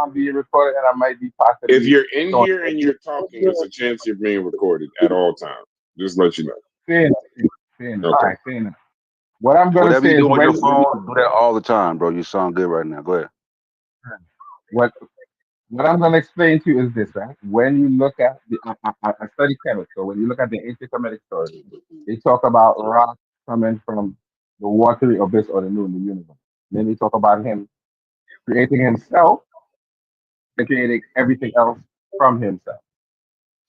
I'm being recorded, and I might be If possibly you're in throwing here and you're talking, it's a chance you're being recorded at all times. Just let you know. saying, saying, all Okay. right, saying. What I'm gonna Whatever you say is do on your when phone, do that all the time, bro. You sound good right now. Go ahead. what what I'm gonna explain to you is this, right? When you look at I study chemistry, so when you look at the ancient Kemetic story, they talk about rocks coming from the watery abyss or the moon, the universe. Then they talk about him creating himself and creating everything else from himself.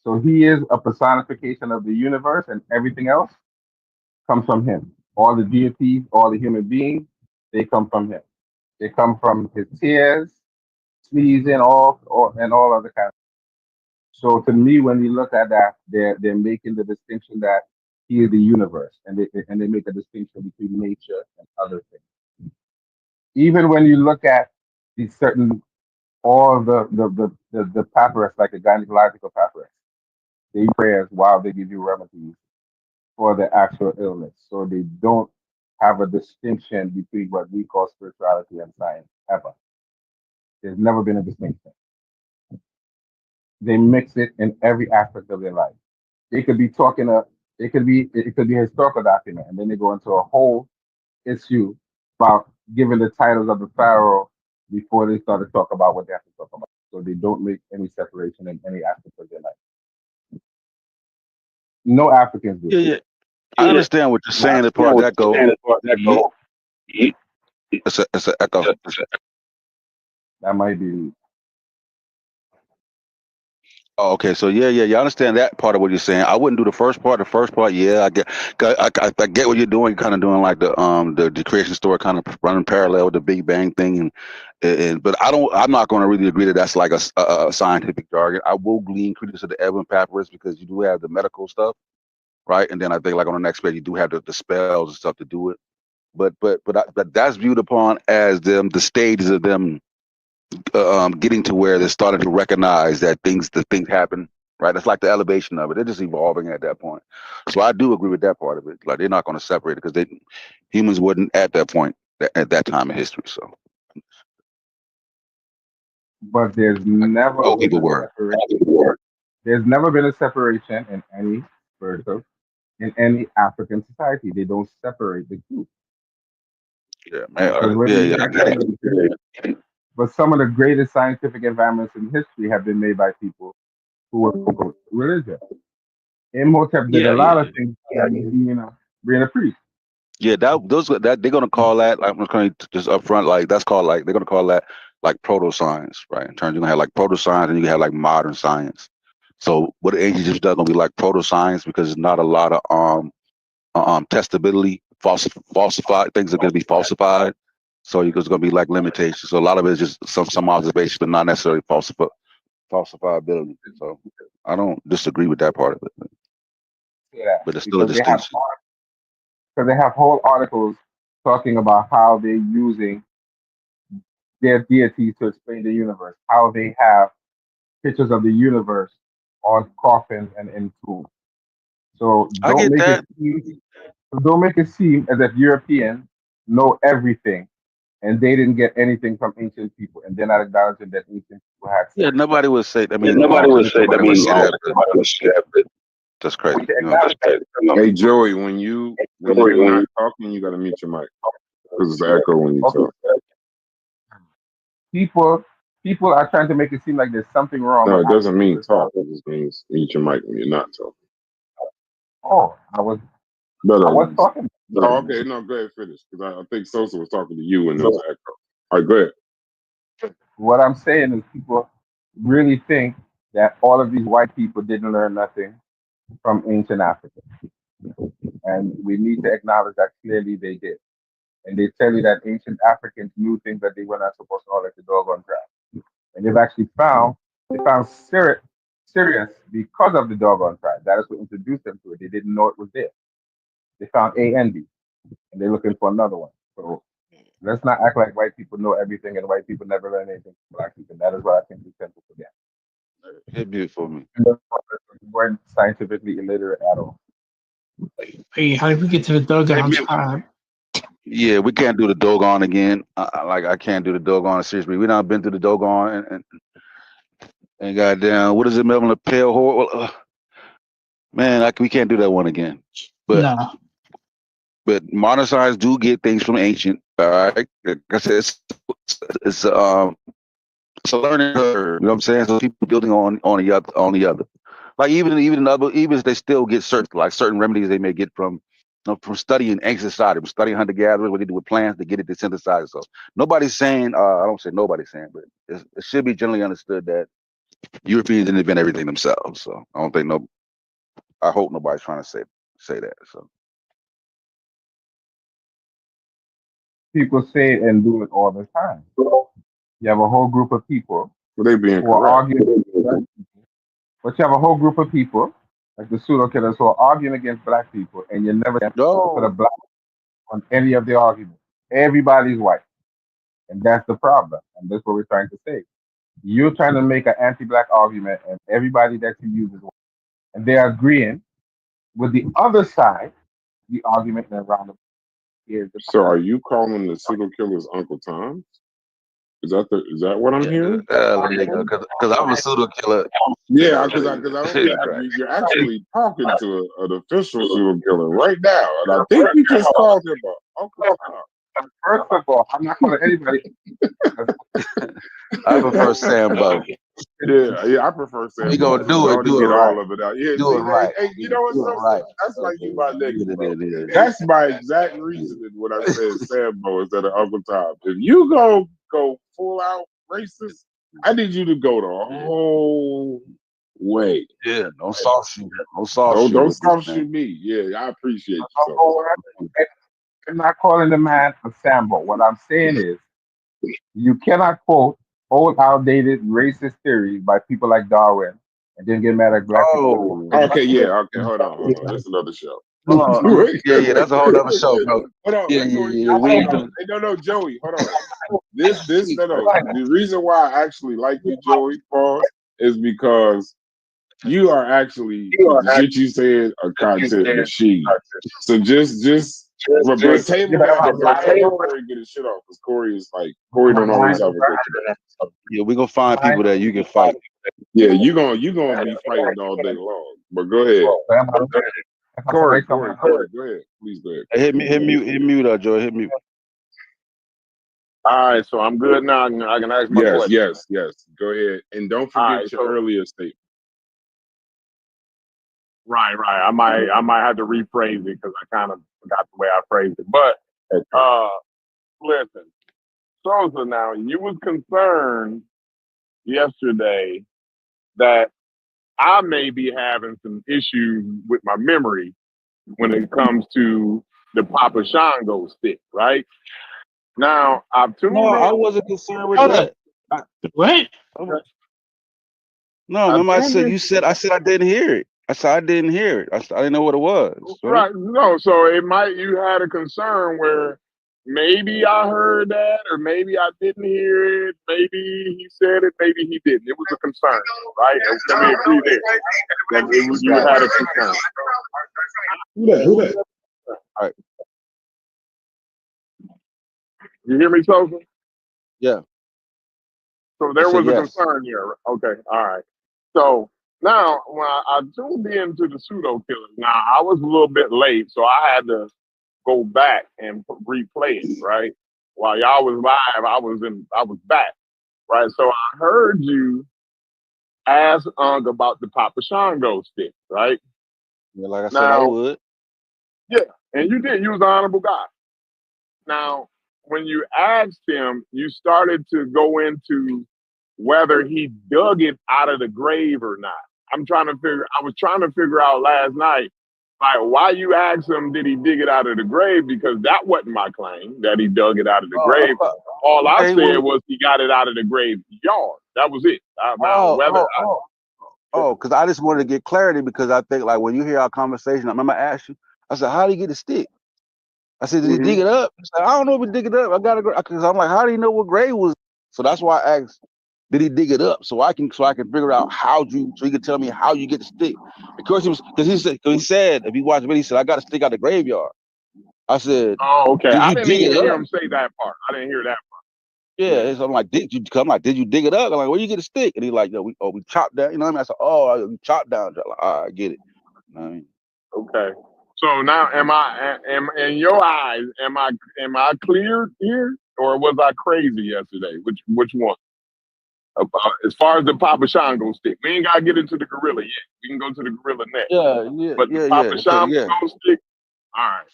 So he is a personification of the universe, and everything else comes from him. All the deities, all the human beings, they come from him. They come from his tears, sneezing, all other kinds. So to me, when you look at that, they're making the distinction that he is the universe, and they make a distinction between nature and other things. Even when you look at these certain all the papyrus, like the gynecological papyrus, they use prayers while they give you remedies for the actual illness. So they don't have a distinction between what we call spirituality and science ever. There's never been a distinction. They mix it in every aspect of their life. They could be talking it could be a historical document, and then they go into a whole issue about giving the titles of the pharaoh before they start to talk about what they have to talk about. So they don't make any separation in any aspect of their life. No Africans do. Yeah, yeah. I Yeah, yeah. understand what you're I saying as far understand as what that you're go. saying as far as that Ye- goes. Ye- It's a echo. That might be Oh, okay. So yeah. I understand that part of what you're saying. I wouldn't do the first part. The first part, yeah, I get what you're doing. You're kind of doing like the creation story, kind of running parallel with the Big Bang thing, and but I don't. I'm not going to really agree that that's like a scientific jargon. I will glean credence to the Evan Papyrus because you do have the medical stuff, right? And then I think like on the next page you do have the spells and stuff to do it. But that's viewed upon as the stages of them getting to where they're starting to recognize that the things happen, right? It's like the elevation of it. They're just evolving at that point. So I do agree with that part of it. Like they're not going to separate it because humans wouldn't at that point at that time in history. So but there's like never old been people a were. separation. There's never been a separation in any spiritual in any African society. They don't separate the two. Yeah, man. Because when Yeah, you yeah. look I at get it. science, but some of the greatest scientific advancements in history have been made by people who were religious. Imhotep did a Yeah, lot yeah, of things, being a priest. yeah. That they're gonna call that. Like, I'm going to just up front. Like that's called like they're gonna call that like proto science, right? In terms you're gonna have like proto science and you have like modern science. So what the ancient Egyptians are gonna be like proto science because there's not a lot of testability, falsified things are going to be falsified. So there's going to be like limitations. So a lot of it is just some observation, but not necessarily falsifiability. So I don't disagree with that part of it, Say that but there's still a because distinction. they have whole articles talking about how they're using their deities to explain the universe, how they have pictures of the universe on coffins and in tombs. So I get that. don't make it seem as if Europeans know everything and they didn't get anything from ancient people, and they're not acknowledging that ancient people had Yeah, something. nobody would say. I Yeah, mean, nobody would say. I nobody would mean, say that. But nobody would say that. But that's crazy. They You know. acknowledge that. hey, Joey, when you're not talking, you got to mute your mic because it's an echo when you Okay, talk. people people are trying to make it seem like there's something wrong No, with it doesn't African mean talk. society. It just means mute your mic when you're not talking. Oh, But I was talking. oh, okay, no, go ahead, finish because I think Sosa was talking to you and there was an echo. All right, go ahead. What I'm saying is people really think that all of these white people didn't learn nothing from ancient Africa. And we need to acknowledge that clearly they did. And they tell you that ancient Africans knew things that they were not supposed to know, like the doggone tribe. And they've actually found Sirius because of the doggone tribe. That is what introduced them to it. They didn't know it was there. They found A and B, and they're looking for another one. So let's not act like white people know everything and white people never learn anything from black people. That is what I think we tend to forget. Hit mute for me. And we weren't scientifically illiterate at all. Hey, how did we get to the dugout? Yeah, we can't do the Dogon again. Like I can't do the Dogon seriously. We not been through the Dogon and goddamn, what is it, Melvin? The pale horror. Man, we can't do that one again. But Nah. modern science do get things from ancient. All right, like I said, it's it's a learning curve. You know what I'm saying? So people building on the other. Like even if they still get certain remedies they may get from studying ancient society, from studying hunter gatherers, what they do with plants, they get it to synthesize. So nobody's saying, I don't say nobody's saying, but it should be generally understood that Europeans didn't invent everything themselves. So I don't think I hope nobody's trying to say that. So People say it and do it all the time. You have a whole group of people Well, they being who are correct. arguing, but you have a whole group of people, like the pseudo killers, who are arguing against black people, and you never put a no, black on any of the arguments. Everybody's white, and that's the problem. And that's what we're trying to say. You're trying to make an anti-black argument, and everybody that you use is white, and they're agreeing with the other side. The argument and around the is the So, are you calling the pseudo killers Uncle Tom? Is that what I'm yeah, hearing? there you go. Because I'm a pseudo killer. Yeah, because I don't think Right. you're actually talking to an official pseudo killer right now, and I think you just called him Uncle Tom. first of all, I'm not calling anybody. I prefer Sambo. Yeah, I prefer Sam. We gonna do it. To Do it get right. all of it out. Yeah, Do it right. hey, you know what's Do it so right. that's like you my nigga, bro. Yeah. That's my exact reasoning when I said Sambo instead of Uncle Tom. If you go full out racist, I need you to go the whole way. Yeah, no soft shoe. No soft shoe. Don't with soft this, shoot me. Yeah, I appreciate you. I'm not calling the man a Sambo. What I'm saying is, you cannot quote old, outdated racist theories by people like Darwin and then get mad at black people. Oh, Okay, yeah, okay, hold on. That's another show. hold on. Yeah, that's a whole other show, bro. Hold on, Yeah, we ain't doing. Hey, no, Joey, hold on. No. The reason why I actually like you, Joey, pause, is because you are actually the shit you said a content machine. So just but table Corey get his shit off because Corey don't always have a good connection. Yeah, we gonna find people that you can fight. Yeah, you gonna be fighting all day long. But go ahead. Corey, go ahead. Please go ahead. Hey, hit mute, Joy. Hit mute. All right, so I'm good now. I can ask my question. Yes. Go ahead. And don't forget your earlier statement. Right. I might have to rephrase it because I kind of forgot the way I phrased it. But listen, Sosa, now you was concerned yesterday that I may be having some issues with my memory when it comes to the Papa Shango stick, right? Now I've tuned No, in. I wasn't concerned with that. What? No, remember I said I didn't hear it. I said I didn't hear it. I didn't know what it was. Right. No, so you had a concern where maybe I heard that or maybe I didn't hear it. Maybe he said it, maybe he didn't. It was a concern, right? Let me agree there. You had a concern. Who that? All right. You hear me, Sosa? Yeah. So there was a concern here. Okay, all right. So now when I tuned into the pseudo killers, now I was a little bit late, so I had to go back and replay it, right? While y'all was live, I was back, right? So I heard you ask Unk about the Papa Shango stick, right? Yeah, like I said, I would. Yeah, and you did. You was an honorable guy. Now, when you asked him, you started to go into whether he dug it out of the grave or not. I was trying to figure out last night, like, why you asked him, did he dig it out of the grave? Because that wasn't my claim, that he dug it out of the grave. All I said was he got it out of the graveyard. That was it. Because I just wanted to get clarity because I think, like, when you hear our conversation, I remember I asked you, I said, how did he get the stick? I said, did he dig it up? He said, I don't know if he dig it up. I got to go. Because I'm like, how do you know what grave was? So that's why I asked, did he dig it up? So I can figure out so he could tell me how you get the stick. Because he said, if you watch the video, he said, I got a stick out the graveyard. I said, Oh, okay. did I you didn't dig even it hear up? him say that part. I didn't hear that part. Yeah. Yeah. So I'm like, did you come? Like, did you dig it up? I'm like, where you get a stick? And he's like, yo, we chopped down. You know what I mean? I said, oh, we chopped down. I'm like, all right, I get it. You know what I mean? Okay. So now, am in your eyes, am I clear here, or was I crazy yesterday? Which one? As far as the Papa Shango stick, we ain't gotta get into the gorilla yet. We can go to the gorilla next. But the Papa Okay, Shango yeah. stick, all right,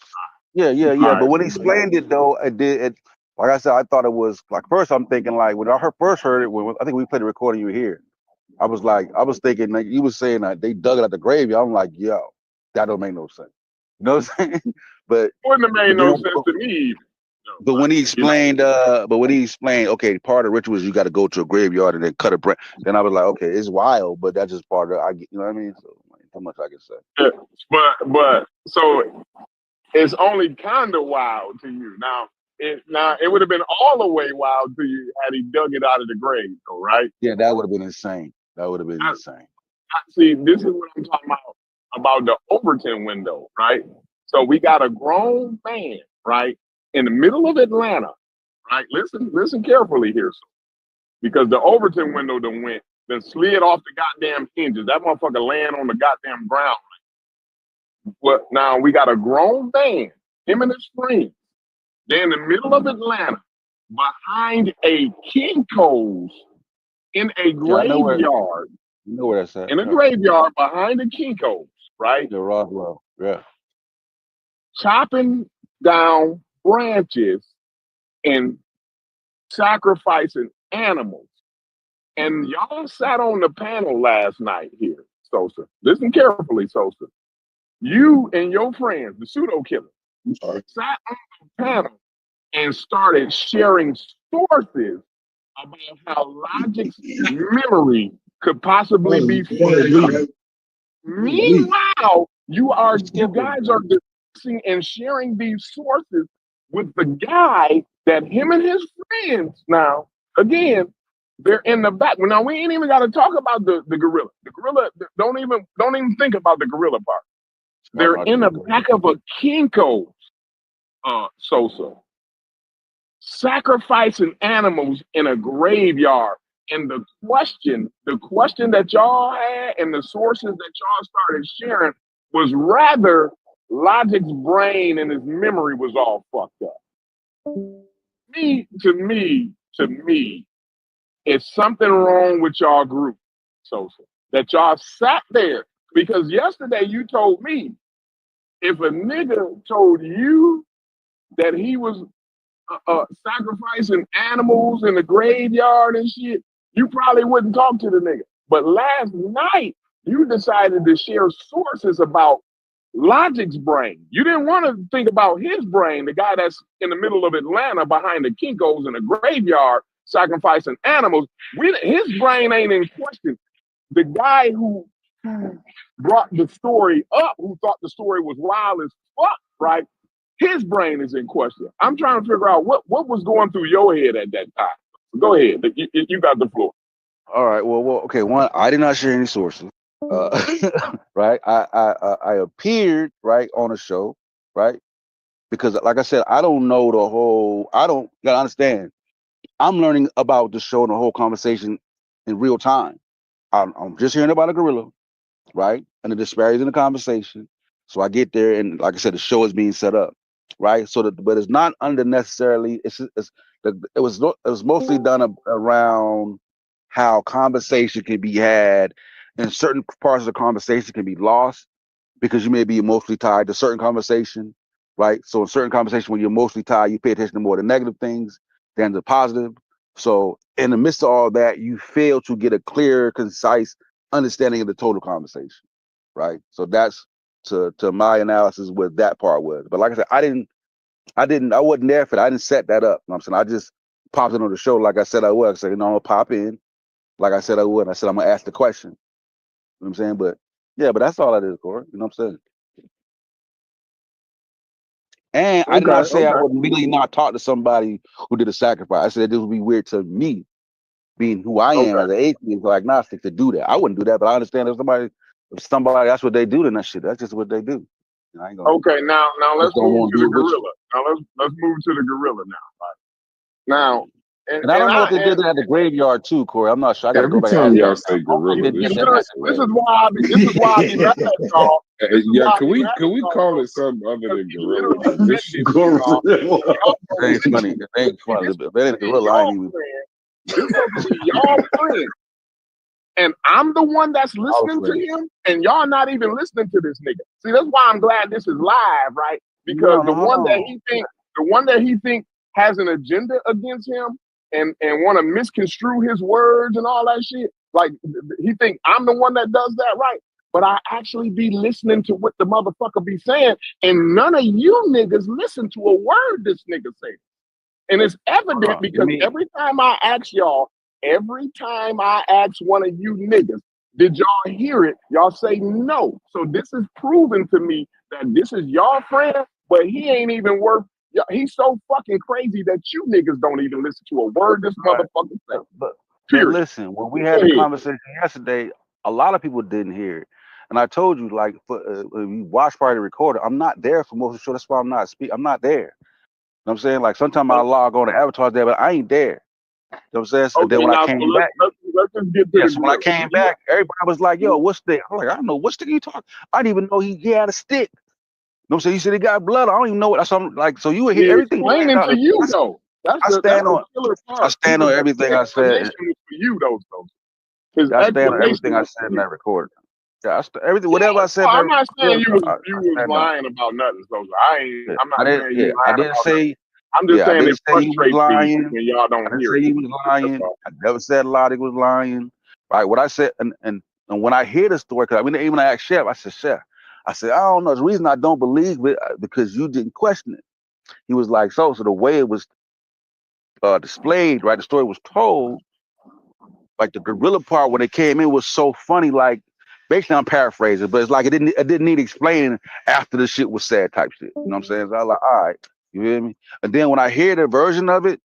Yeah. all But right. when he explained it though, it did it like I said, I thought it was like first I'm thinking like when I first heard it, when I think we played the recording you were here, I was thinking like you was saying that they dug it out the graveyard. I'm like, yo, that don't make no sense. You know what I'm saying? But Wouldn't have made but no then sense to me even. but when he You know, explained, okay, part of the ritual is you got to go to a graveyard and then cut a branch. Then I was like, okay, it's wild, but that's just part of you know what I mean? So like, how much I can say. yeah. But so it's only kind of wild to you. It would have been all the way wild to you had he dug it out of the grave, though, right? Yeah, that would have been insane. That would have been I, insane. See, this is what I'm talking about the Overton window, right? So we got a grown man, right, in the middle of Atlanta, right? Listen carefully here, because the Overton window then slid off the goddamn hinges. That motherfucker laying on the goddamn ground. Well, now we got a grown man, him and his friends. They're in the middle of Atlanta, behind a Kinko's in a Yeah, I know where graveyard. that's at. In a Yeah, graveyard behind a Kinko's, right? yeah, Roswell. Yeah. Chopping down branches and sacrificing animals. And y'all sat on the panel last night here, Sosa. Listen carefully, Sosa. You and your friends, the pseudo killers, sat on the panel and started sharing sources about how Logic's memory could possibly be fucked up. Meanwhile, you guys are discussing and sharing these sources with the guy that him and his friends now, again, they're in the back. Now we ain't even gotta talk about the gorilla. The gorilla, don't even think about the gorilla part. They're in the back of a Kinko's, Sosa, sacrificing animals in a graveyard. And the question that y'all had and the sources that y'all started sharing was rather Logic's brain and his memory was all fucked up. To me, it's something wrong with y'all group, Sosa, that y'all sat there. Because yesterday you told me if a nigga told you that he was sacrificing animals in the graveyard and shit, you probably wouldn't talk to the nigga. But last night, you decided to share sources about Logic's brain. You didn't want to think about his brain, the guy that's in the middle of Atlanta behind the Kinko's in a graveyard sacrificing animals. His brain ain't in question. The guy who brought the story up, who thought the story was wild as fuck, right? His brain is in question. I'm trying to figure out what was going through your head at that time. Go ahead. You got the floor. All right. Well, okay. One, I did not share any sources. Right. I appeared right on a show, right? Because like I said, I don't know the whole. I don't. You gotta understand. I'm learning about the show and the whole conversation in real time. I'm just hearing about a gorilla, right? And the disparities in the conversation. So I get there, and like I said, the show is being set up, right? So that, but it's not under necessarily. It was mostly done around how conversation can be had, and certain parts of the conversation can be lost because you may be emotionally tied to certain conversation, right? So in certain conversation, when you're emotionally tied, you pay attention to more the negative things than the positive. So in the midst of all that, you fail to get a clear, concise understanding of the total conversation, right? So that's to my analysis what that part was. But like I said, I wasn't there for that. I didn't set that up. You know what I'm saying? I just popped it on the show like I said I would. I said, I'm gonna pop in like I said I would. I said I'm gonna ask the question. You know what I'm saying? But yeah, but that's all I did, Corey. You know what I'm saying? And I did not say I Okay. would immediately not talk to somebody who did a sacrifice. I said this would be weird to me, being who I am as Okay. an atheist or agnostic, to do that. I wouldn't do that, but I understand if somebody that's what they do, then that shit. That's just what they do. I ain't gonna. Okay, now let's Just don't move want to to the do it with you. gorilla. Now let's move to the gorilla now. Right? Now, And I don't know if they did that at the graveyard too, Corey. I'm not sure. I got to go Every back and time ask y'all them. say They gorilla, did this that. shit This is is hilarious. why I be mad at y'all. This is Yeah, why I can be we mad can at we y'all, call bro. it something other Because than he gorilla? literally Because said this this shit to is y'all. hilarious. Y'all It ain't this is funny. It ain't see, funny. this If it ain't be gorilla, I ain't y'all even. friend. This supposed to be y'all friend. And I'm the one that's I was listening to playing. him, and y'all not even listening to this nigga. See, that's why I'm glad this is live, right? Because No, hold on. the one that he think has an agenda against him and want to misconstrue his words and all that shit. Like he think I'm the one that does that, right? But I actually be listening to what the motherfucker be saying, and none of you niggas listen to a word this nigga say. And it's Hold evident on. You because mean every time I ask one of you niggas, did y'all hear it? Y'all say no. So this is proving to me that this is y'all friend, but he ain't even worth. He's so fucking crazy that you niggas don't even listen to a word this right? motherfucker say. But Period. listen, when we Go had the ahead. conversation yesterday, a lot of people didn't hear it, and I told you like when you watch part of the recorder, I'm not there for most of the show. That's why I'm not speak. I'm not there. You know what I'm saying? Like sometimes I log on to avatars there, but I ain't there. You know what I'm saying? And then Okay, when I now so came back, let's just get to yeah. the So when I gorilla. came back, everybody was like, "Yo, what's stick?" I'm like, "I don't know what stick you talking." I didn't even know he had a stick. You know what I'm saying? He said he got blood. I don't even know what. So I'm like, so you would hear He everything. explaining to you though. I That's stand the on. killer I part. stand on everything His I said. explanation was for you though, so his I stand on explanation everything I was said for in you. that recording. Yeah, whatever Yeah, I said in no, that I'm not saying recording, you I was stand on. lying about nothing. So Yeah. I'm I not didn't. saying you Yeah, I lying didn't about nothing. say. I'm just Yeah, I saying didn't it say he was frustrates me lying. when y'all I don't didn't hear say it. he was That's lying. all. I never said Lottie was lying. Right? What I said, and when I hear the story, because I mean, even when I asked Chef, I said, Chef, I said, I don't know. The reason I don't believe it because you didn't question it. He was like, so the way it was displayed, right? The story was told. Like the gorilla part when it came in was so funny. Like basically, I'm paraphrasing, but it's like it didn't need explaining after the shit was said type shit. You know what I'm saying? So I was like, all right, you hear me? And then when I hear the version of it,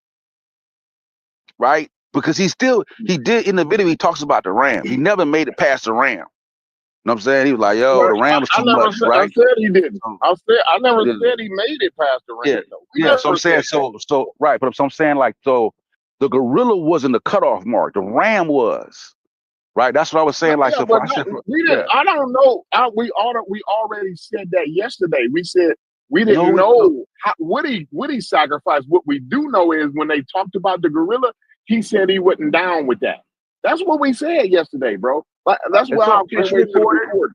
right? Because he did in the video he talks about the ram. He never made it past the ram. You know what I'm saying? He was like, yo, Well, the ram was I too never much, said I right? said he didn't. So, I never yeah, said he made it past the yeah, ram though. We yeah. So I'm never saying said that. so right, but so I'm saying like so the gorilla wasn't the cutoff mark. The ram was. Right, that's what I was saying. Like, Yeah, so but I said, we didn't. yeah, I don't know. We already said that yesterday. We said we no, didn't know how, would he sacrifice. What we do know is when they talked about the gorilla, he said he wasn't down with that. That's what we said yesterday, bro. That's why I can't it's wait to the recorded. record.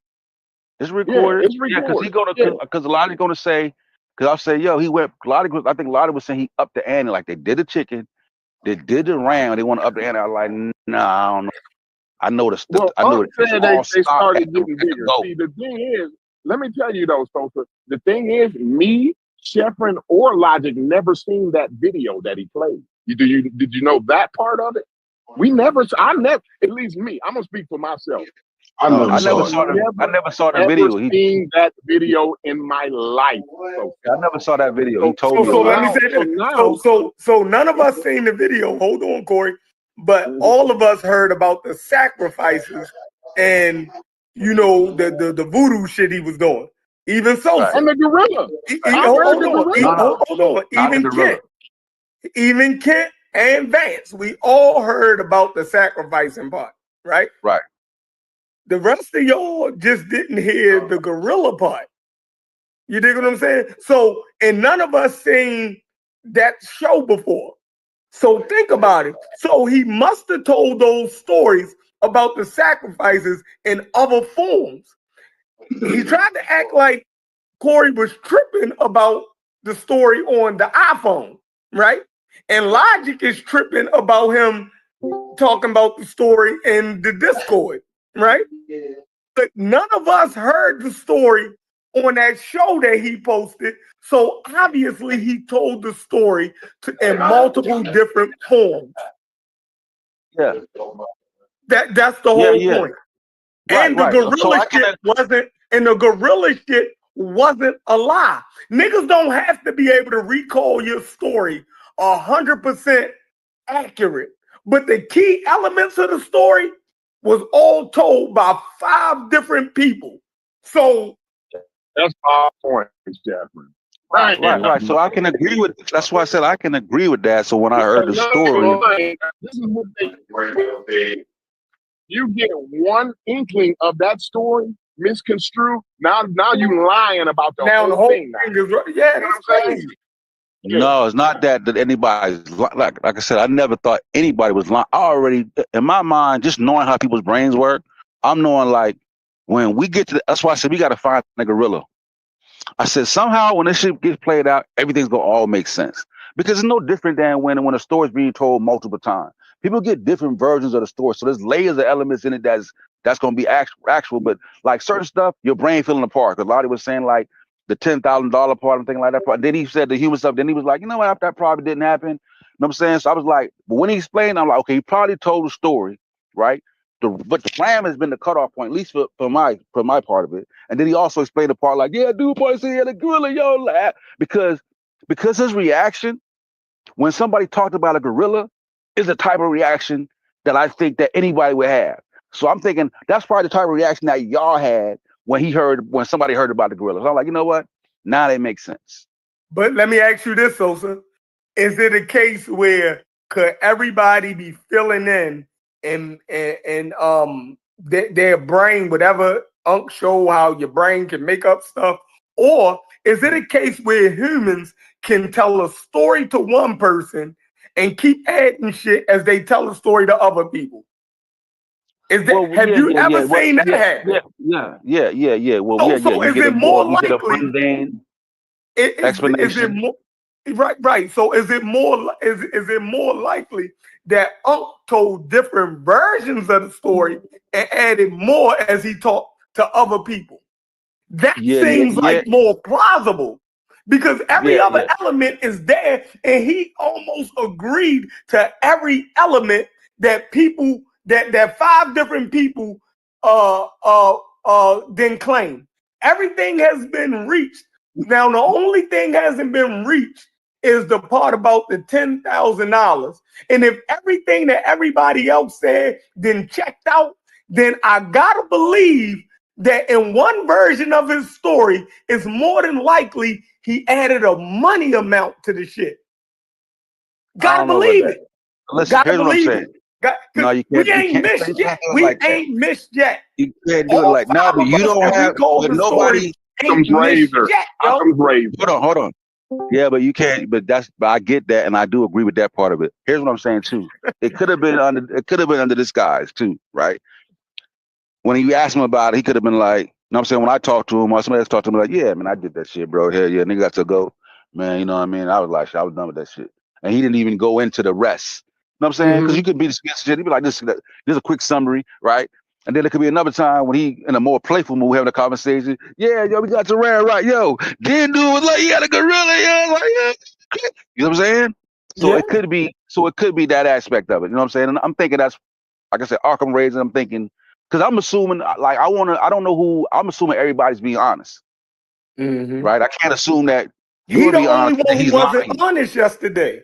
It's Yeah, recorded. it's Yeah, because recorded. Yeah. because a lot of gonna say, because I'll say, yo, he went. I think Lottie was saying he upped the ante. Like they did the chicken, they did the ram, they want to up the ante. I was like, nah, I don't know. I know Well, I know Unc that it's said all they stock started at getting the bigger. go. See, the thing is, let me tell you though, Sosa, the thing is, me, Sheffrin, or Logic never seen that video that he played. Did you know that part of it? I never, at least me, I'm gonna speak for myself. I No, never saw it. I never saw the Ever video. seen that video in my life. So, I never saw that video. He so, told So, me so let about me it. say so this. now, So none of us seen the video. Hold on, Corey. But mhm. all of us heard about the sacrifices and the voodoo shit he was doing. Even Right. Sosa. And the gorilla, I heard Hold the on. gorilla. Hold on. Not the gorilla. Even Kent and Vance. We all heard about the sacrificing part, right? Right. The rest of y'all just didn't hear the gorilla part. You dig what I'm saying? So, and none of us seen that show before. So think about it. So he must have told those stories about the sacrifices in other forms. He tried to act like Corey was tripping about the story on the iPhone, right? And Logic is tripping about him talking about the story in the Discord, right? But none of us heard the story on that show that he posted. So obviously he told the story in multiple different forms. Yeah. That's the Yeah. whole Yeah. point. Right. And the Right. So gorilla I shit can. wasn't a lie. Niggas don't have to be able to recall your story 100% accurate. But the key elements of the story was all told by 5 different people. So That's our point, Jeffrey. Right. So I can agree with. That's why I said I can agree with that. So when I heard the story, This is what they. You get one inkling of that story misconstrued. Now you lying about the Now the whole whole thing. thing is right. Yeah, that's crazy. no, it's not that anybody's like I said. I never thought anybody was lying. I already, in my mind, just knowing how people's brains work, I'm knowing like when we get to. That's why I said we got to find a gorilla. I said somehow when this shit gets played out, everything's gonna all make sense because it's no different than when a story's being told multiple times. People get different versions of the story, so there's layers of elements in it that's gonna be actual. But like certain stuff, your brain filling apart. Because Lottie was saying like the $10,000 part and thing like that. Then he said the human stuff. Then he was like, you know what, that probably didn't happen. You know what I'm saying? So I was like, but when he explained, I'm like, okay, he probably told the story, right? But the plan has been the cutoff point, at least for my part of it. And then he also explained the part like, yeah, dude, boy, see, yeah, the gorilla, yo, laugh. Because his reaction when somebody talked about a gorilla is the type of reaction that I think that anybody would have. So I'm thinking that's probably the type of reaction that y'all had when somebody heard about the gorilla. So I'm like, you know what? Now that makes sense. But let me ask you this, Sosa. Is it a case where could everybody be filling in and their brain, whatever Unc show how your brain can make up stuff? Or is it a case where humans can tell a story to one person and keep adding shit as they tell a story to other people? Have you ever seen that happen? Yeah. Well, So you is get it more you get a likely? mundane Is it explanation. more right? So is it more likely that Unc told different versions of the story and added more as he talked to other people? That seems like more plausible because every other element is there, and he almost agreed to every element that people that five different people then claim. Everything has been reached. Now the only thing hasn't been reached is the part about the $10,000. And if everything that everybody else said then checked out, then I gotta believe that in one version of his story, it's more than likely he added a money amount to the shit. Gotta believe it. Listen, here's what I'm saying. No, you We can't. ain't missed yet. We ain't missed yet. You can't do it All like no, five but of you us don't that we have. called But the story nobody. ain't missed yet, yo. Hold on. Yeah, but you can't. But I get that, and I do agree with that part of it. Here's what I'm saying too. It could have been under. It could have been under disguise too, right? When you asked him about it, he could have been like, you know what I'm saying? When I talked to him or somebody else talked to him, like, yeah, man, I did that shit, bro. Hell yeah, nigga got to go. Man, you know what I mean? I was like, shit, I was done with that shit. And he didn't even go into the rest. You know what I'm saying? Because you could be the shit. He'd be like, this is a quick summary, right? And then there could be another time when he, in a more playful mood, having a conversation. Yeah, yo, we got to rare, right? Yo, then dude was like, he had a gorilla, yeah, like, yeah. You know what I'm saying? So it could be that aspect of it. You know what I'm saying? And I'm thinking that's, like I said, Arkham Raising. I'm thinking, because I'm assuming, like, I don't know who, I'm assuming everybody's being honest, right? I can't assume that He you're the being only honest and one who he's wasn't lying. honest yesterday.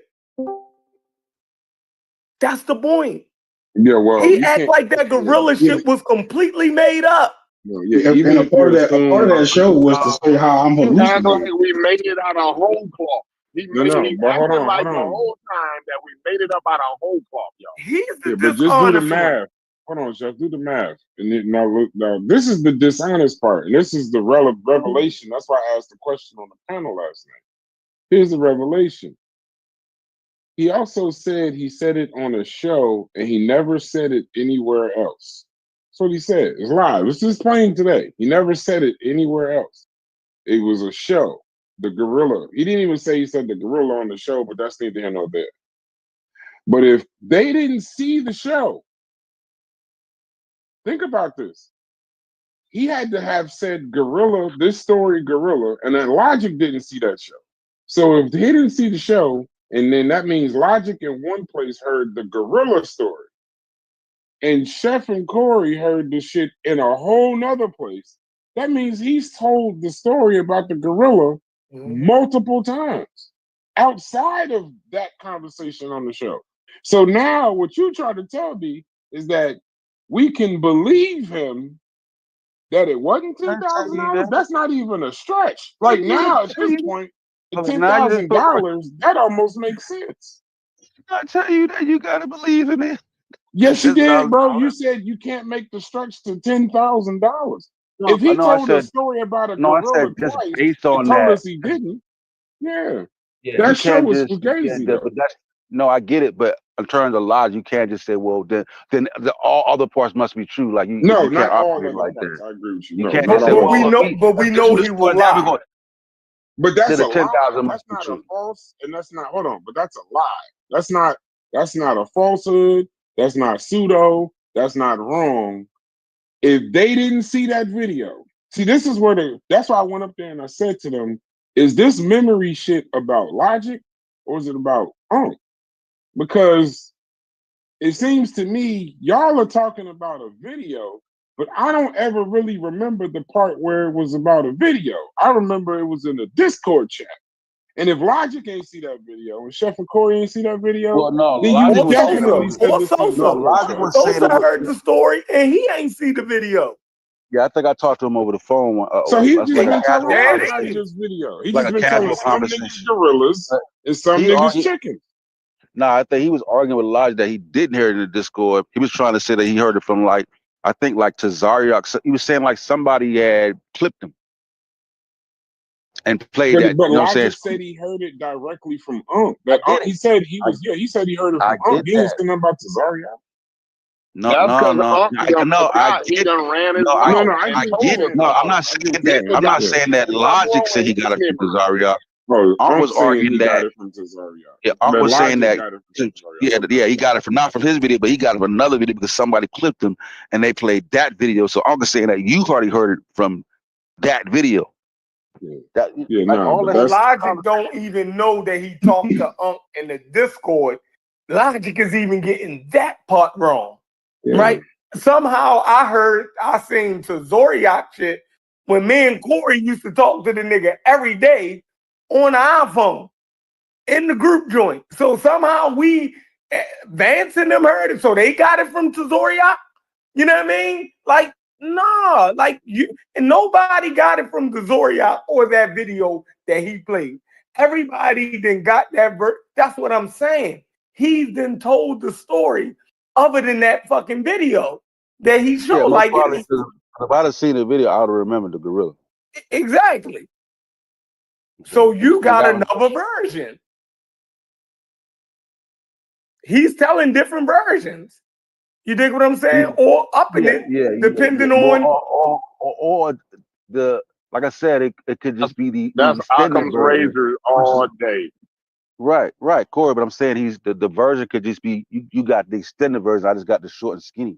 That's the point. Yeah, well, He you act can't. like that gorilla shit was completely made up. Yeah, even And a if you part of assume, that show was to say how I'm Act like hallucinating. we made it out of whole cloth. He but hold acted on, like hold the on. whole time that we made it up out of whole cloth, y'all. He's the Yeah, but just do the dishonest one. math. Hold on, Chef, do the math. And then, now, this is the dishonest part, and this is the revelation. That's why I asked the question on the panel last night. Here's the revelation. He also said he said it on a show, and he never said it anywhere else. That's what he said. It's live. It's just playing today. He never said it anywhere else. It was a show. The gorilla. He didn't even say he said the gorilla on the show, but that's neither here nor there. But if they didn't see the show, think about this. He had to have said gorilla, this story gorilla, and then Logic didn't see that show. So if he didn't see the show, and then that means Logic in one place heard the gorilla story, and Chef and Corey heard the shit in a whole nother place, that means he's told the story about the gorilla multiple times outside of that conversation on the show. So now what you try to tell me is that we can believe him that it wasn't I didn't tell you $10,000, that. that's not even a stretch. Like I now, didn't at tell this you that. point, I at mean, now you just $10,000, that almost makes sense. I tell you that you gotta believe in it. Yes, you did, $10,000. bro. You said you can't make the stretch to $10,000. No, If he no, I told a said story about a no. I gorilla said just twice based and on told that. us he didn't, yeah, Yeah, you that show can't was just crazy but though. that's no, I get it, but in terms of logic, you can't just say, well, then all other parts must be true. Like No, you can't not all operate other like parts. that. I agree with you. You No, can't not just say, all well, other parts. but we know he will lie. But that's then a the 10,000 lie. must That's be not a true. false, and that's not. Hold on, but that's a lie. That's not a falsehood. That's not pseudo. That's not wrong. If they didn't see that video, see, this is where that's why I went up there and I said to them, is this memory shit about logic or is it about because it seems to me y'all are talking about a video, but I don't ever really remember the part where it was about a video. I remember it was in a Discord chat. And if Logic ain't see that video and Chef and Corey ain't see that video, Well, no, then you Logic was saying it definitely was shouldn't Or have seen the no, Sosa. Discord Logic chat. was saying it Sosa was. heard the story and he ain't see the video. Yeah, I think I talked to him over the phone. So he's It's just like a been telling casual There lies, it not conversation. is. just video. He Like just a been telling casual some niggas conversation. gorillas But and some he niggas argued. chickens. No, I think he was arguing with Elijah that he didn't hear it in the Discord. He was trying to say that he heard it from I think Tazariak. So he was saying like somebody had clipped him and played But that. but You know what I'm saying? Logic said he heard it directly from Unc. I That get Unc, it. he said he heard it I from Unc. get He didn't that. say nothing about Tazaria. No, That's no, because no, Unc done no. I forgot. He get. done ran his No, No, mouth no, I and get what you're get. told saying. No, Unc. I'm not I saying get what that. you're Nigga I'm got not saying. saying that something Logic wrong said with he his got it from memory. Tazariak. Oh, Unc was Unc's saying arguing he got that. it from Tazaria. Yeah, Unc But was saying Logic that. got it from Tazaria. Yeah, Okay. yeah, he got it from not from his video, but he got it from another video because somebody clipped him and they played that video. So Unc is saying that you've already heard it from that video. Yeah, That yeah, like nah, all but that But shit. that's Logic don't even know that he talked to Unc in the Discord. Logic is even getting that part wrong. yeah. Right? Somehow I seen to Zoriak shit when me and Corey used to talk to the nigga every day on the iPhone in the group joint. So somehow Vance and them heard it, so they got it from Zoriak. You know what I mean? Like, nah, like you and nobody got it from Zoriak or that video that he played. Everybody then got that that's what I'm saying. He's then told the story other than that fucking video that he Yeah, showed. most Like, probably. 'Cause if I'd have seen the video, I would have remembered the gorilla. exactly. So you And got that was another version. He's telling different versions. You dig what I'm saying? Or upping it, depending More, on. or the like I said, it could just be the That's extended Occam's version. razor all day. Right, Corey. But I'm saying the version could just be you got the extended version. I just got the short and skinny.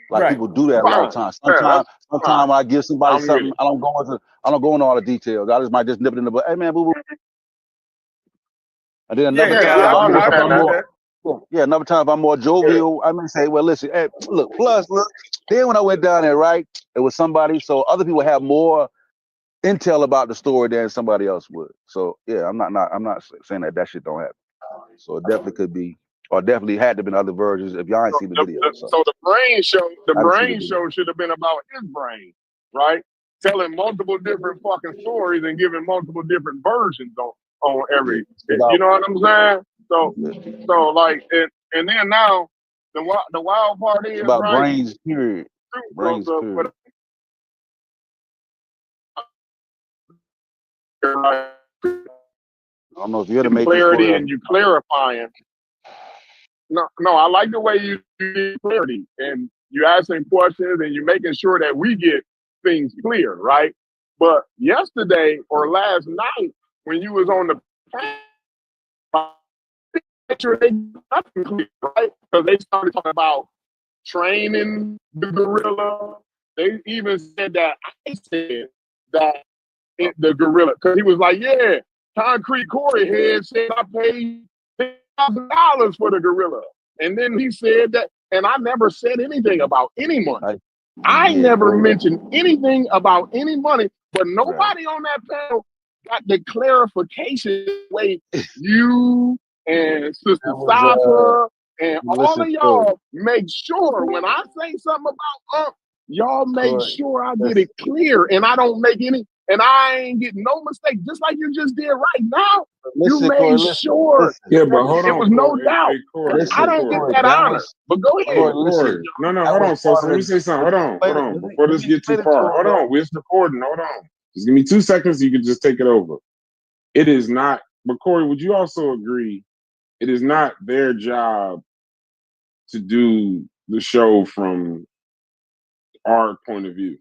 Like Right. people do that a lot of times. Yeah, that's Sometimes I give somebody I'm with something. it. I don't go into all the details. I just might just nip it in the butt. Hey man, boo boo. And then another Yeah, time, I I if understand I'm that. remember more, that. yeah, another time if I'm more jovial, I may say, well, listen, hey, look. Then when I went down there, right, it was somebody. So other people have more intel about the story than somebody else would. So yeah, I'm not saying that shit don't happen. So it definitely could be, or definitely had to been other versions if y'all ain't seen the video. So the brain I didn't see the video. show should have been about his brain, right? Telling multiple different fucking stories and giving multiple different versions on every. You know what I'm saying? So like, and then now the wild part is About right. brains, period. Brains, period. I I don't know if you're the matrix. clarity and you clarifying. No, I like the way you do clarity and you asking questions and you making sure that we get things clear, right? But yesterday or last night when you was on the picture, they nothing clear, right? Because they started talking about training the gorilla. They even said that I said that the gorilla, because he was like, yeah, Concrete Corey head said I paid $10,000 for the gorilla. And then he said that, and I never said anything about any money. I never mentioned anything about any money, but nobody on that panel got the clarification way you and Sister Sasha and all of y'all make sure when I say something about Y'all make Corey, sure I get listen, it clear, and I don't make any, and I ain't getting no mistake. Just like you just did right now. You listen, Corey, made listen, sure listen, Yeah, but that hold it on, was no Corey. doubt. Hey, Corey. I Hey, listen, don't get Corey. Corey. that That honor. was But go Hey, ahead. Corey. Listen, Corey. No, that hold was on, so part let of me the. say something. Hold on, hold on. Before Let this me get too explain it to far, him, hold bro. on. We're recording. Hold on. Just give me 2 seconds. You can just take it over. It is not. But Corey, would you also agree? It is not their job to do the show from our point of view.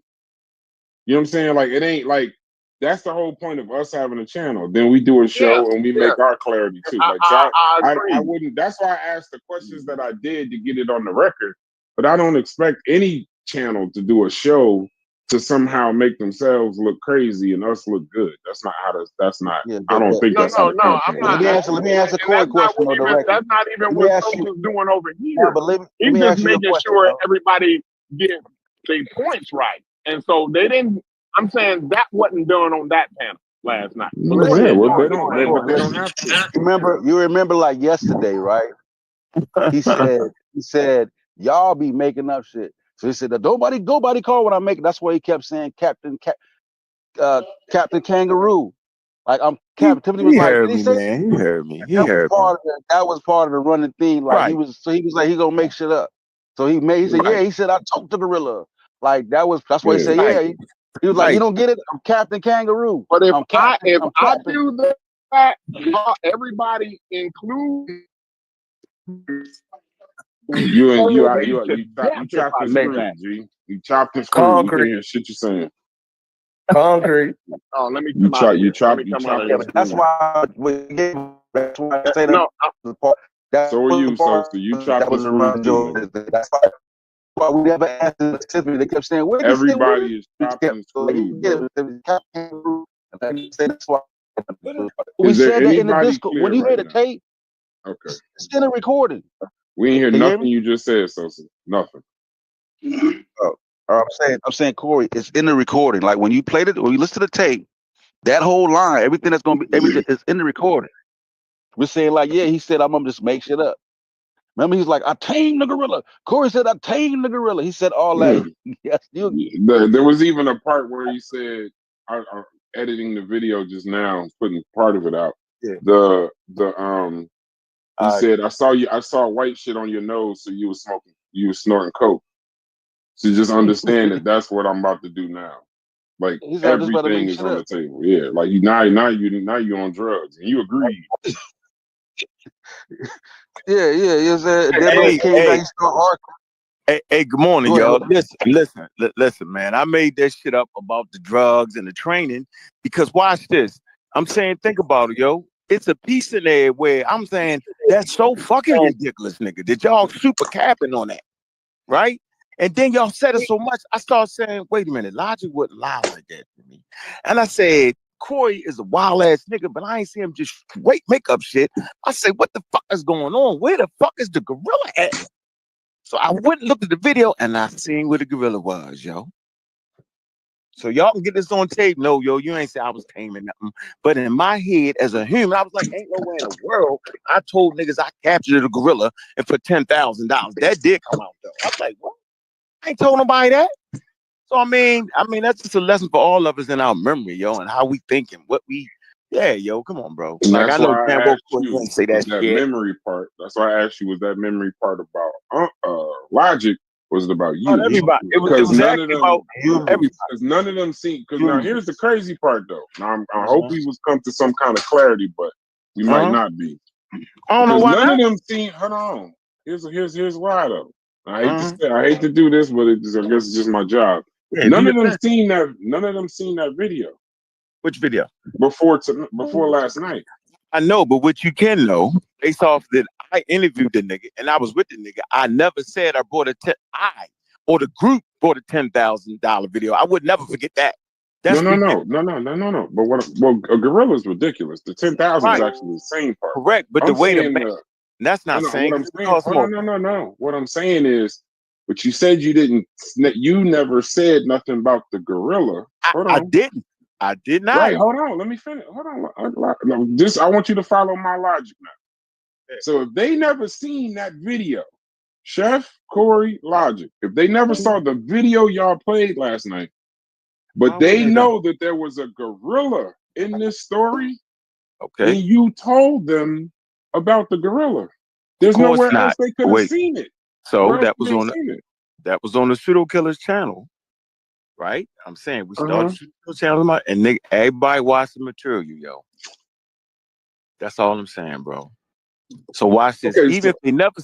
You know what I'm saying? Like it ain't like that's the whole point of us having a channel. Then we do a Yeah, show and we yeah. make our clarity too. I, Like so, I, I I agree. wouldn't. That's why I asked the questions that I did to get it on the record. But I don't expect any channel to do a show to somehow make themselves look crazy and us look good. That's not how to. That's not. Yeah, I don't think No, that's how no, the no. I'm content not. let me works. answer. Let me answer And Corey that's not question what on the even. record. That's not even Let me what ask you. Sosa's doing over No, here. but let He's me just ask you a making question, sure bro. everybody get their points right. And so they didn't. I'm saying that wasn't done on that panel last night. But go Listen, Yeah, ahead, well Joey. Corey, they don't. Corey, But Corey. they don't Listen. have to. You remember like yesterday, right? He said, y'all be making up shit. So he said, nobody call what I make. That's why he kept saying Captain Kangaroo. Like I'm Captain Timothy was He like, heard did he me, say man. He heard me. He that was heard me. part of that was part of the running theme. Like Right, he was like he gonna make shit up. So he said, right, yeah, he said I talked to Gorilla. Like that's why he Yeah. said, Right. yeah. He was like, you right. don't get it? I'm Captain Kangaroo. But if I'm I Captain. do that, everybody including You chopped and Make screwed, G. You chopped and screwed. We can concrete, hear shit you're saying. concrete. Oh, let me come out of here. Let me You come out of chopped Yeah, and here. but that's screwed. why that's why I say that No, was the part that So are was the you, so part you that chopped and was a screwed run too, joke. nigga. That's why we never asked him specifically. They kept saying, where he said, where Everybody is he chopped kept and like, he screwed, get bro. it. It was Captain Kangaroo. And I said, that's why we Is there said that in the anybody Discord. When clear you hear right the now? tape, Okay. it's in a recording. We ain't hear Can you hear nothing me? you just said, Sosa. Nothing. Oh, I'm saying, Corey, it's in the recording. Like when you played it, when you listen to the tape, that whole line, everything that's gonna be everything is in the recording. We're saying like, yeah, he said I'm gonna just make shit up. Remember, he's like, I tamed the gorilla. Corey said, I tamed the gorilla. He said all Yeah. that. Yes, you. There was even a part where he said, I editing the video just now, putting part of it out. Yeah. He said, I saw white shit on your nose, so you was snorting coke. So just understand that that's what I'm about to do now. Like He said, I'm just about to everything make is shit on up. the table. Yeah, like you on drugs, and you agreed. Yeah. He said, then when he Hey, came back, hey, he started arguing. hey, good morning, Go ahead. y'all. Listen, man. I made that shit up about the drugs and the training because watch this. I'm saying, think about it, yo. It's a piece in there where I'm saying that's so fucking ridiculous, nigga. That y'all super capping on that, right? And then y'all said it so much, I started saying, wait a minute, Logic wouldn't lie like that to me. And I said, Corey is a wild ass nigga, but I ain't see him just straight make up shit. I said, what the fuck is going on? Where the fuck is the gorilla at? So I went and looked at the video and I seen where the gorilla was, yo. So y'all can get this on tape. No, yo, you ain't say I was taming nothing. But in my head, as a human, I was like, ain't no way in the world. I told niggas I captured a gorilla and for $10,000. That did come out though. I was like, what? I ain't told nobody that. So I mean, that's just a lesson for all of us in our memory, yo, and how we think and what we. Yeah, yo, come on, bro. And Like I that's know why damn I well asked Corey you, ain't say was that that shit. memory part. That's why I asked you, was that memory part about Logic? Was it about About you? everybody. It Because was none of actually about them, everybody. because none of them seem. Because now You. here's the crazy part, though. Now I hope Mhm. we was come to some kind of clarity, but we might Uh-huh. not be. I don't know Because why none of not. them seem. Hold on. Here's why though. Uh-huh. I hate to do this, but I guess it's just my job. Yeah, do None your of them thing. seen that. None of them seen that video Which video? before last night. I know, but what you can know, based off that I interviewed the nigga and I was with the nigga, I never said I bought I or the group bought a $10,000 video. I would never forget that. No, That's no, ridiculous. no, no, no, no, no, no. But a gorilla is ridiculous. The 10,000 is Right. actually the same part. Correct. But the I'm way to saying make that's no, not no. saying What I'm because it saying, costs oh no, more. no, no, no. What I'm saying is, but you said you never said nothing about the gorilla. Hold I on. didn't. I did not. Right, hold on. Let me finish. Hold on. No, I want you to follow my logic now. So if they never seen that video, Chef, Corey, Logic. If they never saw the video y'all played last night, but they know that there was a gorilla in this story, Okay. and you told them about the gorilla. There's Of course nowhere not. else they could have Wait. seen it. So Where else that could was they on seen it? that was on the Pseudo Killers channel, right? I'm saying we started Pseudo Killers channel, and nigga, everybody watched the material, yo. That's all I'm saying, bro. So watch this. Okay, Even if they never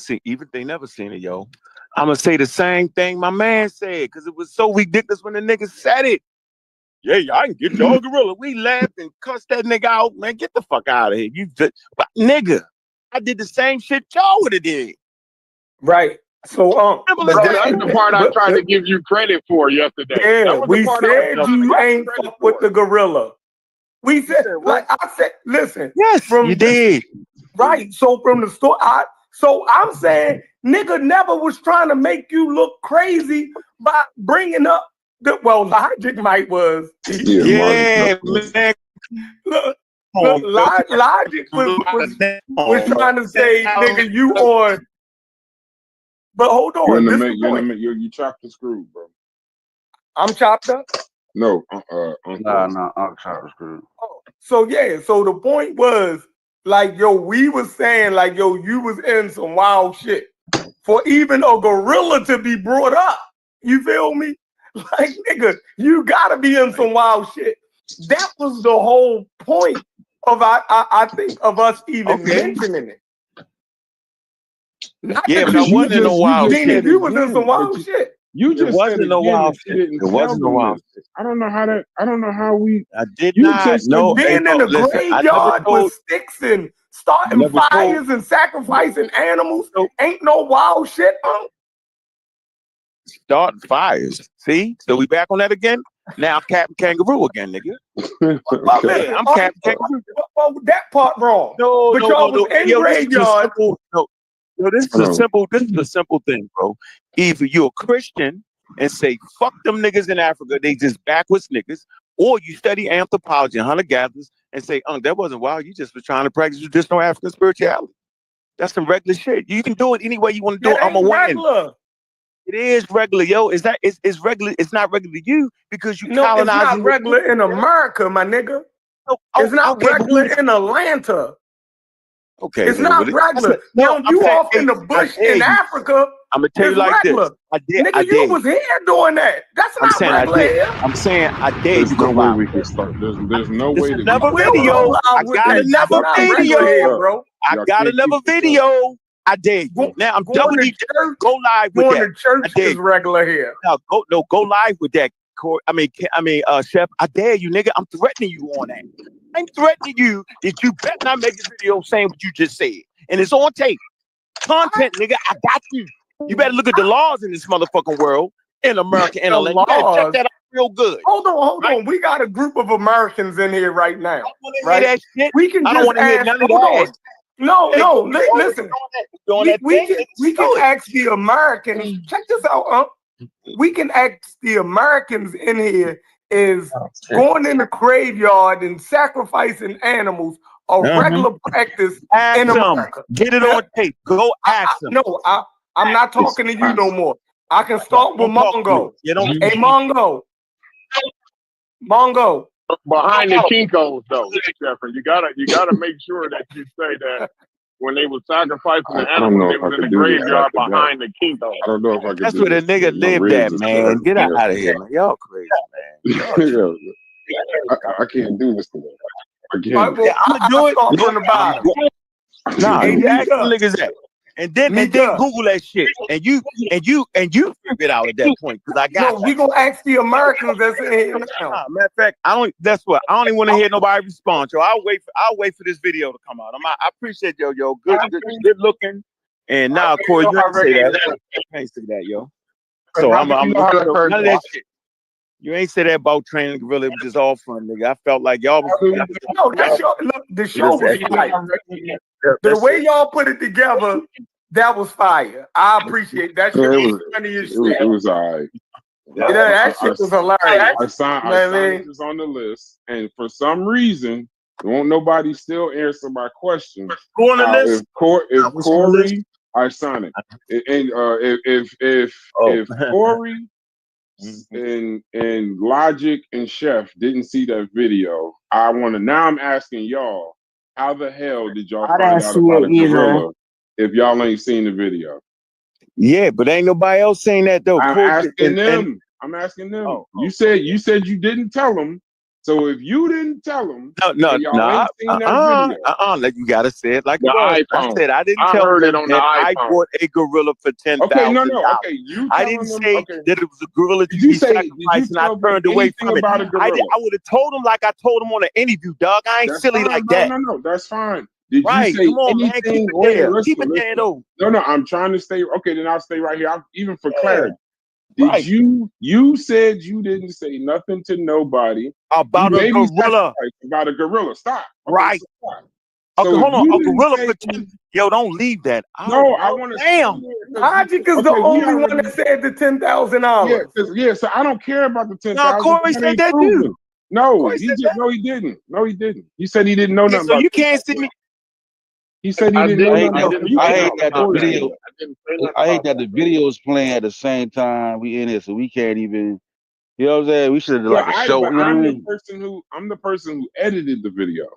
seen it, yo, I'm gonna say the same thing my man said because it was so ridiculous when the nigga said it. Yeah, I can get y'all gorilla. We laughed and cussed that nigga out, man. Get the fuck out of here. But nigga, I did the same shit y'all would have did. Right. So Bro, that's the part I tried to give you credit for yesterday. Yeah, we said you ain't fuck with the gorilla. We said, like I said, listen. Yes, you did. Right. So from the store, I'm saying, nigga never was trying to make you look crazy by bringing up Logic might was. Yeah, man. Look, Logic was trying to say, nigga, you on. But hold on, you chopped and screwed, bro. I'm chopped up. No, I'm chopped and screwed. So yeah, so the point was like, yo, we was saying like, yo, you was in some wild shit for even a gorilla to be brought up. You feel me? Like, nigga, you gotta be in some wild shit. That was the whole point of I think of us even mentioning it. Not yeah, but I wasn't in no wild shit. You was in some wild shit. You just wasn't said no again wild that shit. you didn't It wasn't no tell them wild this. I don't know how we. I did You not just know. Being in the graveyard with sticks and starting fires and sacrificing animals ain't no wild shit, huh? Starting fires. See? So we back on that again? Now I'm Captain Kangaroo again, nigga. Man, I'm Captain Kangaroo. That part wrong. No, but y'all was in graveyard. This is a simple thing, bro. Either you're a Christian and say, fuck them niggas in Africa, they just backwards niggas, or you study anthropology and hunter-gatherers and say, that wasn't wild, you just was trying to practice traditional African spirituality. That's some regular shit. You can do it any way you want to do it. I'm a win. It is regular, yo. It's regular. It's not regular to you because you colonizing. It's not regular in America, my nigga. It's not regular in Atlanta. Okay, it's not regular. Now you off in the bush in Africa. I'm gonna tell you like this. You was here doing that. That's not regular here. I'm saying I dare There's you no to way buy. we can start. There's no way that another we can video. I got another video, bro. I got another video. I dare you. Now I'm doubling you. Go live with that. Going to church is regular here. Now go live with that. Chef, I dare you, nigga. I'm threatening you on that. I'm threatening you that you better not make a video saying what you just said. And it's on tape. Content, nigga, I got you. You better look at the laws in this motherfucking world, in America, and you better check that out real good. Hold on. We got a group of Americans in here right now. Right? That shit. We can I don't want to hear none of that. No, listen. We can ask the Americans. Check this out, we can ask the Americans in here is going in the graveyard and sacrificing animals a regular practice in America. Get it on tape. Go ask them. No, I'm not talking to you no more. I can start with Mongo. Hey, Mongo. Behind the Kinkos, though, Jeffrey, you gotta make sure that you say that when they were sacrificing the animals, they was in the graveyard behind the Kinkos. I don't know if I can. That's where the nigga lived at, man. Get out of here, man. Y'all crazy, man. I can't do this today. I'm gonna do it from the bottom. Nah, you ask them niggas that. And then Google that shit. And you figure it out at that point. Because I got we gonna ask the Americans that's in here now. Matter of fact, I don't even want to hear nobody respond. So I'll wait for this video to come out. I appreciate yo. Good looking. And now, Corey, you can't say that. You can't say that, yo. So I'm none of that shit. You ain't say that about training gorilla. It was just all fun, nigga. I felt like y'all was. No, that's your look. The show was fire. The way y'all put it together, that was fire. I appreciate that. Shit was funny as shit. It was all right. That shit was hilarious. I signed this on the list, and for some reason, won't nobody still answer my question. Who on the list? If Corey All right, Sonic. And Oh. if Corey and Logic and Chef didn't see that video, I want to. Now I'm asking y'all, how the hell did y'all I find didn't out see about a it either. gorilla if y'all ain't seen the video? Yeah, but ain't nobody else saying that though. I'm Corey, asking them. I'm asking them. Oh, You said you didn't tell them. So if you didn't tell them, no, and y'all ain't seen that video, like you gotta say it like The it was. I iPhone. said I didn't I tell heard it them on the that I iPhone. bought a gorilla for $10,000. okay, no, okay, you I telling didn't them, say okay. that it was a gorilla to Did you be say? Did you sacrificed, and I tell them turned away anything from it. about a I gorilla? would have told them like I told them on an interview, dog. I ain't That's silly fine. like No, that. no, that's fine. Did you Right? say Come on, man. Keep anything? it Wait, there. listen, Keep it there, though. No, I'm trying to stay. Okay, then I'll stay right here. Even for Yeah. clarity. Did Right. you said you didn't say nothing to nobody About a gorilla. about a gorilla? Stop. Okay, Right. so stop. Okay, So hold if on. you A didn't gorilla say for 10. Yo, don't leave that. no, I want to. Damn. Logic is the only one that said the $10,000. Yeah. So I don't care about the 10,000. No, Corey That said ain't that proven. too. No, Corey he said did. that. No, he didn't. No, he didn't. He said he didn't know Yeah, nothing so about. you can't see me. He said he didn't know I hate nothing that. about. I hate nothing that the about that. video. I didn't say nothing I hate about that the video is playing at the same time we in it, so we can't even. You know what I'm saying? We should have done like a show. But You know what I I'm mean? the person who edited the video.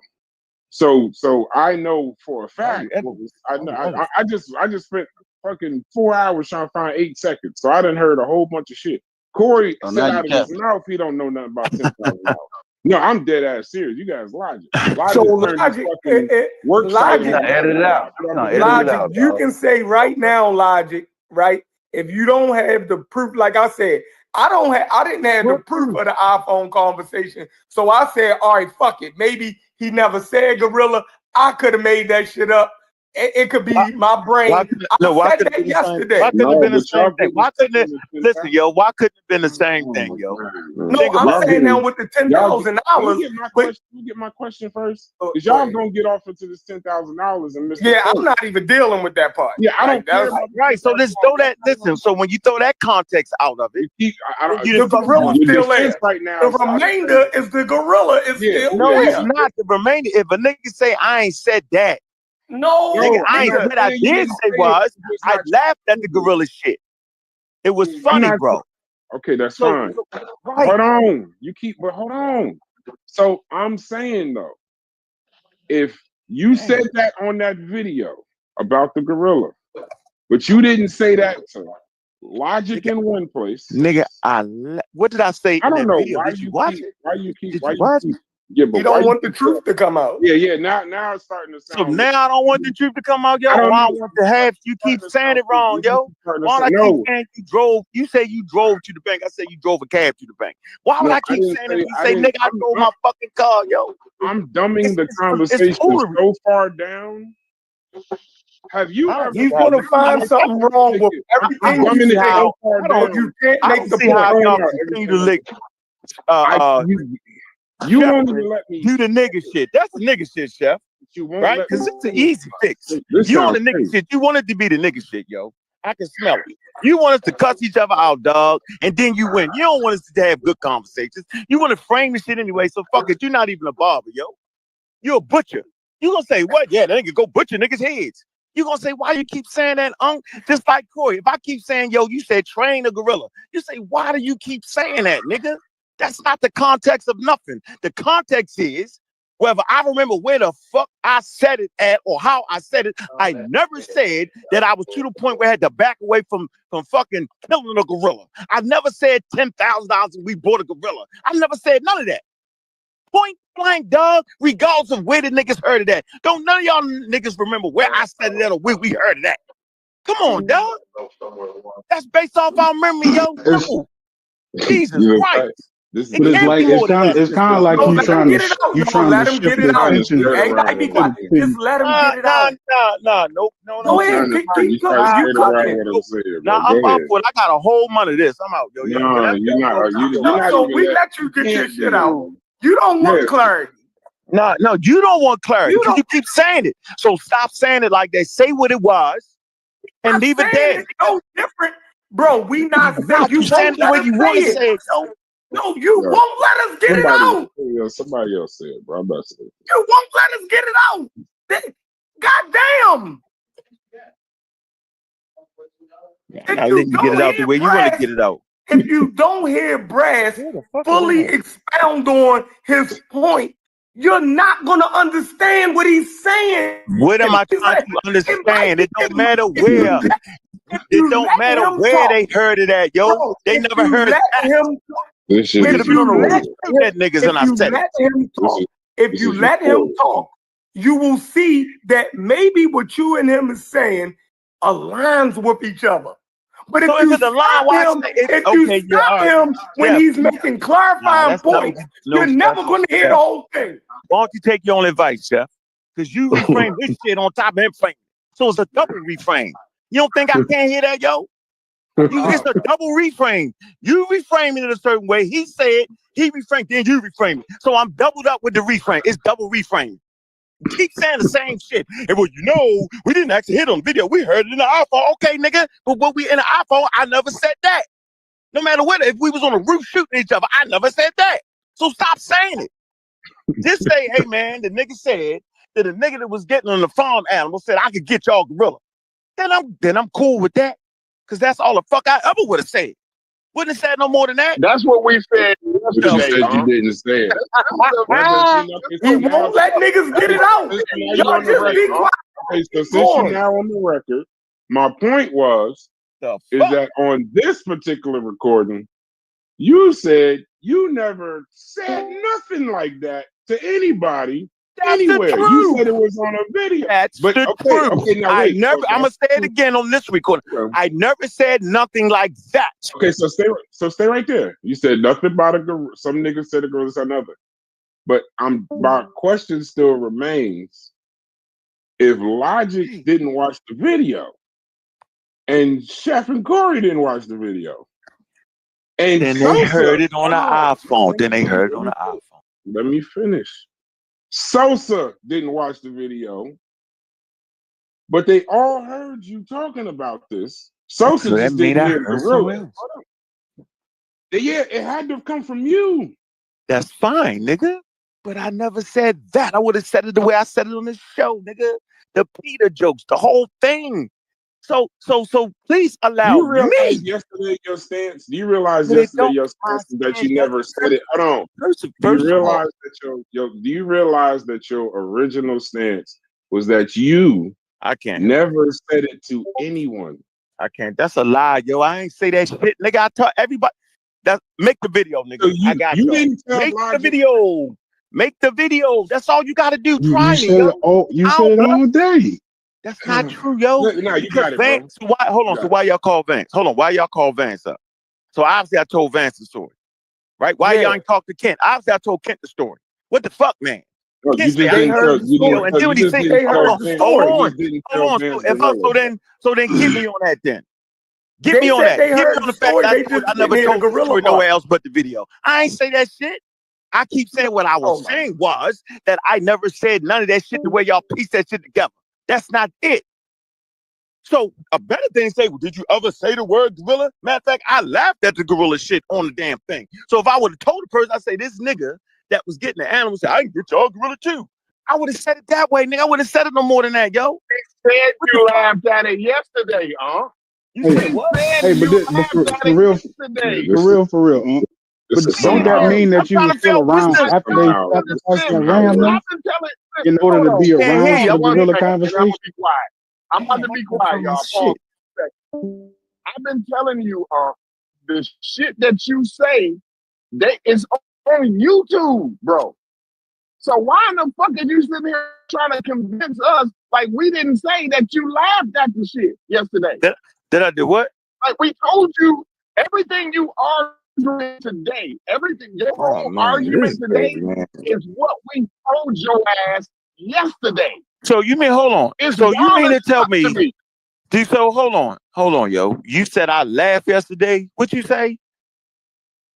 So I know for a fact. I just spent fucking 4 hours trying to find 8 seconds. So I done heard a whole bunch of shit. Corey Oh, said now you out of his can't. mouth he don't know nothing about $10,000. No, I'm dead ass serious. You guys Logic. So Logic turned his fucking work site You not on. edit it out. You not edit it Logic, out, you dog. can say right now, Logic, right? If you don't have the proof, like I said, I didn't have the proof of the iPhone conversation. So I said, all right, fuck it. Maybe he never said gorilla. I could have made that shit up. It could be my brain. I said that yesterday. Why couldn't it have been the same thing? Why couldn't it? it? Listen, yo. Why couldn't it have been the same thing, yo? No, Think I'm about saying it. now with the $10,000. Let me get my question first. Because y'all gonna get off into this $10,000 and miss. Yeah, I'm not even dealing with that part. Yeah, I don't care Right, about right. So let's throw that. Listen. So when you throw that context out of it, the gorilla's still there. Right now, The remainder is the gorilla is still no, there. it's not the remainder. If a nigga say I ain't said that, No, nigga, I ain't. What I did say was I laughed at the gorilla shit. It was funny, bro. Okay, that's fine. Right. Hold on. But hold on. So I'm saying though, if you said that on that video about the gorilla, but you didn't say that to Logic in one place, nigga. What did I say? I in don't that know video? why Did you watch keep. it? Why you keep? Did Why you you watch keep? it? Yeah, but you don't want the truth to come out. Yeah. Now it's starting to sound. So now I don't want the truth to come out, yo. I don't I know. want to have. You keep saying it wrong, yo. Why would I keep saying you drove? You say you drove to the bank. I say you drove a cab to the bank. Why would I keep saying it? You say, nigga, I drove my fucking car, yo. I'm dumbing the It's conversation foolery. so far down. Have you ever? He's gonna find something wrong with everything you say. You can't make the see how y'all point. continue to lick. You won't even let me do the nigga shit. That's the nigga shit, Chef. You won't Right? let Because me it's an easy fix. This You on sounds the nigga crazy. shit. You want it to be the nigga shit, yo. I can smell it. You want us to cuss each other out, dog, and then you win. You don't want us to have good conversations. You want to frame the shit anyway, so fuck it. You're not even a barber, yo. You're a butcher. You gonna say what? Yeah, they can go butcher niggas' heads. You gonna say, why you keep saying that, Just like Corey. If I keep saying, yo, you said train a gorilla. You say, why do you keep saying that, nigga? That's not the context of nothing. The context is whether I remember where the fuck I said it at or how I said it. I never said that I was to the point where I had to back away from fucking killing a gorilla. I never said $10,000 and we bought a gorilla. I never said none of that. Point blank, dog, regardless of where the niggas heard of that. Don't none of y'all niggas remember where I said it at or where we heard of that. Come on, dog. That's based off our memory, yo. No. Jesus Christ. But it's like it's kind of like you trying to shift the attention. Just let him get it out. No. Go ahead, keep going. You cooking. Now I'm up for it. I got a whole month of this. I'm out, yo. No, you're not. So we let you get your shit out. You don't want clarity. No, you don't want clarity because you keep saying it. So stop saying it like that. Say what it was and leave it there. It's no different. Bro, we not saying you saying the way you want to say it. No, you won't let us get it out. Somebody else said it, bro. I'm about to say it. You won't let us get it out. God damn. I let you get it out the way you want to get it out. If you don't hear Brass fully expound on his point, you're not gonna understand what he's saying. What am I trying to understand? It don't matter where. It don't matter where they heard it at, yo. Bro, they never heard that. This shit Could is have been on the horrible. road that niggas and I said it. If you let him talk, you will see that maybe what you and him is saying aligns with each other. But So if you if it's a line, why stop him, say it? if Okay, you stop him when he's making clarifying points, you're never going to hear the whole thing. Why don't you take your own advice, Chef? Because you reframe this shit on top of him framing. So it's a double reframe. You don't think I can't hear that, yo? It's a double reframe. You reframe it in a certain way. He said, he reframed, then you reframe it. So I'm doubled up with the reframe. It's double reframe. Keep saying the same shit. And well, you know, we didn't actually hit on the video. We heard it in the iPhone. Okay, nigga. But when we in the iPhone, I never said that. No matter what, if we was on the roof shooting each other, I never said that. So stop saying it. Just say, hey man, the nigga said that the nigga that was getting on the farm animal said I could get y'all gorilla. Then I'm cool with that. Cause that's all the fuck I ever would have said. Wouldn't have said no more than that. That's what we said But you yesterday. said you didn't say it. He won't let niggas get it out. Y'all just be quiet. Okay, so since you're now on the record, my point was is that on this particular recording, you said you never said nothing like that to anybody. That's anywhere. the truth. You said it was on a video. That's but the truth. Okay, now wait. I'm gonna say it again on this recording. I never said nothing like that. Okay, so stay right there. You said nothing about a gorilla. Some niggas said a gorilla is another. But my question still remains: if Logic didn't watch the video, and Chef and Corey didn't watch the video, and then they heard it on the iPhone. Then they heard it on the iPhone. Let me finish. Sosa didn't watch the video, but they all heard you talking about this. Sosa so just didn't hear gorilla. Yeah, it had to have come from you. That's fine, nigga. But I never said that. I would have said it the way I said it on this show, nigga. The Peter jokes, the whole thing. So please allow you realize me. Yesterday your stance. Do you realize yesterday your stance is that you never said it? Hold on. Do you realize that your original stance was that you never said it to anyone? I can't. That's a lie, yo. I ain't say that shit, nigga. I tell everybody. Make the video, nigga. So I got you. Didn't tell Make Logic. the video. Make the video. That's all you gotta do. Try me, yo. You said it all day. That's not true, yo. No, you got it, bro. So why? Hold on. So why y'all call Vance? Hold on. Why y'all call Vance up? So obviously I told Vance the story, right? Why y'all ain't talk to Kent? Obviously I told Kent the story. What the fuck, man? No, you just didn't tell. And then when he say, hold on. So then get me on that then. Get me on that. Get me on the fact that I never told the story nowhere else but the video. I ain't say that shit. I keep saying what I was saying was that I never said none of that shit the way y'all piece that shit together. That's not it. So a better thing to say, well, did you ever say the word gorilla? Matter of fact, I laughed at the gorilla shit on the damn thing. So if I would have told the person, I say this nigga that was getting the animal said, I can get y'all gorilla too. I would have said it that way, nigga. I would have said it no more than that, yo. They said you laughed at it yesterday, huh? You said what? Hey, but for real, But don't that mean that you were still around after they sacrificed that ram? In order to be around for the gorilla conversation? I'm about to be quiet, y'all. I've been telling you, the shit that you say, is on YouTube, bro. So why in the fuck are you sitting here trying to convince us like we didn't say that you laughed at the shit yesterday? Did I do what? Like we told you everything you arguing today, everything your whole argument today is what we told your ass yesterday. So you mean hold on? So you mean to tell me? So hold on, yo. You said I laughed yesterday. What you say?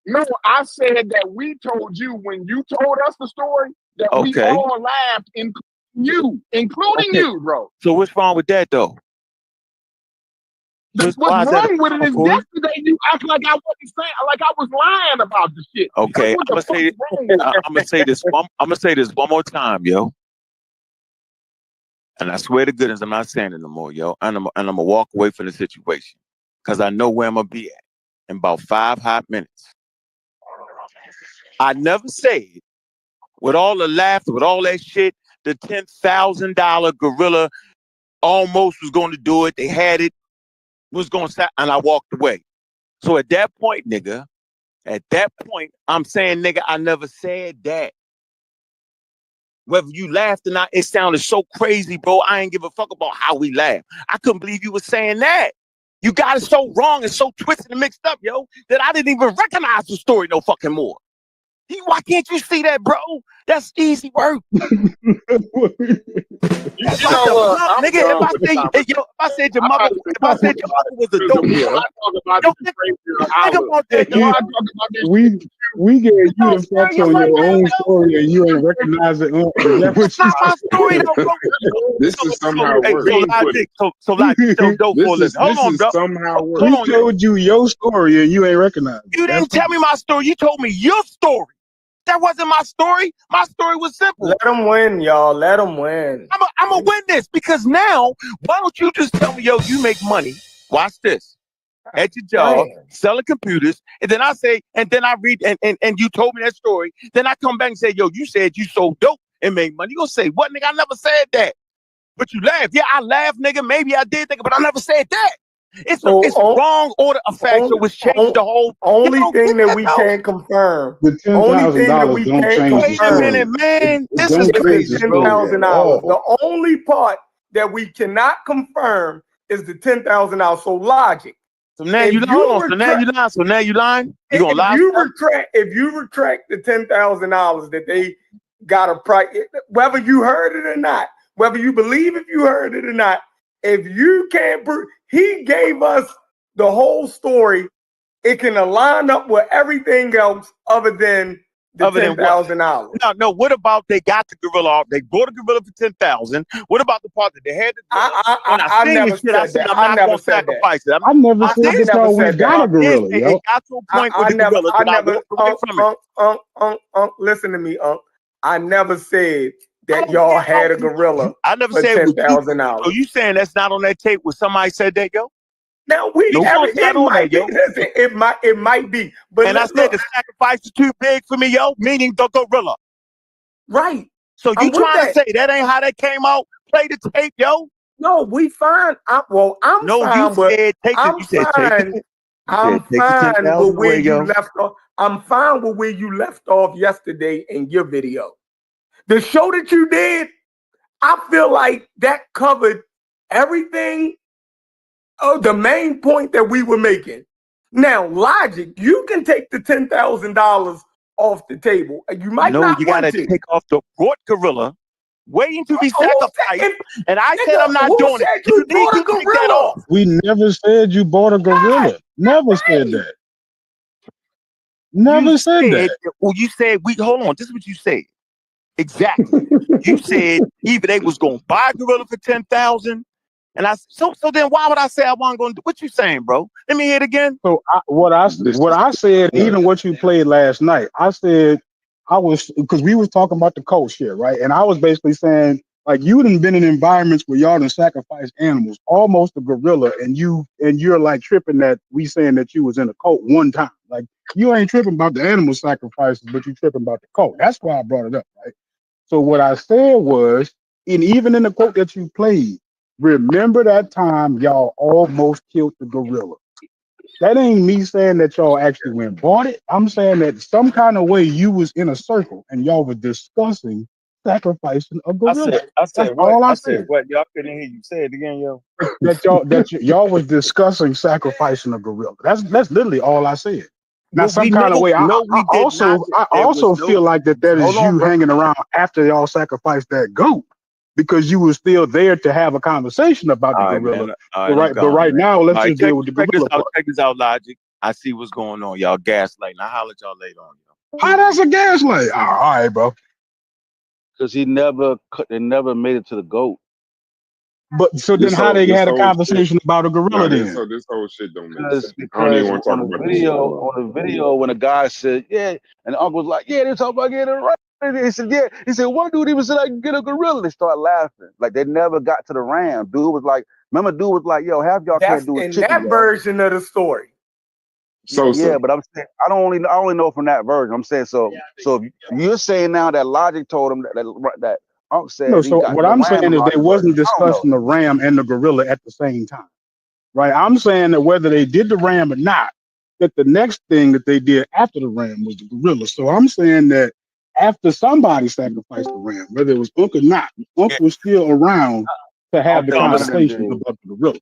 No, I said that we told you when you told us the story that we all laughed, including you, bro. So what's wrong with that though? What's wrong with it is yesterday you act like I wasn't saying, like I was lying about the shit. Okay, I'm gonna say this. I'm gonna say this one more time, yo. And I swear to goodness, I'm not saying it no more, yo. And I'm gonna walk away from the situation. because I know where I'm gonna be at in about 5 hot minutes. I never said, with all the laughter, with all that shit, the $10,000 gorilla almost was going to do it. They had it, was going to stop, and I walked away. So at that point, nigga, I'm saying, nigga, I never said that. Whether you laughed or not, it sounded so crazy, bro. I ain't give a fuck about how we laughed. I couldn't believe you were saying that. You got it so wrong and so twisted and mixed up, yo, that I didn't even recognize the story no fucking more. Why can't you see that, bro? That's easy work. You know what? Nigga, if I said your mother was a dope dealer, I talk about this we gave you the facts on your own story and you ain't recognize it. Is that what it's not my story, though, bro. This is somehow worse. So Logic, dope for a living. Hold on, bro. Somehow worse. We told you your story and you ain't recognize it. You didn't tell me my story. You told me your story. That wasn't my story. My story was simple. Let them win, y'all. Let them win. I'm a win this because now, why don't you just tell me, yo, you make money. Watch this. At your job, selling computers, and then I say, and then I read, and you told me that story. Then I come back and say, yo, you said you sold dope and made money. You gonna say, what, nigga? I never said that. But you laugh. Yeah, I laughed, nigga. Maybe I did, nigga, but I never said that. It's wrong order of facts. So it's changed the whole. Only thing that we can't confirm. The $10,000 don't change. Wait a minute, man. This is crazy, bro. $10,000. The only part that we cannot confirm is the $10,000. So Logic. So now you lying. So now you lying. You gonna lie? If you retract the $10,000 that they got a price, whether you heard it or not, whether you believe if you heard it or not, if you can't prove, he gave us the whole story. It can align up with everything else other than the $10,000. No. What about they got the gorilla off? They bought a gorilla for $10,000. What about the part that they had? I never said that. I'm not gonna sacrifice it. I never said that y'all went got a gorilla. It got to a point with the gorilla that I walked away from it. Listen to me, I never said that y'all had a gorilla. I never for said $10,000. So you saying that's not on that tape where somebody said that, yo? Now it might be, but I said the sacrifice is too big for me, yo, meaning the gorilla. Right. So you trying to say that ain't how that came out? Play the tape, yo. No, we fine. I'm fine. I'm fine with where you left off. I'm fine with where you left off yesterday in your video. The show that you did, I feel like that covered everything. Oh, the main point that we were making. Now, Logic, you can take the $10,000 off the table. You might not. You gotta take off the brought gorilla, waiting to be sacrificed. And I said I'm not doing it. You need to take that off. We never said you bought a gorilla. Never said that. Never said that. Well, you said hold on. This is what you said. Exactly. You said either they was gonna buy a gorilla for $10,000. And so then why would I say I wasn't going to do what you saying, bro? Let me hear it again. So what I said, even what you played last night, I said because we was talking about the cult shit, right? And I was basically saying, like, you done been in environments where y'all done sacrificed animals, almost a gorilla, and you're like tripping that we saying that you was in a cult one time. Like, you ain't tripping about the animal sacrifices, but you tripping about the cult. That's why I brought it up, right? So what I said was, and even in the quote that you played, remember that time y'all almost killed the gorilla. That ain't me saying that y'all actually went and bought it. I'm saying that some kind of way you was in a circle and y'all were discussing sacrificing a gorilla. I said what? I said what? Y'all couldn't hear you. Say it again, yo. Y'all was discussing sacrificing a gorilla. That's literally all I said. Now, some kind of way, I also feel like that is you hanging around after y'all sacrificed that goat. Because you were still there to have a conversation about the gorilla. But right now, let's just deal with the gorilla part. Check this out, Logic. I see what's going on. Y'all gaslighting. I'll holler at y'all later on. How that's a gaslight? All right, bro. Because it never made it to the GOAT. But so then how they had a conversation about a gorilla then? So this whole shit don't make sense. Because on the video, when a guy said, yeah, and the uncle was like, yeah, they're talking about getting it right. He said, yeah. He said, one dude even said I can get a gorilla. They start laughing. Like they never got to the ram. Dude was like, Remember, dude was like, "Yo, half y'all That's can't do a in chicken, that yo." version of the story. Sosa. Yeah, but I'm saying I only know from that version. I'm saying so if you're saying now that Logic told him that Unc No, said he so got what the I'm ram saying in is they Logic version. wasn't I don't know. discussing the ram and the gorilla at the same time, right? I'm saying that whether they did the ram or not, that the next thing that they did after the ram was the gorilla. So I'm saying that after somebody sacrificed the ram, whether it was Unc or not, Unc Yeah, was still around to I have don't the think none of them conversations did. about the gorilla.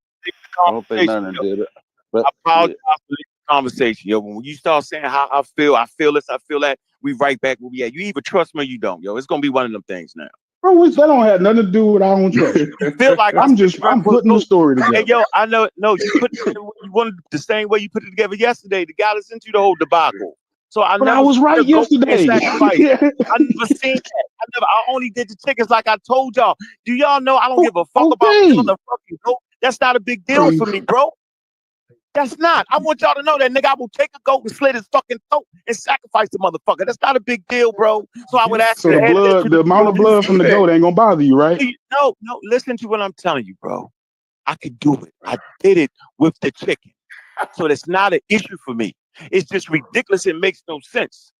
I don't think conversation, none of yo. them did it. I But apologize yeah, for the conversation, yo. When you start saying how I feel this, I feel that, we right back where we at. You either trust me or you don't, yo. It's gonna be one of them things now. Bro, that don't have nothing to do with I don't trust you. You feel like I said you right I'm for putting the go. story Hey, together. yo, I know, no, you put you wanted the same way you put it together yesterday. The guy that sent you the whole debacle. So I But I never was seen right the goat being yesterday. sacrificed. I never seen that. I only did the chickens like I told y'all. Do y'all know I don't give a fuck about the Okay. motherfucking goat? That's not a big deal for me, bro. That's not. I want y'all to know that nigga, I will take a goat and slit his fucking throat and sacrifice the motherfucker. That's not a big deal, bro. So I would ask you So to add that to the the amount of bill. blood from the goat ain't gonna bother you, right? No, no, listen to what I'm telling you, bro. I could do it. I did it with the chicken. So that's not an issue for me. It's just ridiculous. It makes no sense.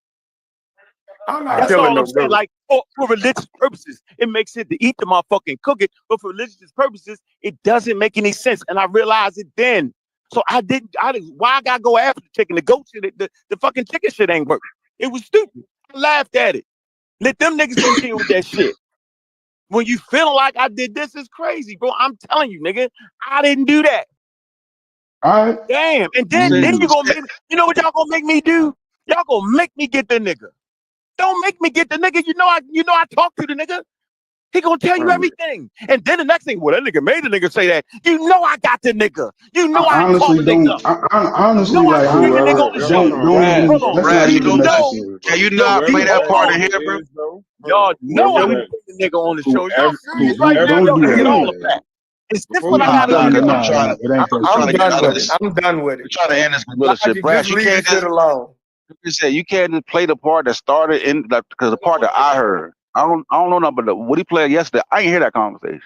I'm not That's killing all I'm no saying. goat. Like for religious purposes, it makes sense to eat the motherfucking cook it. But for religious purposes, it doesn't make any sense. And I realized it then. So I didn't. Why I gotta go after the chicken? The goat shit, the fucking chicken shit ain't working. It was stupid. I laughed at it. Let them niggas continue with that shit. When you feel like I did this, is crazy, bro. I'm telling you, nigga, I didn't do that. All right. Damn. And say, then you gonna say, make me, you know what y'all gonna make me do? Y'all gonna make me get the nigga. Don't make me get the nigga. You know I talk to the nigga. He gonna tell you everything. And then the next thing, well, that nigga made the nigga say that. You know I got the nigga. You know I I called the honestly nigga. don't. I honestly No, I like. can bring the nigga Whoever, on the show. Don't even. Hold on. Let's Brad, not You even know, necessary. can you yo, not play you that hold part whoever in on. here, it bro? is, though, hold Y'all on. know I Whoever would that, bring the nigga on the show. Y'all whoever, serious right now? Don't whoever Y'all do forget that. all of said, that. Is this before what we I I'm get gotta to done do, because yo? I'm trying Nah, to it ain't that I'm I'm trying to serious. get done out of with it. this. I'm done with I'm it. trying to end this gorilla shit. Logic, Brad, just you leave the can't shit just alone. you said you can't just play the part that started in like because the part that I heard. I don't know nothing, but what he played yesterday, I didn't hear that conversation.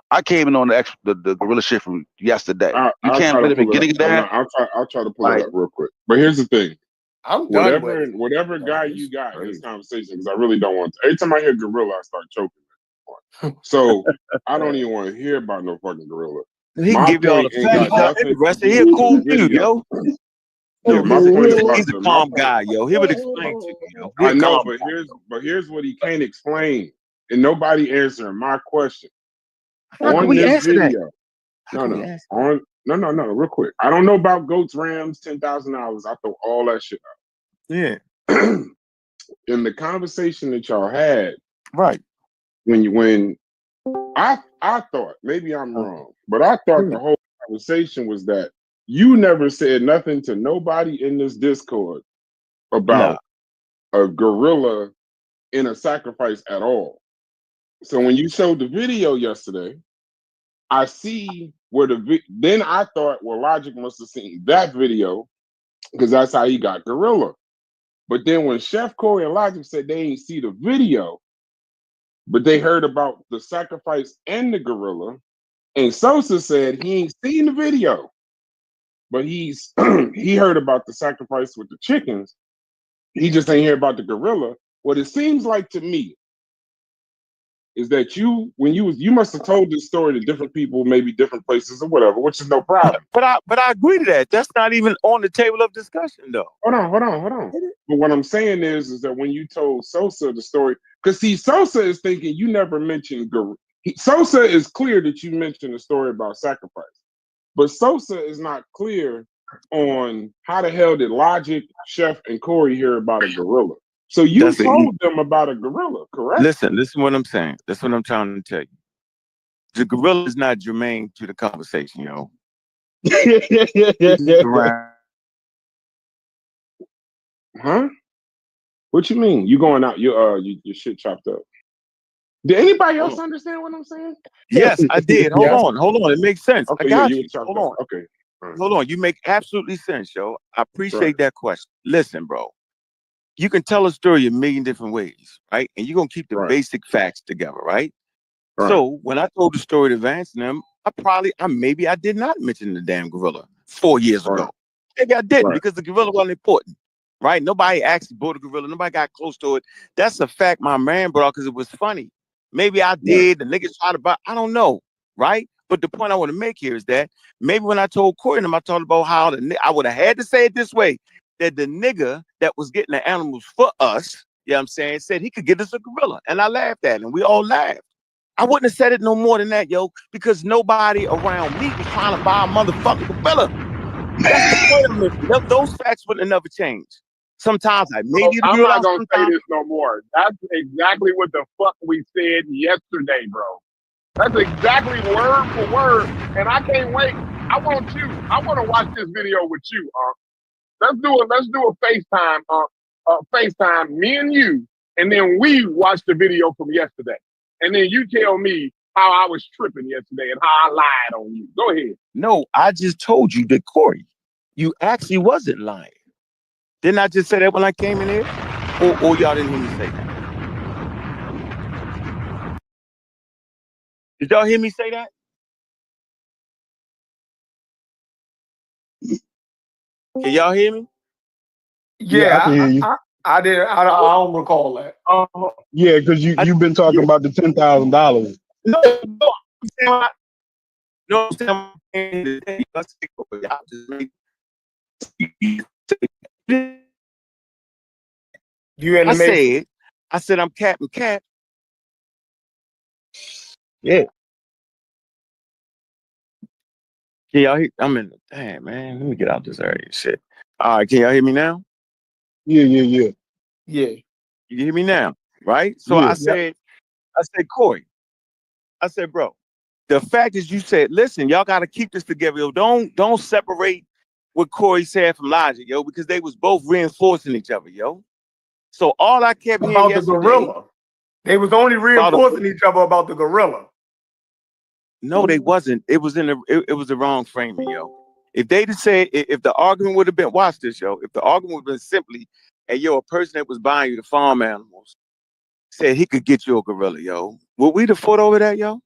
I came in on the gorilla shit from yesterday. You I'll can't try play to the pull it up. beginning of I'm that. not. I'll try to pull it Like up real quick. But here's the thing: I'm done with it. whatever Oh, guy this you is got in this crazy. conversation, because I really don't want to. Every time I hear gorilla, I start choking. So I don't even want to hear about no fucking gorilla. He can My give you all the point ain't facts. got Y'all nothing to interested. He do a with cool the dude, video. yo. Yeah, A my point about He's a the my calm point. guy, yo. He would explain to you, yo. He I a know, calm but guy. here's what he can't explain, and nobody answering my question How can on we this answer that? video. How No, can we no, answer? on no, real quick. I don't know about goats, rams, $10,000. I throw all that shit Yeah, out. In the conversation that y'all had, right. when I thought, maybe I'm wrong, but I thought the whole conversation was that you never said nothing to nobody in this Discord Nah. about a gorilla in a sacrifice at all. So when you showed the video yesterday, I see where then I thought, well, Logic must have seen that video because that's how he got gorilla. But then when Chef Corey and Logic said they ain't see the video, but they heard about the sacrifice and the gorilla, and Sosa said he ain't seen the video, but he's he heard about the sacrifice with the chickens. He just ain't hear about the gorilla. What it seems like to me is that you must have told this story to different people, maybe different places or whatever, which is no problem. But I agree to that. That's not even on the table of discussion, though. Hold on. But what I'm saying is that when you told Sosa the story, because see, Sosa is thinking you never mentioned Sosa is clear that you mentioned the story about sacrifice, but Sosa is not clear on how the hell did Logic, Chef, and Corey hear about a gorilla. So you That's a told them about a gorilla, correct? listen what I'm saying. That's what I'm trying to tell you. The gorilla is not germane to the conversation, yo. Huh? What you mean? You going out? Your shit chopped up. Did anybody else understand what I'm saying? Yes, I did. Hold Yeah. on. It makes sense. I Okay, yeah, got you were you. chopped Hold up. on. Okay, all right, Hold on. You make absolutely sense, yo. I right, appreciate that question. Listen, bro. You can tell a story a million different ways, right? And you're gonna keep the right, basic facts together, right? right. So when I told the story to Vance and them, maybe I did not mention the damn gorilla 4 years Right. ago. Maybe I didn't Right. because the gorilla wasn't important, right? Nobody actually bought a gorilla. Nobody got close to it. That's a fact my man brought because it was funny. Maybe I did. The niggas tried to buy. I don't know, right? But the point I want to make here is that maybe when I told Corey and him, I talked about how I would have had to say it this way, that the nigga that was getting the animals for us, you know what I'm saying, said he could get us a gorilla. And I laughed at him. We all laughed. I wouldn't have said it no more than that, yo, because nobody around me was trying to buy a motherfucking gorilla. That's the point I'm making. Those facts would have never changed. Sometimes I may get a I'm gorilla. not gonna say Sometimes this no more. That's exactly what the fuck we said yesterday, bro. That's exactly word for word, and I can't wait. I want to watch this video with you. Let's do a FaceTime. FaceTime me and you, and then we watch the video from yesterday, and then you tell me how I was tripping yesterday and how I lied on you. Go ahead. no, I just told you that Corey, you actually wasn't lying. Didn't I just say that when I came in here? Or y'all didn't hear me say that? Did y'all hear me say that? Can y'all hear me? Yeah, I can hear you. I didn't. I don't recall that. Yeah, because you've been talking about the $10,000. No, I'm saying You in the mix? I said I'm Captain Cat. Yeah. Can y'all hear? I'm in the damn man. Let me get out this area. Shit. All right, can y'all hear me now? Yeah. Yeah. You hear me now, right? So Yeah. I said, Corey, I said, bro, the fact is you said, listen, y'all got to keep this together. Yo. Don't separate what Corey said from Logic, yo, because they was both reinforcing each other, yo. So all I kept hearing about the yesterday, gorilla. They was only reinforcing each other about the gorilla. No, they wasn't. It was it was the wrong framing, yo. If they just said, if the argument would have been, watch this, yo. If the argument would have been simply, hey, yo, a person that was buying you the farm animals said he could get you a gorilla, yo, would we have fought over that, yo?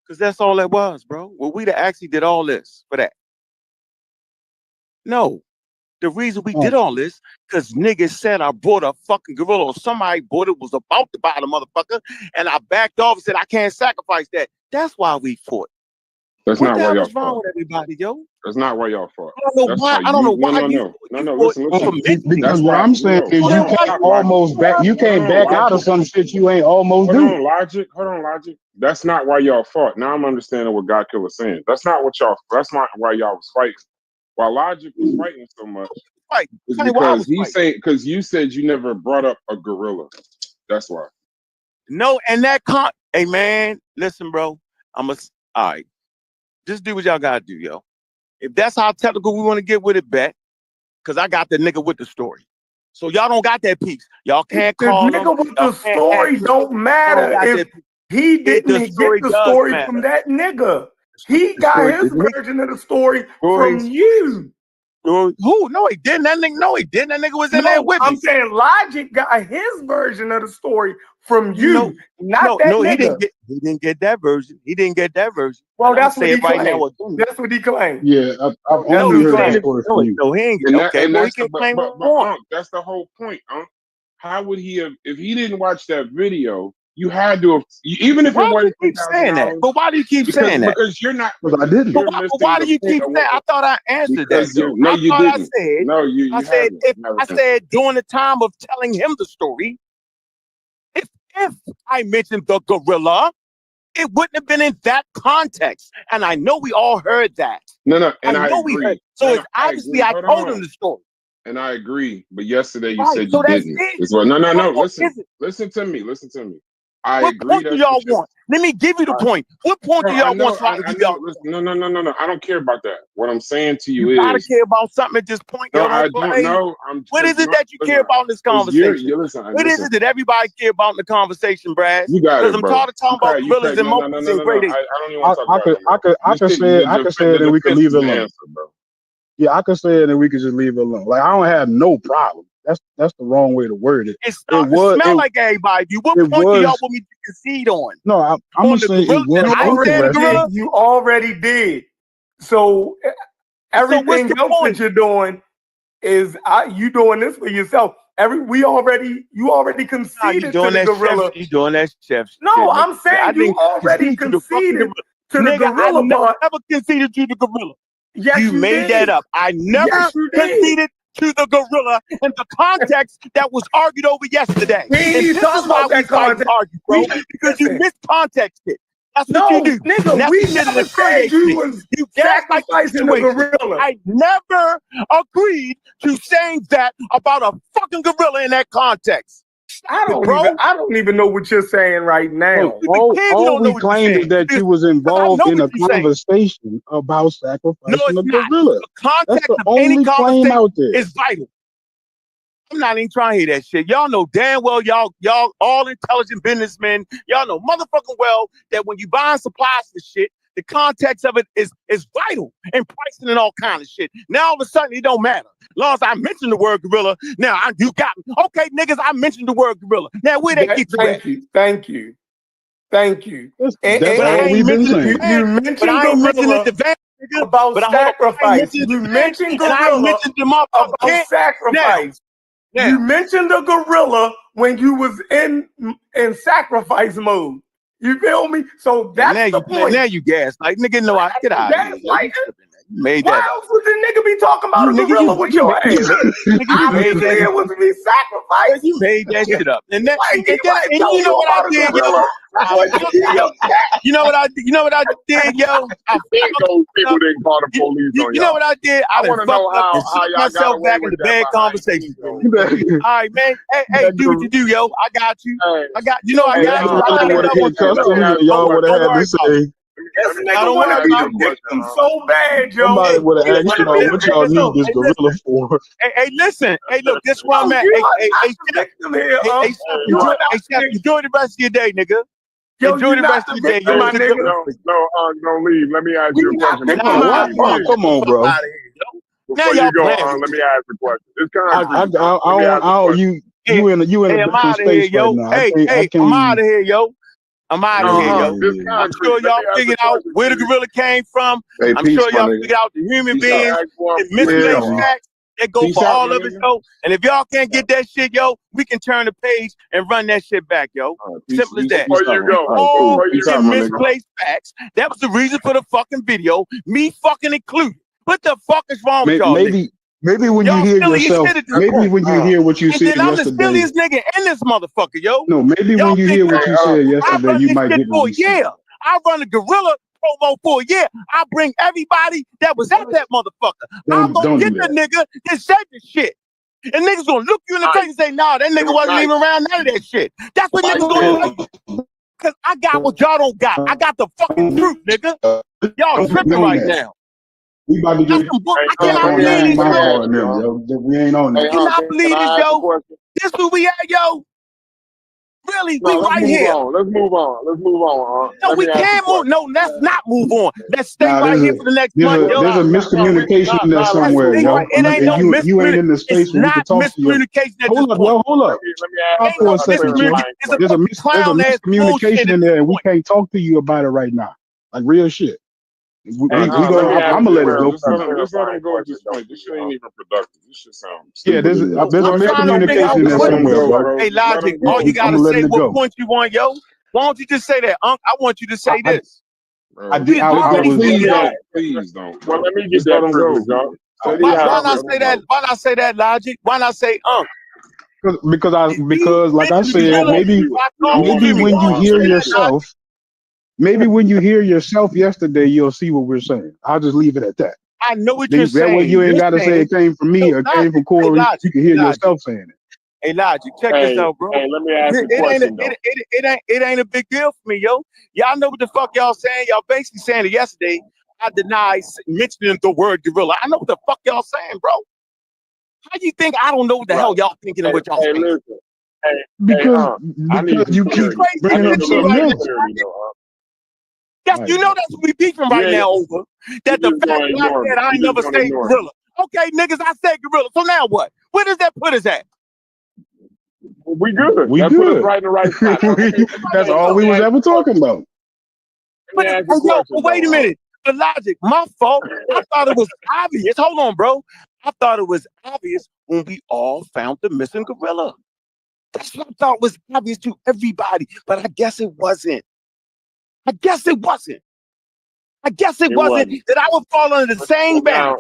Because that's all that was, bro. Would we have actually did all this for that? No. The reason we did all this, because niggas said I bought a fucking gorilla, or somebody bought it, was about to buy the motherfucker, and I backed off and said I can't sacrifice that. That's why we fought. That's What not the why hell y'all is wrong fought. with everybody, yo? That's not why y'all fought. I don't know That's why. I don't know why you Listen. Because what I'm saying is you can't almost back. You can't back out of some shit you ain't almost Hold do. on, Logic. That's not why y'all fought. Now I'm understanding what God Killer's saying. That's not why y'all was fighting. Why Logic was fighting so much is because you said you never brought up a gorilla. That's why. No, and hey man, listen, bro. All right. Just do what y'all gotta do, yo. If that's how technical we want to get with it, bet. Cause I got the nigga with the story. So y'all don't got that piece. Y'all can't call the him. nigga with the story don't matter if he didn't get the story from that nigga. He got his version of the story from you. Who? No, he didn't. That nigga. No, he didn't. That nigga was in there with me. I'm saying Logic got his version of the story from you, not that nigga. He didn't get that version. He didn't get that version. Well, that's what he claimed. That's what he claimed. Yeah, I've only heard that story from you. No, he ain't get okay. Well, he can claim what he wants. That's the whole point, How would he have, if he didn't watch that video? You had to have, even if it wasn't keep saying that. But why do you keep saying that? Because you're not. Because I didn't. But why do you keep saying? I thought I answered that. No, you didn't. I said I said during the time of telling him the story, if I mentioned the gorilla, it wouldn't have been in that context. And I know we all heard that. No, and I know agree. we heard. So it's obviously I told him the story. And I agree. But yesterday you said you didn't. Well, no. Listen to me. I agree. What point do y'all want? Let me give you the point. What point do y'all want? No. I don't care about that. What I'm saying to you is, you gotta care about something at this point. No, I don't know. What is it that you care about in this conversation? What is it that everybody care about in the conversation, Brad? You got it, bro. Because I'm tired of talking about gorillas and monkeys and great apes. I don't even want to talk about it. I could say it and we could leave it alone. Yeah, I could say it and we could just leave it alone. Like I don't have no problem. That's the wrong way to word it. It started to smell like everybody. What point do y'all want me to concede on? No, I'm gonna say it was interesting. You already did. So everything else that you're doing is you doing this for yourself. You already conceded to the gorilla. You doing that, chef? No, I'm saying you already conceded to the gorilla part. I never conceded to the gorilla. Yes, you made that up. I never conceded to the gorilla in the context that was argued over yesterday. We ain't talking about that context, bro, because you miscontexted. That's what you do. Nigga, we never said you was sacrificing the gorilla. I never agreed to saying that about a fucking gorilla in that context. I don't even know what you're saying right now. All we claimed is that you was involved in a conversation about sacrificing a gorilla. The context That's the of only any claim out there. is vital. I'm not even trying to hear that shit. Y'all know damn well, y'all all intelligent businessmen. Y'all know motherfucking well that when you buying supplies for shit, the context of it is vital and pricing and all kind of shit. Now all of a sudden it don't matter. As long as I mentioned the word gorilla, now you got me. Okay, niggas, I mentioned the word gorilla. Now where they get you? Thank you. That's all we've been saying. You mentioned gorilla about sacrifice. You mentioned gorilla about sacrifice. You mentioned the gorilla when you was in sacrifice mode. You feel me? So that's the point. Now you gas. Like, nigga, no, I get out of here. You made that. Why else would the nigga be talking about a gorilla with your ass? You made that. It was to be sacrificed. You made that shit up. And you know what I did, yo? You know what I did, yo? Those people didn't call the police on y'all. You know what I did? I want to know how y'all myself back in the bad conversation. All right, man. Hey, do what you do, yo. I got you. I got you. I got you. Y'all would have had to say. I don't want to be the victim so bad, yo. Somebody would have asked y'all what y'all need this gorilla for. Hey, listen. Hey, look, this one man. Hey, enjoy the rest of your day, nigga. Enjoy the rest of your day, yo. No, leave. Let me ask you a question. Come on, bro. Before you go on, let me ask a question. It's kind of you in a different space right now. Hey, I'm out of here, yo. I'm out of here, yo. I'm sure y'all figured out where the gorilla came from. I'm sure y'all figured out the human beings and misplaced facts that go for all of us, yo. And if y'all can't get that shit, yo, we can turn the page and run that shit back, yo. Simple as that. All your misplaced facts. That was the reason for the fucking video, me fucking included. What the fuck is wrong with y'all? Maybe when you hear yourself, maybe when you hear what you said yesterday. I'm the silliest nigga in this motherfucker, yo. No, maybe when you hear what you said yesterday, you might get for a year. I run a gorilla promo for a year. I bring everybody that was at that motherfucker. I'm gonna get the nigga that said the shit. And niggas gonna look you in the face and say, nah, that nigga wasn't even around none of that shit. That's what niggas gonna do. Cause I got what y'all don't got. I got the fucking truth, nigga. Y'all tripping right now. We about to get. I cannot believe this, yo. We ain't on that. I cannot believe this, yo. This where we at, yo. Really, we right here. Let's move on. No, we can't move. No, let's not move on. Let's stay right here for the next month, yo. There's a miscommunication there somewhere, yo. It ain't no miscommunication. You ain't in the space where we can talk to you. Hold up. Stop for a second, yo. There's a miscommunication in there, and we can't talk to you about it right now. Like real shit. I'm gonna let it go. Just let him go at this point. This shit ain't even productive. This shit sounds. Yeah, there's a miscommunication there somewhere, bro. Hey, Logic, all you gotta say what point you want, yo. Why don't you just say that, Unc? I want you to say this. Please don't. Well, let me get that privilege, y'all. Why not say that? Why not say that, Logic? Why not say Unc? Because like I said, maybe when you hear yourself. Maybe when you hear yourself yesterday, you'll see what we're saying. I'll just leave it at that. I know what you're saying. That way you ain't got to say it came from me or came from Corey. You can hear yourself saying it. Hey, Logic, check this out, bro. Hey, let me ask you a question, it ain't a big deal for me, yo. Y'all know what the fuck y'all saying. Y'all basically saying it yesterday. I deny mentioning the word gorilla. I know what the fuck y'all saying, bro. How you think I don't know what the hell y'all thinking of what y'all saying? Because you keep bringing up something else. Yes, you know that's what we beefing right now over. That the fact that I said I ain't never said gorilla. Okay, niggas, I said gorilla. So now what? Where does that put us at? We good. We That put us good. right in the right spot. That's all we was ever talking about. Let me ask you a question, wait a though, minute. The logic, my fault. I thought it was obvious. Hold on, bro. I thought it was obvious when we all found the missing gorilla. That's what I thought was obvious to everybody, but I guess it wasn't. I guess it wasn't. I guess it wasn't that I would fall under the same banner.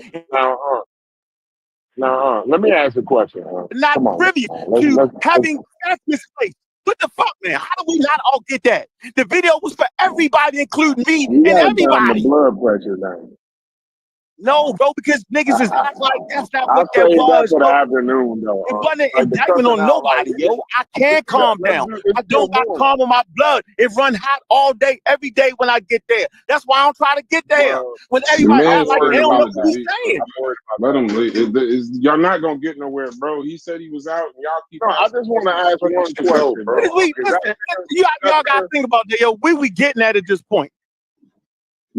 Now, let me ask a question. Not Come on. privy to having sex misplaced. What the fuck, man? How do we not all get that? The video was for everybody, including me and everybody. The blood pressure down. No, bro, because niggas is acting like that's not I'll what that say that was. for the Bro. afternoon, though. It wasn't an like indictment on nobody, yo. I can't calm down. I don't got calm in my blood. It run hot all day, every day when I get there. That's why I don't try to get there. When everybody act like they don't know what he's saying. Let him. Y'all not gonna get nowhere, bro. He said he was out, and y'all keep. No, I just want to ask one question, bro. Y'all got to think about that, yo. Where we getting at this point?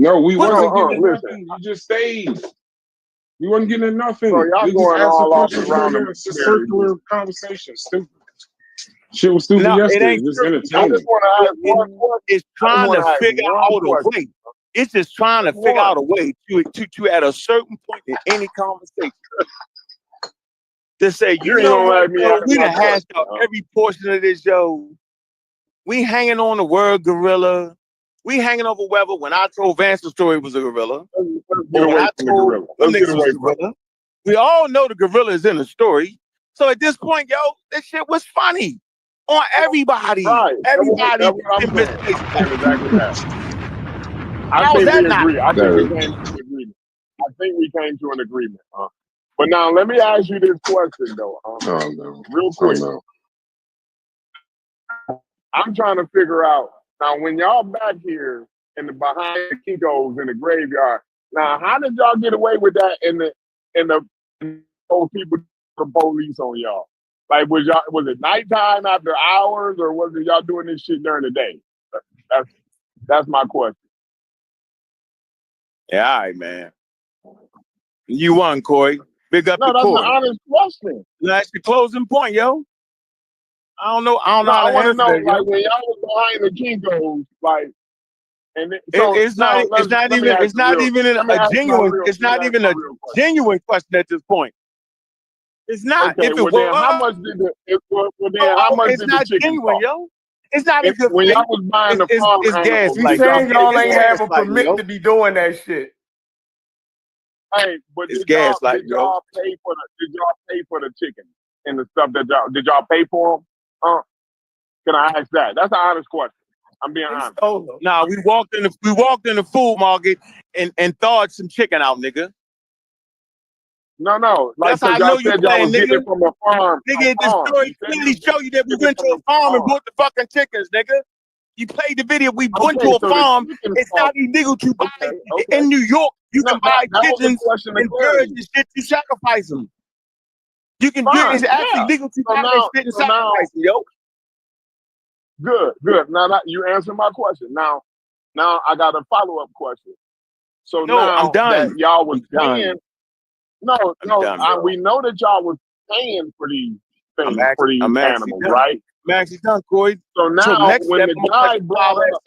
No, we wasn't getting nothing. You just stayed. You wasn't getting nothing. Bro, y'all going all off around the circular conversation. Stupid. Shit was stupid yesterday. It was entertaining. I just want to ask one question. It's trying to figure out a way. It's just trying to figure out a way to at a certain point in any conversation to say, you know what, yo, we done hashed out every portion of this, yo. We hanging on the word gorilla. We hanging over whether when I told Vance the story was a gorilla. When I told them niggas was a gorilla. We all know the gorilla is in the story. So at this point, yo, this shit was funny on everybody. Right. Everybody in this place. I think we agree. I think we came to an agreement. But now let me ask you this question though. Real quick. I'm trying to figure out now when y'all back here in the behind the Kikos in the graveyard. Now, how did y'all get away with that in the old people the police on y'all? Like was it nighttime after hours or was it y'all doing this shit during the day? That's my question. Yeah, all right, man. You won, Corey. Big up no, to that's Corey. an honest question. That's the closing point, yo. I don't know. I want to know, like, when y'all was behind the Kikos, like, and it's not even a genuine question at this point. It's not. Okay, if it was, how much did the chicken genuine, cost? yo. It's not a good when thing. y'all was buying the farm it's gas. You saying y'all ain't have a permit to be doing that shit? Hey, but it's did gas, y'all pay for the chicken and the stuff that y'all pay for them? Can I ask that? That's an honest question. I'm being honest. Nah, we walked in the food market and thawed some chicken out, nigga. No. Like, that's how I know you playing, nigga. From a farm. Nigga, the story clearly show you that we went to a farm and bought the fucking chickens, nigga. You played the video. We went to a farm. It's not illegal to buy in New York. You can buy chickens and birds and shit. You sacrifice them. You can do it. It's actually legal to buy that shit and sacrifice them, yo. Good. Now you answered my question. Now I got a follow-up question. So now I'm done. that y'all was paying. We know that y'all was paying for these things, for these animals, right? I'm actually done, Corey. So now when the guy brought up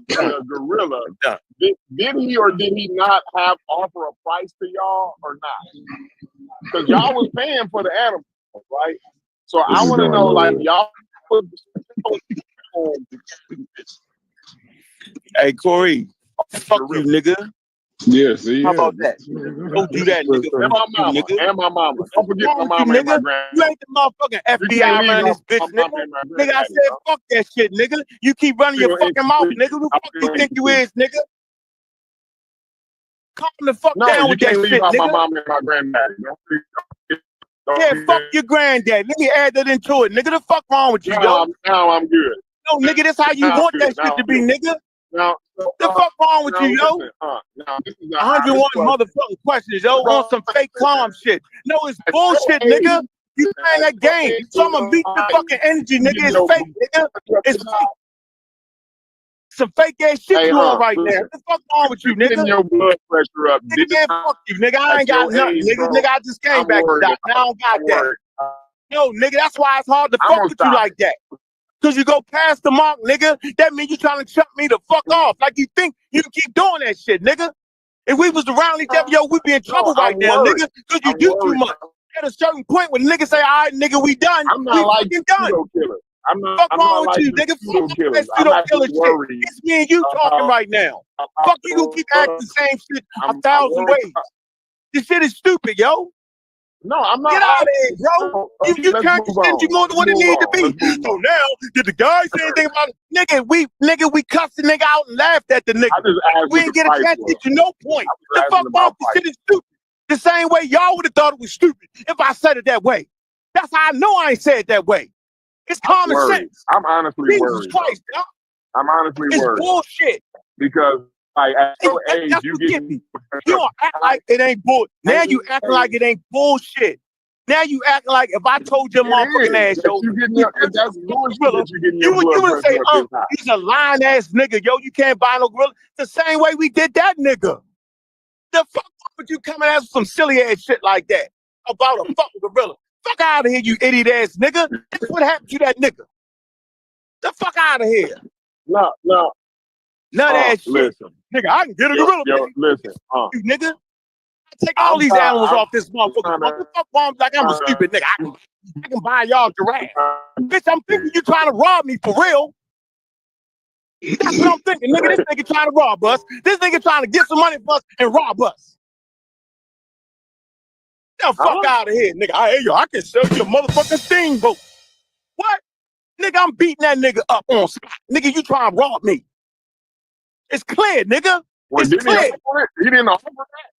the gorilla, did he or did he not offer a price to y'all or not? Because y'all was paying for the animals, right? So I want to know, like, y'all. Hey, Corey, fuck you, nigga. Yeah, see, how about that? Don't do that, nigga. And my mama. Don't forget my mama and my grandma. You ain't the motherfucking FBI running this bitch, nigga. Nigga, I said fuck that shit, nigga. You keep running your fucking mouth, nigga. Who the fuck you think you is, nigga? Calm the fuck down with that shit, nigga. My mama and my granddaddy. Yeah, fuck your granddad. Let me add that into it, nigga. The fuck wrong with you, yo? Now I'm good. No, nigga, that's how you want that shit to be, nigga. Now, the fuck wrong with you, yo? 101 motherfucking questions, yo, on some fake calm shit. No, it's bullshit, nigga. You playing that game. So I'm gonna beat the fucking energy, nigga. It's fake, nigga. It's fake. Some fake ass shit you on right now. What the fuck wrong with you, nigga? Getting your blood pressure up. Nigga, man, fuck you, nigga. I ain't got nothing, nigga. Nigga, I just came back to die. Now I don't got that. No, nigga, that's why it's hard to I'm fuck gonna with you stop. like that. Cause you go past the mark, nigga. That means you trying to chuck me the fuck off. Like you think you can keep doing that shit, nigga. If we was around each other, yo, we'd be in trouble No, right I'm now, worried. nigga. Cause you I'm do too worried. much. At a certain point when niggas say, all right, nigga, we done, I'm we not like fucking done. pseudo killers. I'm Fuck not wrong with like you, the nigga? Fuck pseudo all that killers. I'm pseudo killer actually shit. worried It's me and you talking right now. Fuck, you gonna keep asking the same shit a I'm thousand worried. ways. This shit is stupid, yo. No, I'm not. Get out of here, bro. No, You let's turned move this on. into more than what it Let's needed to move on. be. Let's move So on. now, did the guy say anything about it? Nigga, we cussed the nigga out and laughed at the nigga. I just asked We what didn't the get a price chance to was. get to no point. I was The asking fuck about off, this shit is stupid. The same way y'all would have thought it was stupid if I said it that way. That's how I know I ain't said it that way. It's common worried. sense. I'm honestly Jesus worried. Christ, dog. I'm honestly It's worried bullshit. because, like, at your age, That's you what get get me. You don't act like it ain't bull. Now you acting like it ain't bullshit. Now you acting like if I told your motherfucking ass, yo, that's bullshit that you getting your you blood would say, pressure up this high. he's a lying ass nigga, yo. You can't buy no gorilla. It's the same way we did that nigga. The fuck would you coming at some silly ass shit like that about a fucking gorilla? Fuck out of here, you idiot ass nigga. That's what happened to that nigga. The fuck out of here. No. None of that shit. Listen. Nigga, I can get a gorilla. Yo, listen. You nigga. I take all these animals off this motherfucker. trying to- What the fuck, mom? Like I'm a stupid nigga. I can buy y'all giraffe. Bitch, I'm thinking you trying to rob me for real. That's what I'm thinking, nigga. This nigga trying to rob us. This nigga trying to get some money from us and rob us. The fuck out of here, nigga. Hey, yo, I can sell you a motherfucking steamboat. What? Nigga, I'm beating that nigga up on spot. Nigga, you trying to rob me. It's clear, nigga. Well, It's clear. He didn't offer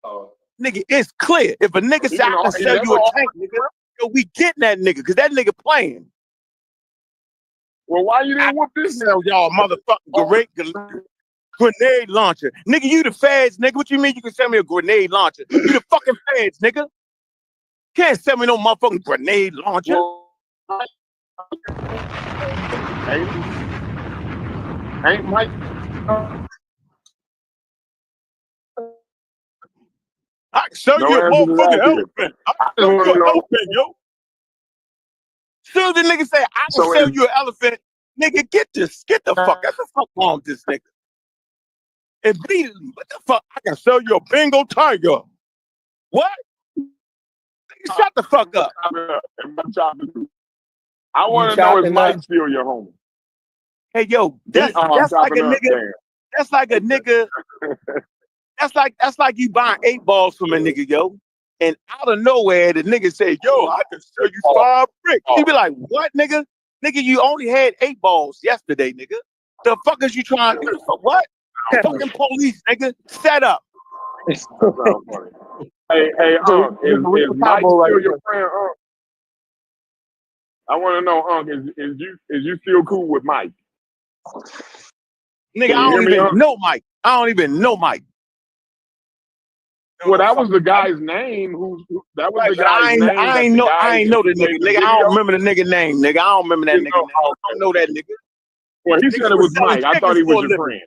that. Nigga, it's clear. If a nigga say I can sell you a tank, nigga, yo, we getting that nigga, because that nigga playing. Well, why you didn't whoop this sell y'all motherfucking grenade launcher? Nigga, you the feds, nigga. What you mean you can sell me a grenade launcher? You the fucking feds, nigga. Can't sell me no motherfucking grenade launcher. Ain't Mike? I can sell you a motherfucking elephant. I can sell you an elephant, yo. Soon as the nigga say, I can sell you an elephant, nigga, get the fuck. That's the fuck wrong with this nigga. Immediately, what the fuck? I can sell you a Bengal tiger. What? Nigga, shut the fuck up. I want to know if Mike still your homie. Hey, yo, that's like a nigga. That's like a nigga. That's like you buying 8 balls from a nigga, yo. And out of nowhere, the nigga say, yo, I can sell you 5 bricks. You be like, what, nigga? Nigga, you only had 8 balls yesterday, nigga. The fuck is you trying to do? What? Fucking police, nigga. Set up. Hey, is Mike still your friend, I want to know, is you still cool with Mike? Nigga, I don't even know Mike. I don't even know Mike. Well, that was the guy's name. That was the guy's name. I ain't know the nigga. Nigga, I don't remember the nigga name. Nigga, I don't remember that nigga. I don't know that nigga. Well, he said it was Mike. I thought he was your friend.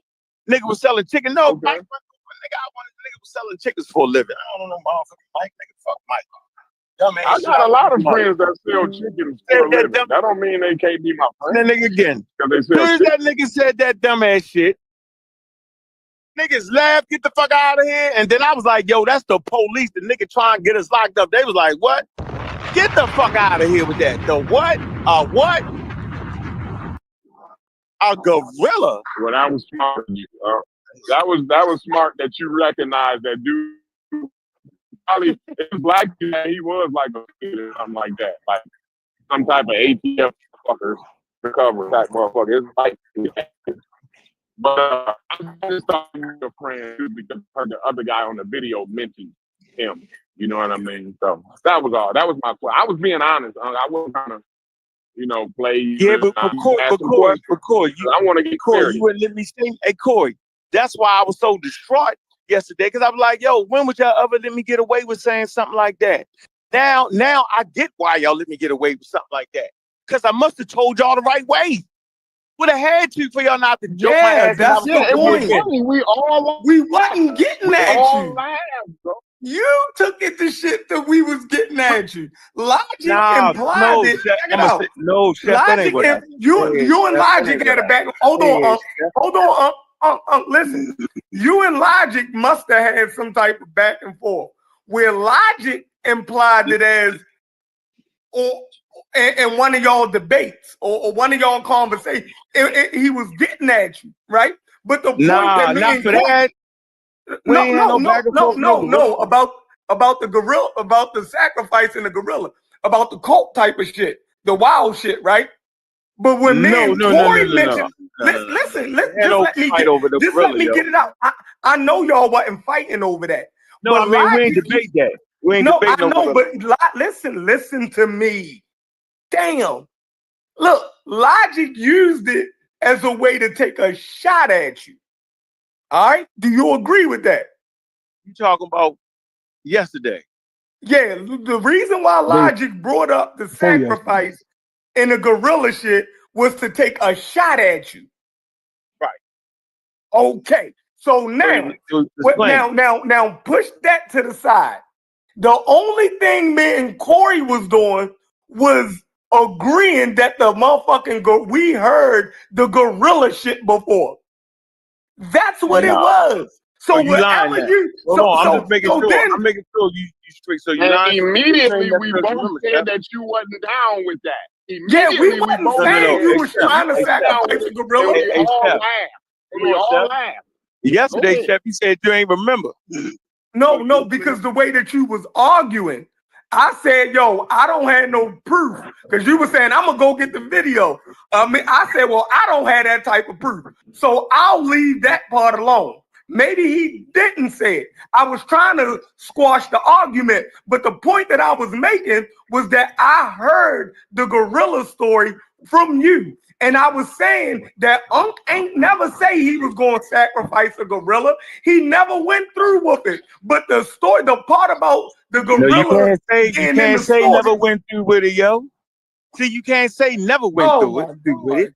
Nigga was selling chicken. No, okay. Mike. Nigga was selling chickens for a living. I don't know motherfucking Mike. Nigga, fuck Mike. I got a lot of friends that sell chickens for a living. That don't mean they can't be my friend. That nigga again. As soon as that nigga said that dumbass shit, niggas laughed, get the fuck out of here. And then I was like, yo, that's the police. The nigga trying to get us locked up. They was like, what? Get the fuck out of here with that. The what? A what? A gorilla. Well, that was smart. That was smart that you recognized that dude. Probably if black man, he was like a something like that, like some type of ATF fucker recovery type motherfucker. It's like, but I just thought he was a friend because I heard the other guy on the video mentioned him. You know what I mean? So that was all. That was my question. I was being honest. I wasn't trying to, play. Yeah, but Corey, I want to get Corey. You wouldn't let me say, hey, Corey. That's why I was so distraught yesterday, because I was like, yo, when would y'all ever let me get away with saying something like that? Now I get why y'all let me get away with something like that, because I must have told y'all the right way. Would have had to for y'all not to joke my ass. That's the point. We wasn't getting at you. You took it to shit that we was getting at you. Logic Nah, implied no, it. Chef, Check it out. no, Chef, that ain't Logic, what I if you said. and Chef, that Logic ain't had what a back. Hold said, on, Chef. hold on, listen. You and Logic must have had some type of back and forth where Logic implied it as, or in one of y'all debates or one of y'all conversations, he was getting at you, right? But the point that me not and for Corey, that. We ain't had no back and forth. no, about the gorilla, about the sacrificing the gorilla, about the cult type of shit, the wild shit, right? But when me and Corey mentioned, listen, just let me get it out. I know y'all wasn't fighting over that. No, but I mean, we ain't debate that. We ain't no, debating I know, but listen to me. Damn. Look, Logic used it as a way to take a shot at you. All right? Do you agree with that? You talking about yesterday? Yeah, the reason why Logic brought up the sacrifice and the gorilla shit was to take a shot at you. Right. Okay. So now, now push that to the side. The only thing me and Corey was doing was agreeing that the motherfucking we heard the gorilla shit before. That's what it was. So you lying now. I'm just making sure. I'm making sure you straight. So you lying. Immediately we both said that you wasn't down with that. Yeah, we wasn't saying you was trying to sacrifice the gorilla. We all laughed. Yesterday, Chef, you said you ain't remember. No, because the way that you was arguing, I said, yo, I don't have no proof. Because you were saying, I'm going to go get the video. I said, well, I don't have that type of proof. So I'll leave that part alone. Maybe he didn't say it. I was trying to squash the argument. But the point that I was making was that I heard the gorilla story from you. And I was saying that Unc ain't never say he was going to sacrifice a gorilla. He never went through with it. But the story, the part about the gorilla, you can't say never went through with it, yo. See, you can't say never went through it with it.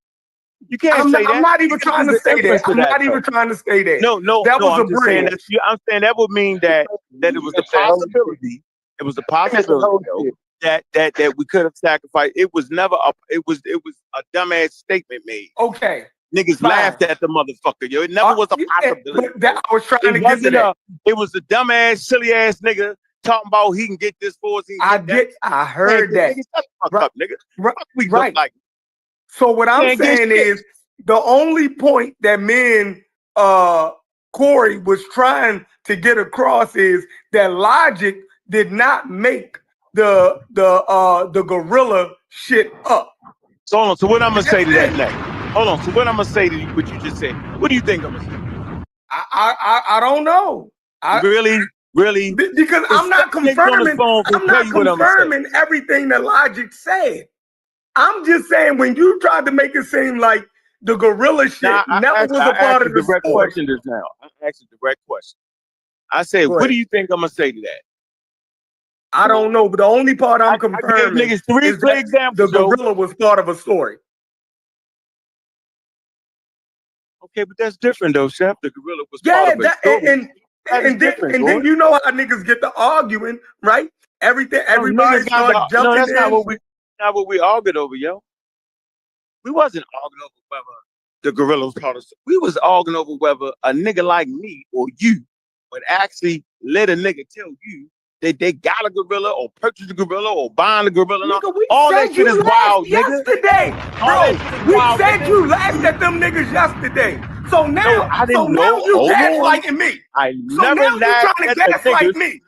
You can't say that. I'm not even trying to say that. I'm not even trying to say that. No, that was I'm just saying that. I'm saying that would mean that it was a possibility. It was a possibility, yo, that we could have sacrificed. It was never it was a dumbass statement made. Okay. Niggas laughed at the motherfucker, yo. It never was a possibility. I was trying to get to that. It was a dumbass, silly ass nigga talking about he can get this for us. I heard that. Nigga, shut the fuck up, nigga. We right. look like. So what I'm saying is the only point that me and Corey was trying to get across is that Logic did not make the gorilla shit up. So hold on. So what I'm gonna say to that next? Hold on. So what I'm gonna say to you, what you just said? What do you think I'm gonna say? I don't know. Really? Because I'm not confirming. I'm not confirming everything that Logic said. I'm just saying when you tried to make it seem like the gorilla shit never was a part of the direct story. Question just now. I asked a direct question. I said, what do you think I'm gonna say to that? I don't know, but the only part I'm confirming is that the gorilla was part of a story. Okay, but that's different though, Chef. The gorilla was part of a story. And then you know how niggas get to arguing, right? Everybody starts jumping in. That's not what we argued over, yo. We wasn't arguing over whether the gorilla was part of it. We was arguing over whether a nigga like me or you would actually let a nigga tell you that they got a gorilla or purchase a gorilla or buying a gorilla. Nigga, all that shit is wild, yesterday. Bro, we said you laughed at them niggas yesterday. So now, you gaslighting me. I never laughed at the niggas. Me.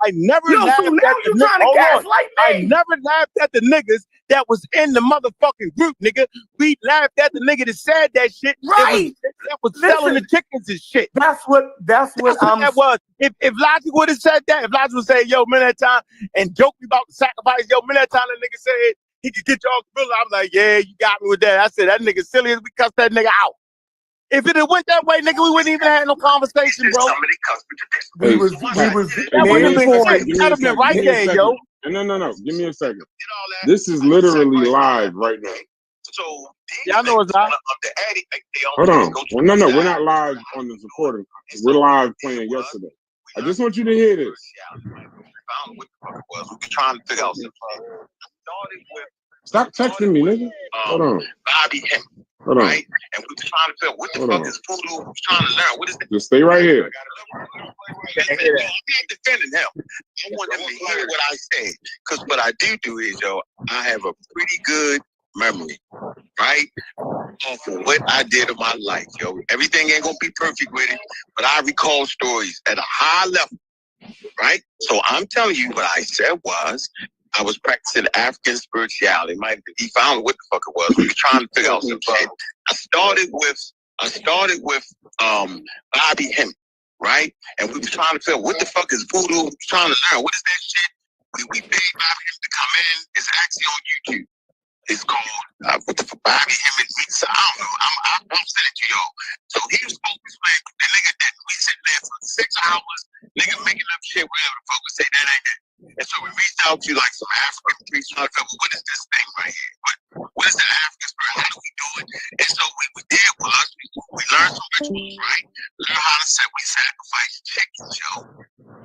I never laughed at the niggas. I never laughed at the niggas that was in the motherfucking group, nigga. We laughed at the nigga that said that shit. Right. That was selling the chickens and shit. That's what that was. If Logic would have said that, if Logic would say, yo, man, that time, and joke me about the sacrifice, yo, man, that time that nigga said he could get y'all gorilla, I was like, yeah, you got me with that. I said, that nigga silly as we cussed that nigga out. If it had went that way, nigga, we wouldn't even have no conversation, bro. We was that'd have been right there, yo. No. Give me a second. This is literally live right now. So y'all know it's live. Hold on. Well, no, we're not live on this recording. We're live playing yesterday. I just want you to hear this. Found what the fuck it was. We were trying to figure out something. Started with Stop texting me, nigga. Hold on. Bobby Hemming, Hold on. right? And we were trying to figure out what the Hold fuck on. is voodoo. We were trying to learn what is that. Just stay right here. I'm not defending him. I want him to hear what I said. Because what I do is, yo, I have a pretty good memory, right? Off of what I did in my life, yo. Everything ain't gonna be perfect with it, but I recall stories at a high level, right? So I'm telling you what I said was I was practicing African spirituality. He found what the fuck it was. We were trying to figure out some shit. I started with Bobby Hemming, right? And we were trying to figure out what the fuck is voodoo. We were trying to learn what is that shit. We paid Bobby Hemming to come in. It's actually on YouTube. It's called what the fuck, Bobby Hemming meets. I don't know. I'm sending it to y'all. So he was supposed to explain the nigga that we sitting there for 6 hours, nigga making up shit, whatever the fuck we say that ain't that. And so we reached out to like some African priests, trying to figure out what is this thing right here? What is the African spirit? How do we do it? And so we did with us. We learned some rituals, right? Learn how to say we sacrifice chickens, yo.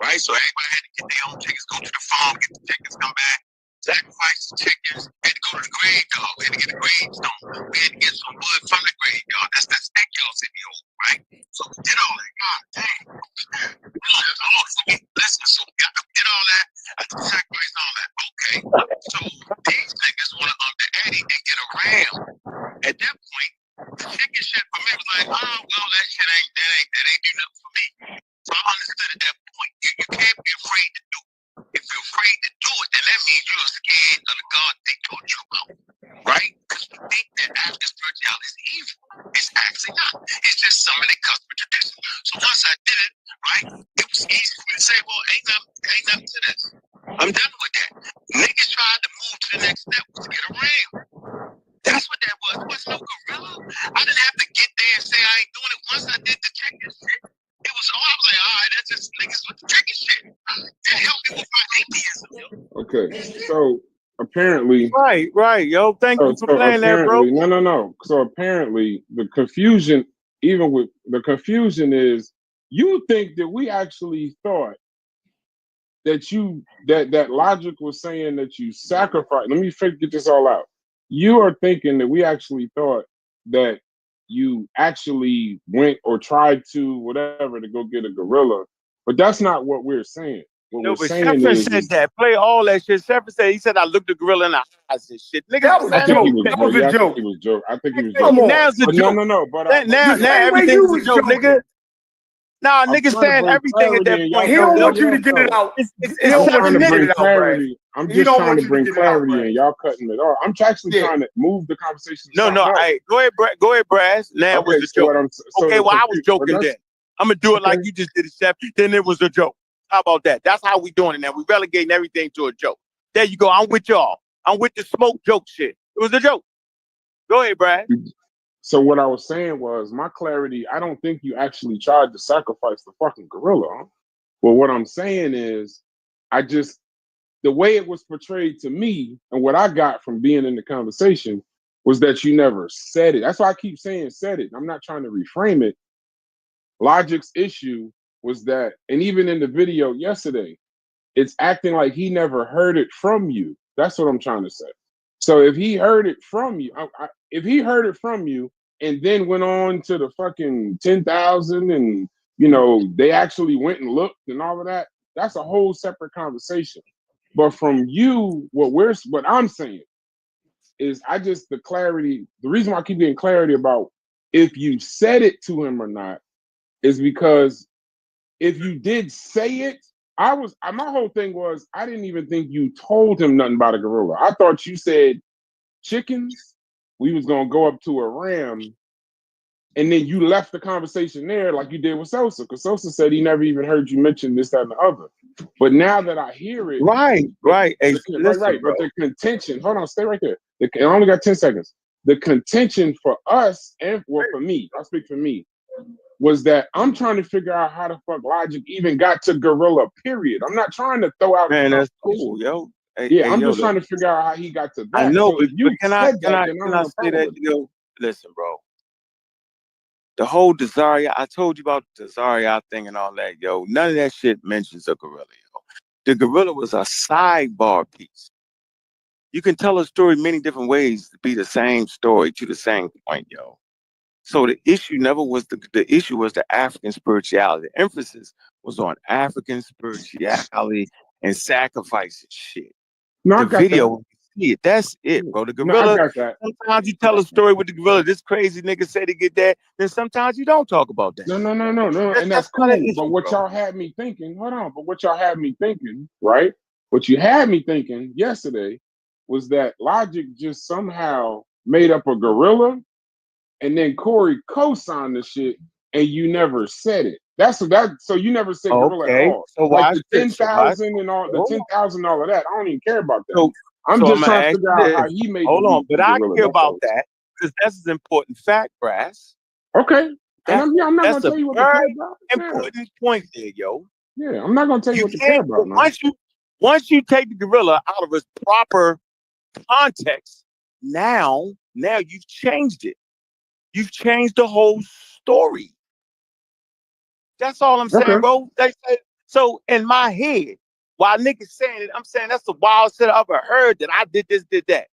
Right? So everybody had to get their own chickens, go to the farm, get the chickens, come back. Sacrifice the chickens, had to go to the graveyard, we had to get the gravestone, we had to get some wood from the graveyard. That's that steak y'all said the old, right? So we did all that. God damn. Listen, so we did all that. I had to sacrifice all that. Okay. So these niggas want to up the ante and get a ram. At that point, the chicken shit for me was like, oh, well, that shit ain't do nothing for me. So I understood at that point, you can't be afraid to do it. If you're afraid to do it, then that means you're scared of the God they taught you about, right? Because we think that African spirituality is evil. It's actually not. It's just some of the custom tradition. So once I did it, right, it was easy for me to say, well, ain't nothing to this. I'm done with that. Niggas tried to move to the next step was to get a ram. That's what that was. It wasn't no gorilla. I didn't have to get there and say I ain't doing it. Once I did the chicken shit, it was all I was like, all right, that's just niggas with the chicken shit. That helped me with my atheism, yo. Okay, so apparently, right, yo. Thank you for playing that, bro. No. So apparently, the confusion, even with the confusion, is you think that we actually thought that logic was saying that you sacrifice. Let me get this all out. You are thinking that we actually thought that you actually went or tried to whatever to go get a gorilla, but that's not what we're saying. What No, we're but saying Sheffrin is said that. Play all that shit. Sheffrin said he said I looked the gorilla in the eyes and shit. Niggas That was I a think he joke. was. That was Yeah, a I think joke. he was joking. I think he was Come joking. on. Now it's a But joke. no. But Now The same way everything's you a was joke, joking. nigga. Nah, I'm niggas trying to saying bring everything at clarity, that and point. He y'all don't cutting want me you to off get it though. out. It's He I'm don't want trying you to to get bring it out, Brad. clarity. I'm He just don't trying want to you to bring get it out, clarity, Brad. and y'all cutting it off. I'm actually Yeah. trying to move the conversation to No, something else. hey, go ahead, Brass. Now it was Okay, a so joke. what I'm so Okay, the well, I was but joking then. I'm gonna do it like okay. you just did it, Chef. Then it was a joke. How about that? That's how we doing it now. We relegating everything to a joke. There you go. I'm with y'all. I'm with the smoke joke shit. It was a joke. Go ahead, Brad. So what I was saying was my clarity. I don't think you actually tried to sacrifice the fucking gorilla. Huh? Well, what I'm saying is, the way it was portrayed to me and what I got from being in the conversation was that you never said it. That's why I keep saying said it. I'm not trying to reframe it. Logic's issue was that, and even in the video yesterday, it's acting like he never heard it from you. That's what I'm trying to say. So if he heard it from you, if he heard it from you and then went on to the fucking 10,000 and, they actually went and looked and all of that, that's a whole separate conversation. But from you, what I'm saying is the reason why I keep getting clarity about if you said it to him or not is because if you did say it, my whole thing was I didn't even think you told him nothing about a gorilla. I thought you said chickens, we was gonna go up to a ram, and then you left the conversation there like you did with Sosa, because Sosa said he never even heard you mention this, that, and the other. But now that I hear it, Right. Hey, listen, right. bro. But the contention, hold on, stay right there. I only got 10 seconds. The contention for us, and for me, I'll speak for me, was that I'm trying to figure out how the fuck Logic even got to gorilla, period. I'm not trying to throw out Man, that's cool, yo. I'm just trying to figure out how he got to that. I know, So if you but can I said that, then I don't have a say problem that, with it. yo? Listen, bro. The whole Desire, I told you about the Desire thing and all that, yo. None of that shit mentions a gorilla, yo. The gorilla was a sidebar piece. You can tell a story many different ways to be the same story to the same point, yo. So the issue never was the issue was the African spirituality. The emphasis was on African spirituality and sacrifice and shit. No, I The got video, that. you see it. That's it, bro. The No, I gorilla. got that. Sometimes you tell a story with the gorilla. This crazy nigga said he get that. Then sometimes you don't talk about that. No, and that's not an cool. issue, But what bro. y'all had me thinking, hold on, but what y'all had me thinking, right? What you had me thinking yesterday was that Logic just somehow made up a gorilla and then Corey co-signed the shit and you never said it. That's that. So you never said gorilla at Okay. all. So Like watch the this. 10,000 and all the Hold on. 10,000, all of that. I don't even care about that. So I'm I'm just gonna trying to ask figure you out how this. he made Hold the on, leap but to I gorilla. care That's about all. that because that's an important fact, Brass. Okay. And I'm not That's gonna a tell you what to care very about. Yeah. important point there, yo. Yeah, I'm not gonna tell you You what to care can't about, man. once you take the gorilla out of its proper context, now you've changed it. You've changed the whole story. That's all I'm saying, Okay. bro. So in my head, while niggas saying it, I'm saying that's the wildest shit I ever heard that I did this, did that.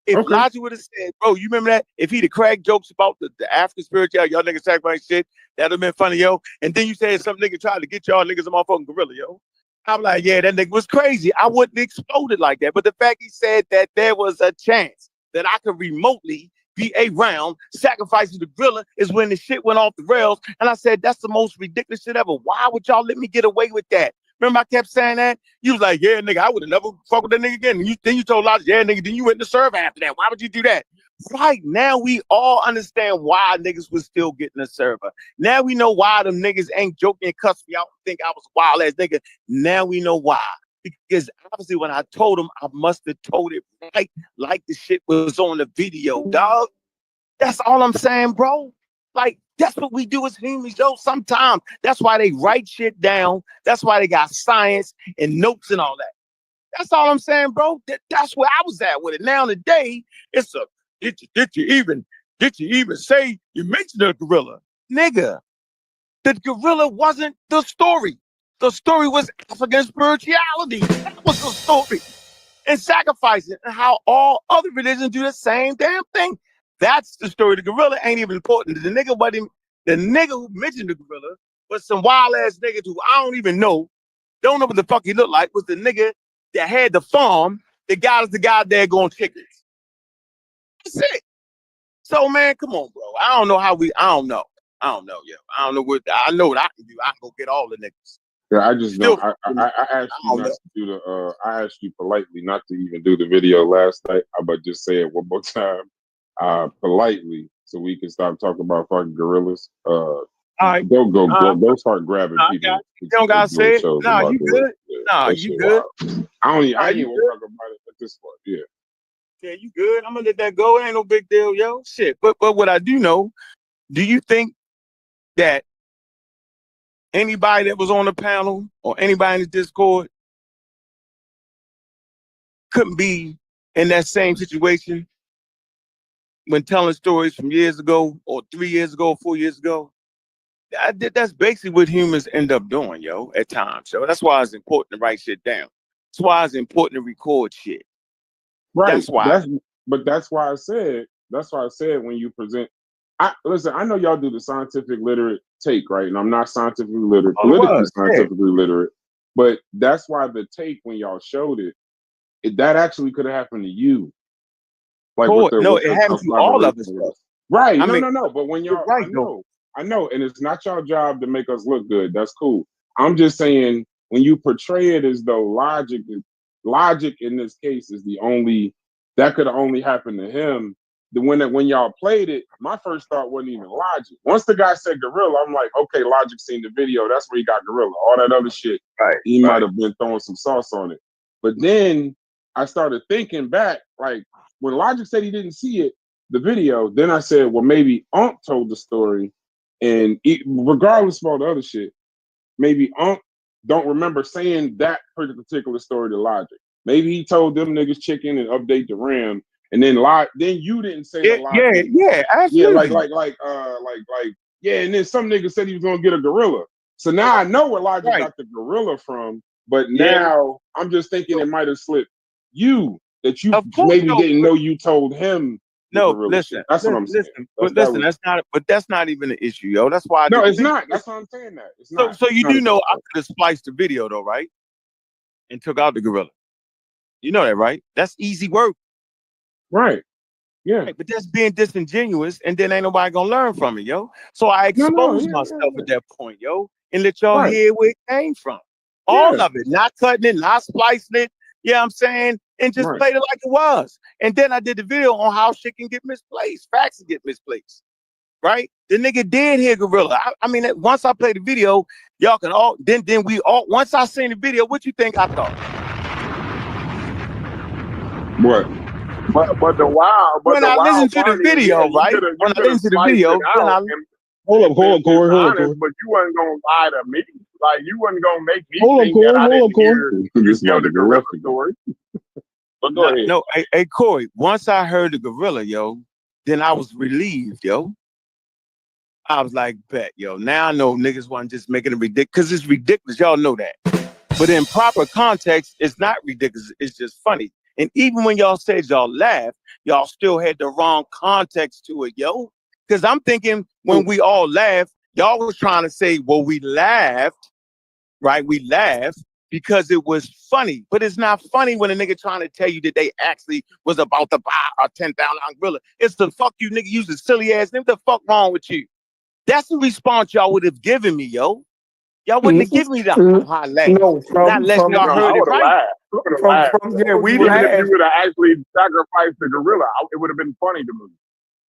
If Okay. Logic would have said, bro, you remember that? If he'd have cracked jokes about the African spirituality, y'all niggas sacrifice shit, that'd have been funny, yo. And then you said some nigga tried to get y'all niggas a motherfucking gorilla, yo. I'm like, yeah, that nigga was crazy. I wouldn't explode it like that. But the fact he said that there was a chance that I could remotely be around sacrificing the gorilla is when the shit went off the rails. And I said, that's the most ridiculous shit ever. Why would y'all let me get away with that? Remember I kept saying that? You was like, yeah, nigga, I would have never fucked with that nigga again. And then you told Logic, yeah, nigga, then you went to serve after that. Why would you do that? Right now, we all understand why niggas was still getting a server. Now we know why them niggas ain't joking and cussed me out and think I was a wild ass nigga. Now we know why. Because obviously when I told him, I must have told it right like the shit was on the video, dog. That's all I'm saying, bro. Like, that's what we do as humans, yo. Sometimes that's why they write shit down. That's why they got science and notes and all that. That's all I'm saying, bro. That's where I was at with it. Now today, it's a did you even say you mentioned the gorilla? Nigga, the gorilla wasn't the story. The story was African spirituality. That was the story. And sacrificing and how all other religions do the same damn thing. That's the story. The gorilla ain't even important. The nigga who mentioned the gorilla was some wild ass niggas who I don't even know. Don't know what the fuck he looked like. Was the nigga that had the farm that got us the goddamn going chickens. That's it. So man, come on, bro. I don't know, yo. I don't know I know what I can do. I can go get all the niggas. Yeah, I just Still, don't. I asked you not to do the. I asked you politely not to even do the video last night. But just say it one more time, politely, so we can stop talking about fucking gorillas. all right. Go start grabbing people. You don't gotta say it. Nah, you good. Yeah, nah, you good. I ain't even want to talk about it at this point. Yeah. Yeah, you good. I'm gonna let that go. It ain't no big deal, yo. Shit. But what I do know, do you think that anybody that was on the panel or anybody in the Discord couldn't be in that same situation when telling stories from years ago or 3 years ago, 4 years ago? That's basically what humans end up doing, yo, at times. So that's why it's important to write shit down. That's why it's important to record shit. Right. That's why. That's why I said. That's why I said when you present. Listen. I know y'all do the scientific literate take, right? And I'm not scientifically literate, politically scientifically literate. But that's why the take when y'all showed it, that actually could have happened to you. Like it happened to all of us. Right. No. But when y'all, right, I know, and it's not your job to make us look good. That's cool. I'm just saying when you portray it as though logic in this case is the only that could have only happened to him. When y'all played it, my first thought wasn't even Logic. Once the guy said gorilla, I'm like, okay, Logic seen the video. That's where he got gorilla. All that other shit, he might have been throwing some sauce on it. But then I started thinking back, like when Logic said he didn't see it, the video, then I said, well, maybe Unc told the story, and regardless of all the other shit, maybe Unc don't remember saying that particular story to Logic. Maybe he told them niggas chicken and update the RAM, and then you didn't say the Logic. Yeah, absolutely. Yeah, like yeah, and then some nigga said he was gonna get a gorilla. So now I know where Logic got the gorilla from, but now I'm just thinking it might have slipped you that you maybe didn't know you told him. No, gorilla listen, shit. That's what I'm saying. That's not even an issue, yo. That's why. No, it's not. That's why I'm saying that. It's not. So you do know I could have spliced the video though, right? And took out the gorilla. You know that, right? That's easy work. Right. Yeah. Right, but that's being disingenuous, and then ain't nobody gonna learn from it, yo. So I exposed myself at that point, yo, and let y'all hear where it came from. All of it, not cutting it, not splicing it. Yeah, I'm saying, and just played it like it was. And then I did the video on how shit can get misplaced, facts can get misplaced. Right? The nigga did hear gorilla. I mean, once I played the video, y'all can all then we all once I seen the video, what you think I thought? What? But the wild, but when I listened to the video, right? When I listened to the video, then I hold up, Corey. But you wasn't gonna lie to me. Like you wasn't gonna make me think Corey, that I didn't hear this about the gorilla story. But go ahead. No, hey, Corey. Once I heard the gorilla, yo, then I was relieved, yo. I was like, bet, yo. Now I know niggas want just making it ridiculous because it's ridiculous. Y'all know that. But in proper context, it's not ridiculous. It's just funny. And even when y'all said y'all laughed, y'all still had the wrong context to it, yo. Because I'm thinking when we all laughed, y'all was trying to say, well, we laughed, right? We laughed because it was funny. But it's not funny when a nigga trying to tell you that they actually was about to buy a $10,000 gorilla. It's the fuck you nigga use a silly ass name. What the fuck wrong with you? That's the response y'all would have given me, yo. Y'all wouldn't have given me the high laugh. No, not unless y'all heard it right. We even laughed. if you would have actually sacrificed the gorilla, it would have been funny to me.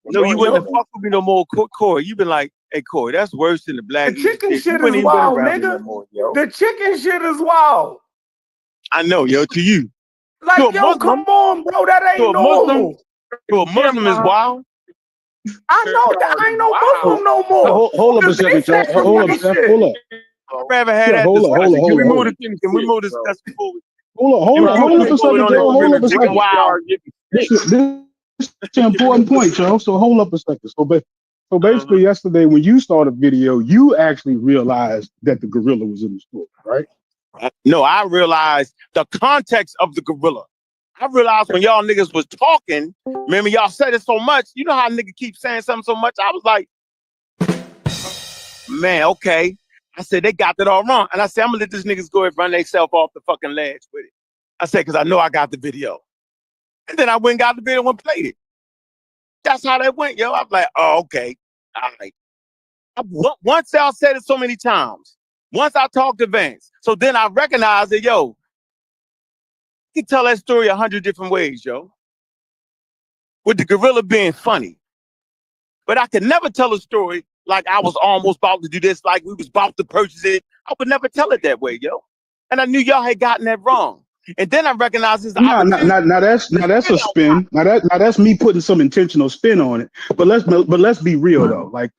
No, you wouldn't have fucked with me no more, Corey. You've been like, hey, Corey, that's worse than the black. The chicken shit you is wild, nigga. The chicken shit is wild. I know, yo, to you. Like, to yo, come on, bro. That ain't normal. To a Muslim is wild. I know that I ain't no Muslim no more. Hold up a second, y'all. Hold up. I'd rather have that discussion. Can we move the discussion forward? Hold up a second, y'all. Hold up a second. This is an important point, y'all. So hold up a second. So basically, yesterday when you saw the video, you actually realized that the gorilla was in the store, right? No, I realized the context of the gorilla. I realized when y'all niggas was talking, remember y'all said it so much. You know how nigga keep saying something so much? I was like, man, okay. I said, they got that all wrong. And I said, I'm gonna let these niggas go and run themselves off the fucking ledge with it. I said, because I know I got the video. And then I went and got the video and played it. That's how that went, yo. I was like, oh, okay. All right. Once y'all said it so many times, once I talked to Vance, so then I recognized that, yo, you can tell that story 100 different ways, yo. With the gorilla being funny. But I could never tell a story like I was almost about to do this, like we was about to purchase it. I would never tell it that way, yo. And I knew y'all had gotten that wrong. And then I recognized this. Now that's a spin. Now that's me putting some intentional spin on it. But let's be real though. Like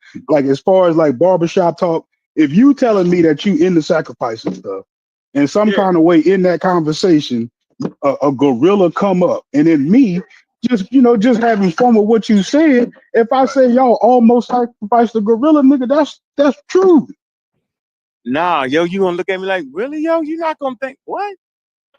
as far as like barbershop talk, if you telling me that you into sacrificing stuff, in some kind of way in that conversation, a gorilla come up, and then me just having fun with what you said. If I say y'all almost sacrificed the gorilla, nigga, that's true. Nah, yo, you gonna look at me like, really, yo? You not gonna think what?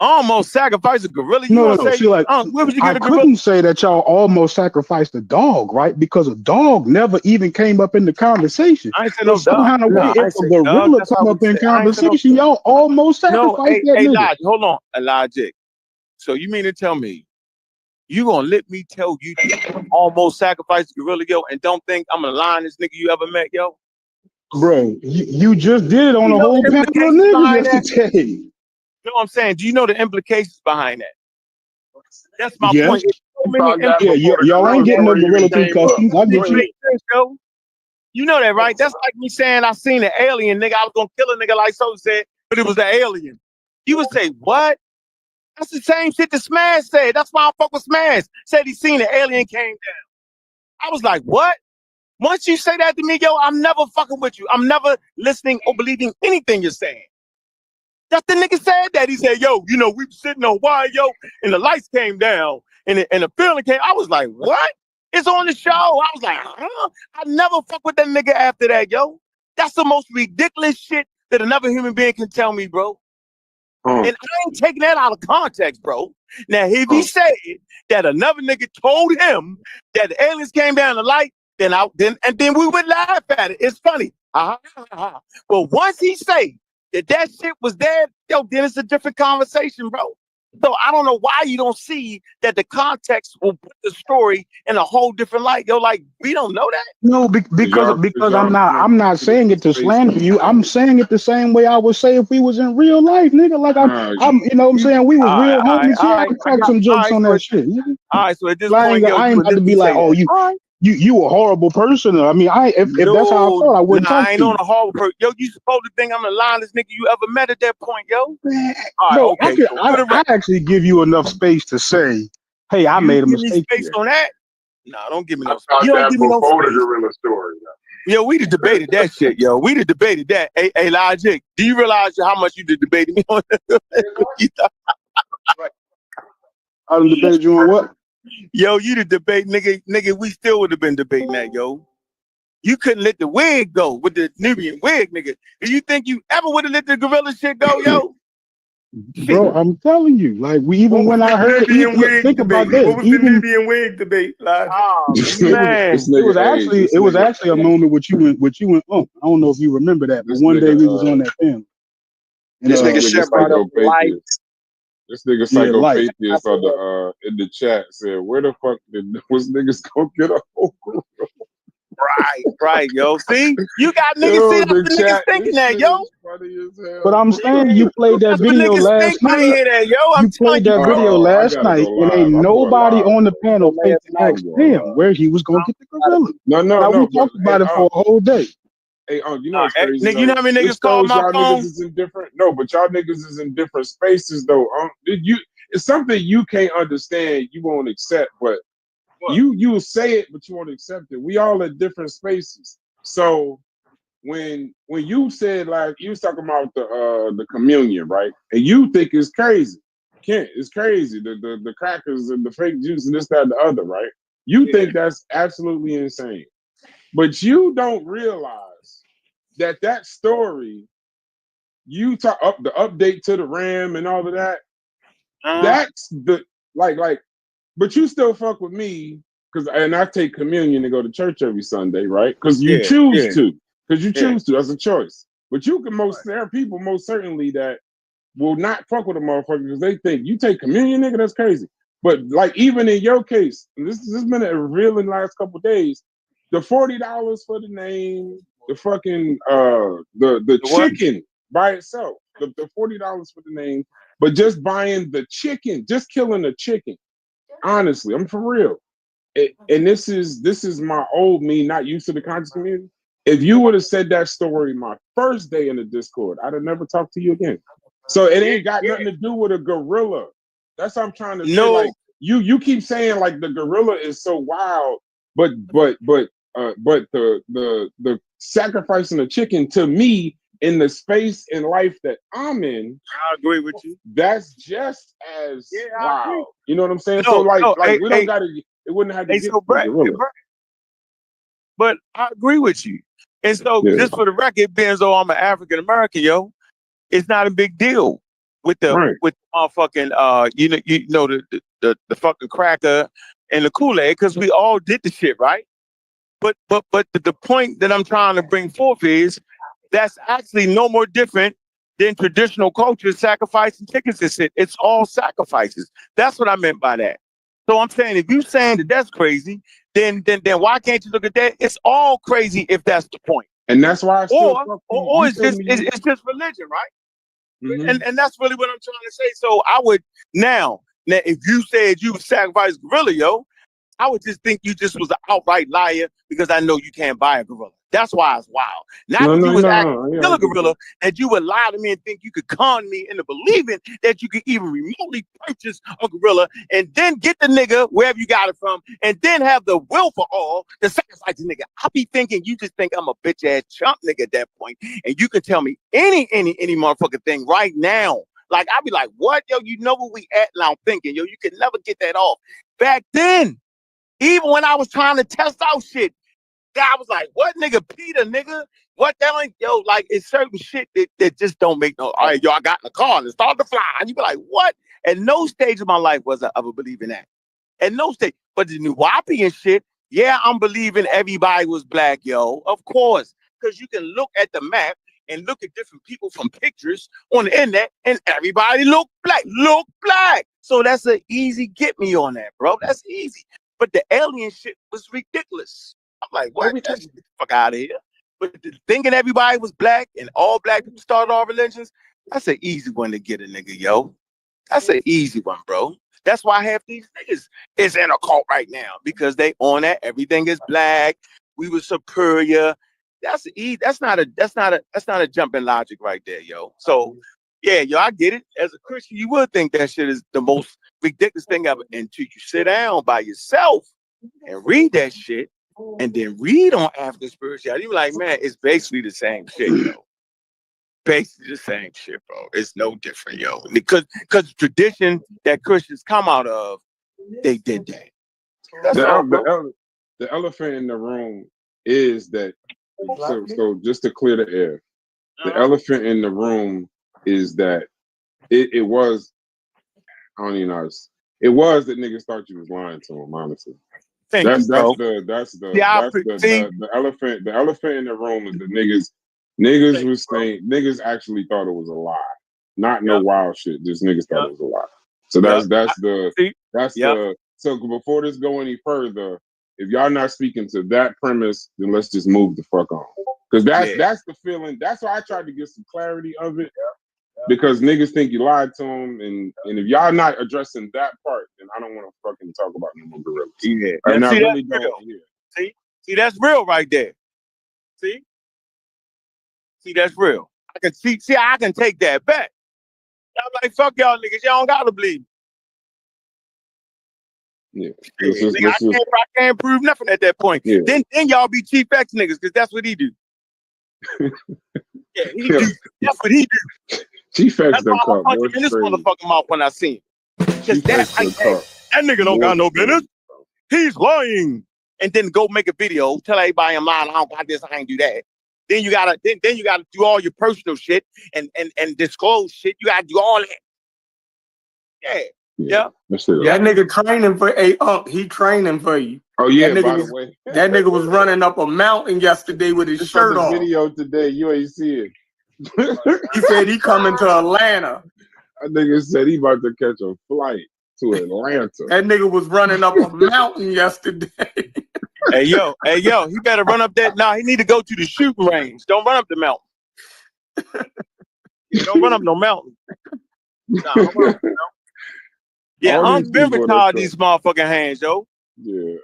Almost sacrificed a gorilla? You No. say, See, like, where would you get I couldn't say that y'all almost sacrificed a dog, right? Because a dog never even came up in the conversation. I ain't say no somehow dog. Way, if a gorilla come up in conversation, y'all almost sacrificed that nigga. Elijah, hold on, Elijah. So you mean to tell me you gonna let me tell you almost sacrificed the gorilla, yo, and don't think I'm a lying nigga you ever met, yo? Bro, you just did it on a whole panel of niggas yesterday. You know what I'm saying? Do you know the implications behind that? That's my point. Y'all ain't getting no gorilla through customs. I get you. You know that, right? That's like me saying I seen an alien, nigga. I was gonna kill a nigga like so said, but it was the alien. You would say, what? That's the same shit that Smash said. That's why I fuck with Smash. Said he seen an alien came down. I was like, what? Once you say that to me, yo, I'm never fucking with you. I'm never listening or believing anything you're saying. That the nigga said that. He said, yo, we were sitting on wire, yo, and the lights came down and the feeling came. I was like, what? It's on the show. I was like, huh? I never fuck with that nigga after that, yo. That's the most ridiculous shit that another human being can tell me, bro. And I ain't taking that out of context, bro. Now, if he said that another nigga told him that the aliens came down the light, then we would laugh at it. It's funny. But once he say that shit was there, yo, then it's a different conversation, bro. So I don't know why you don't see that the context will put the story in a whole different light. Yo, like, we don't know that. No, because I'm not saying it to slander you. I'm saying it the same way I would say if we was in real life, nigga. Like I'm you know what I'm saying? We was real homies. Yeah, I could crack some jokes on that shit. Nigga. All right, so at this I point, yo, ain't about to be like, oh, you a horrible person. I mean, if that's how I felt, I wouldn't talk I ain't to you. on a horrible person. Yo, you supposed to think I'm the lyingest nigga you ever met at that point, yo. Man, All right, no, I actually give you enough space to say, hey, I made a mistake. Give me space on that? No, don't give me no space. You don't give me no before space. the gorilla story. Yo, we done debated that shit, yo. We done debated that. Hey, Logic, do you realize how much you did debated me on that? I done debated you on what? Yo, you did debate, nigga, we still would have been debating that, yo. You couldn't let the wig go with the Nubian wig, nigga. Do you think you ever would have let the gorilla shit go, yo? Bro, I'm telling you, like when I heard think about this. What was the Nubian wig debate? Like, man, it was actually a moment with you and I don't know if you remember that, but one day we was on that panel. And, this nigga psychopathist. This nigga psychopathist on the in the chat said, "Where the fuck was niggas gonna get a whole gorilla?" Right, yo. See, you got niggas niggas thinking that, yo. But I'm saying you played that video last night. You played that video last night, and ain't nobody on the panel picked to ask him where he was gonna get the gorilla. No. We talked about it for a whole day. Hey, you know what's crazy? Nigga, you know how many niggas called my phone? Niggas is in different. No, but y'all niggas is in different spaces though. It's something you can't understand. You won't accept, but you say it, but you won't accept it. We all at different spaces. So when you said, like, you was talking about the communion, right? And you think it's crazy. It's crazy. The crackers and the fake juice and this, that, and the other, right? You think that's absolutely insane. But you don't realize that story, you talk up the update to the RAM and all of that. That's the like, but you still fuck with me and I take communion and go to church every Sunday, right? Because you choose to. Because you choose to. That's a choice. But you can there are people most certainly that will not fuck with a motherfucker because they think you take communion, nigga, that's crazy. But like even in your case, and this has been a real in the last couple of days, the $40 for the name, the fucking the chicken by itself, the $40 for the name, but just buying the chicken, just killing the chicken. Honestly, I'm for real. And this is my old me, not used to the conscious community. If you would have said that story my first day in the Discord, I'd have never talked to you again. So it ain't got nothing to do with a gorilla. That's what I'm trying to say. Like you keep saying like the gorilla is so wild, but the sacrificing the chicken to me in the space in life that I'm in, I agree with you. That's just as wild. You know what I'm saying? So we don't gotta. It wouldn't have to get gorilla. But I agree with you. And so, just for the record, being though I'm an African American, yo, it's not a big deal with the motherfucking you know the fucking cracker and the Kool-Aid because we all did the shit, right? But the point that I'm trying to bring forth is that's actually no more different than traditional culture sacrificing chickens and shit. It's all sacrifices. That's what I meant by that. So I'm saying if you're saying that that's crazy, then why can't you look at that? It's all crazy if that's the point. And that's why I still or it's just religion, right? Mm-hmm. And that's really what I'm trying to say. So I would now if you said you would sacrifice gorilla, yo, I would just think you just was an outright liar because I know you can't buy a gorilla. That's why it's wild. Not that you was actually kill a gorilla, that you would lie to me and think you could con me into believing that you could even remotely purchase a gorilla and then get the nigga wherever you got it from and then have the will for all to sacrifice the nigga. I be thinking you just think I'm a bitch ass chump nigga at that point, and you can tell me any motherfucking thing right now. Like I'd be like, what, yo? You know where we at? And I'm thinking, yo, you can never get that off. Back then, Even when I was trying to test out shit, I was like, what nigga, Peter, nigga? What that ain't, yo, like, it's certain shit that just don't make no, all right, yo, I got in the car and it started to fly. And you be like, what? At no stage of my life was I ever believing that. At no stage. But the Nuwapi and shit, yeah, I'm believing everybody was black, yo. Of course. Because you can look at the map and look at different people from pictures on the internet and everybody look black. Look black. So that's an easy get me on that, bro. That's easy. But the alien shit was ridiculous. I'm like, what? That's the fuck out of here. But thinking everybody was black and all black people started all religions, that's an easy one to get a nigga, yo. That's an easy one, bro. That's why half these niggas is in a cult right now, because they on that everything is black. We were superior. That's easy. That's not a jumping logic right there, yo. So yeah, yo, I get it. As a Christian, you would think that shit is the most ridiculous thing ever until you sit down by yourself and read that shit, and then read on African spirituality. You're like, man, it's basically the same shit, yo. Basically the same shit, bro. It's no different, yo. Because the tradition that Christians come out of, they did that. That's all, bro. The elephant in the room is that. So just to clear the air, the elephant in the room is that it was. I don't even know. It was that niggas thought you was lying to them, honestly. That's the elephant. The elephant in the room is the niggas was saying, niggas actually thought it was a lie, not no wild shit. Just niggas thought it was a lie. So so before this go any further, if y'all not speaking to that premise, then let's just move the fuck on. Because that's the feeling. That's why I tried to get some clarity of it. Because niggas think you lied to them, and if y'all not addressing that part, then I don't want to fucking talk about no more gorillas. Yeah, and I see, really that's don't. real. See, that's real right there. See, that's real. I can see, I can take that back. I'm like, fuck y'all niggas, y'all don't gotta believe. Yeah, I can't prove nothing at that point. Yeah. Then y'all be Chief X niggas, because that's what he do. Yeah, he do. That's what he do. Chief X done caught more in this motherfucking mouth when I seen him. Because that nigga don't got no business. He's lying. And then go make a video, tell everybody I'm lying, I don't got this, I ain't do that. Then you gotta do all your personal shit and disclose shit. You gotta do all that. Yeah. That nigga training for he training for you. Oh yeah, that by the way. That nigga was running up a mountain yesterday with his shirt off. Video today, you ain't see it. He said he coming to Atlanta. That nigga said he about to catch a flight to Atlanta. That nigga was running up a mountain yesterday. Hey yo, he better run up that. Nah, he need to go to the shooting range. Don't run up the mountain. Don't run up no mountain. Nah, don't run up the mountain. Yeah, I'm been retired these motherfucking hands, yo. Yeah.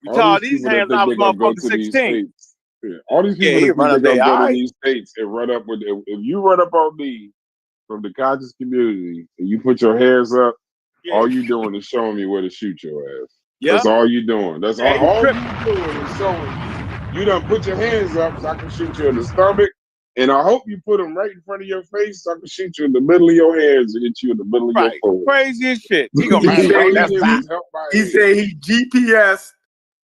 Retired these hands I was motherfucking 16. Yeah. All these people that go to these states and run up with it. If you run up on me from the conscious community and you put your hands up, all you doing is showing me where to shoot your ass. That's all you doing. That's all you doing is showing you done put your hands up so I can shoot you in the stomach. And I hope you put them right in front of your face so I can shoot you in the middle of your hands and hit you in the middle of your forehead. Crazy as shit. He said he GPS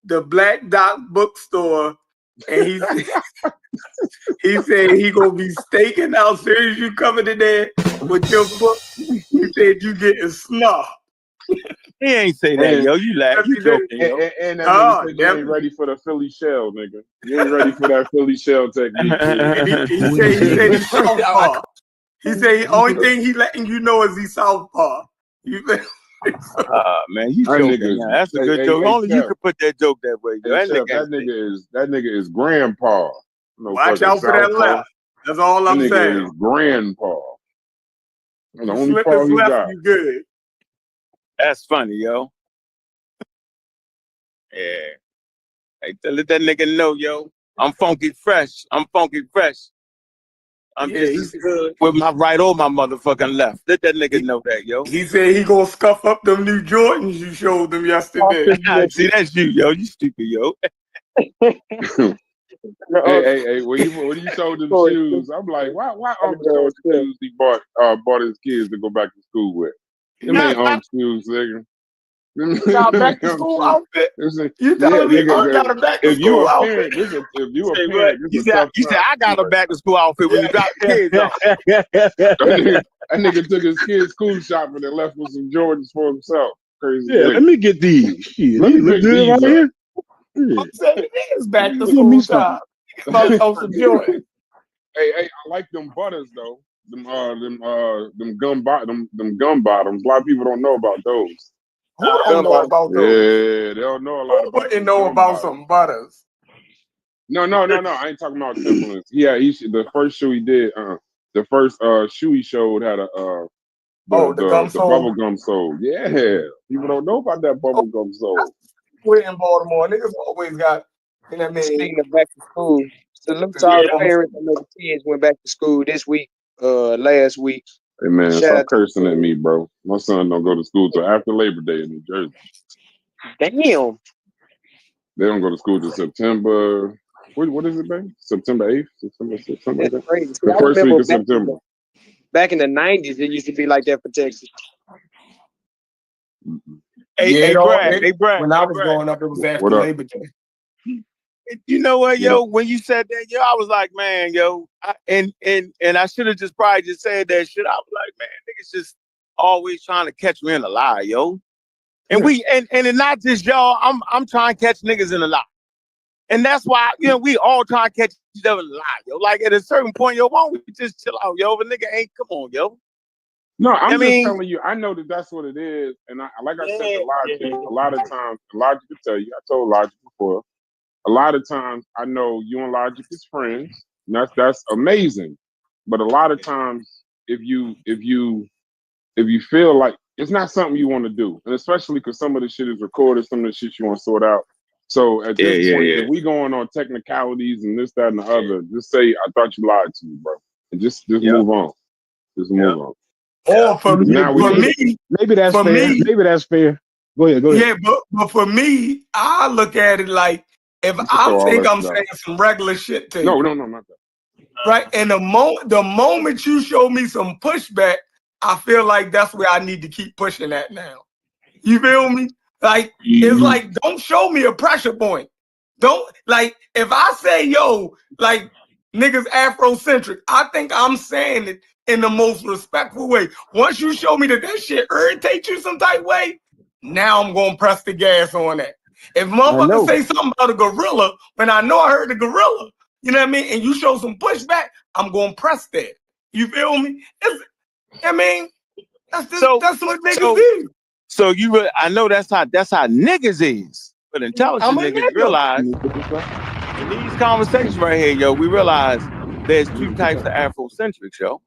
the Black Dot bookstore, and he said he gonna be staking out as soon as you coming in there with your book. He said you getting snuffed. He ain't say that, yo. You laugh. You joking, yo. And that nigga said you ain't ready for the Philly shell, nigga. You ain't ready for that Philly shell technique. He said he's southpaw. He said the only thing he letting you know is he's southpaw. Man, you joking. That's a good joke. Only you could put that joke that way. Yo. That nigga is grandpa. No, watch out for that left. That's all I'm saying. Nigga is grandpa. And the only fall he got. You good. That's funny, yo. Yeah. Hey, let that nigga know, yo. I'm funky fresh. I'm just as good with my right or my motherfucking left. Let that nigga know that, yo. He said he gonna scuff up them new Jordans you showed them yesterday. See, that's you, yo. You stupid, yo. Hey, when you showed them shoes, I'm like, why Uncle showed the shoes he bought his kids to go back to school with? Them ain't shoes, nigga. Got a back to school outfit. You telling me got a back to if you school a outfit? parent, if you a Say what? parent, this You is a said tough you said time. I got a back to school outfit when you drop the kids off. That nigga took his kids school shopping and left with some Jordans for himself. Crazy. Yeah, let me get these. Shit, Let these me look pick good these right up. here. I'm saying it is back to Give me school some. time. About some joy. Hey, I like them butters though. Them gum bottoms. A lot of people don't know about those. Who don't know about those? Yeah, they don't know a lot Who about. wouldn't know about some butters? No. I ain't talking about Timberlands. Yeah, the first shoe he did. The first shoe he showed had the gum the sole. bubble gum sole. Yeah, people don't know about that bubble gum sole. We're in Baltimore. Niggas always got. You know what I mean? Speaking of back to school, salute to all the parents. I know the kids went back to school this week, last week. Hey man, Shout stop out to cursing at me, bro. My son don't go to school till after Labor Day in New Jersey. Damn. They don't go to school till September. What is it, babe? September 8th? September 6th, something like That's that? crazy. See, The I first week remember of September. back in the 90s, it used to be like that for Texas. Hey, Brad. When I was growing up, it was after What up? Labor Day. You know what, yo? When you said that, yo, I was like, man, yo, and I should have probably just said that shit. I was like, man, niggas just always trying to catch me in a lie, yo. And it's not just y'all. I'm trying to catch niggas in a lie, and that's why we all trying to catch each other in a lie, yo. Like at a certain point, yo, why don't we just chill out, yo? If a nigga ain't, come on, yo. No, I'm just telling you. I know that that's what it is, and I said to Logic, a lot of times, Logic will tell you. I told Logic before. A lot of times, I know you and Logic is friends, and that's amazing. But a lot of times, if you feel like it's not something you want to do, and especially because some of the shit is recorded, some of the shit you want to sort out. So at this point, if we going on technicalities and this, that, and the other, just say I thought you lied to me, bro, and just move on. Just move on. Or for me, maybe that's fair. Maybe that's fair. Go ahead. Yeah, but for me, I look at it like if I think I'm saying some regular shit to you. No, not that. Right, and the moment you show me some pushback, I feel like that's where I need to keep pushing that now. You feel me? Like it's like don't show me a pressure point. Don't like if I say yo like niggas Afrocentric, I think I'm saying it in the most respectful way. Once you show me that shit irritates you some type way, now I'm gonna press the gas on that. If motherfuckers say something about a gorilla when I know I heard the gorilla, you know what I mean, and you show some pushback, I'm gonna press that. You feel me? That's what niggas do. So I know that's how niggas is, but intelligent niggas realize in these conversations right here, yo, we realize there's two types of Afrocentrics, yo.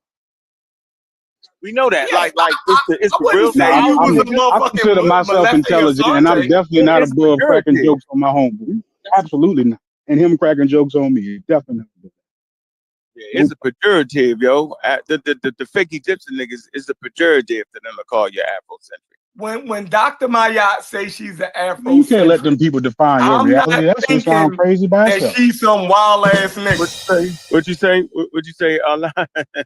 We know that, like it's the real thing. I consider myself intelligent, and I'm definitely not above cracking jokes on my homeboy. Absolutely not, and him cracking jokes on me, definitely. Yeah, it's a pejorative, yo. The fake Egyptian niggas is a pejorative for them to call you Afrocentric. When Dr. Mayat say she's an Afrocentric, you can't let them people define your reality. That shit sound crazy by itself. She's some wild ass nigga. What you say? What you say?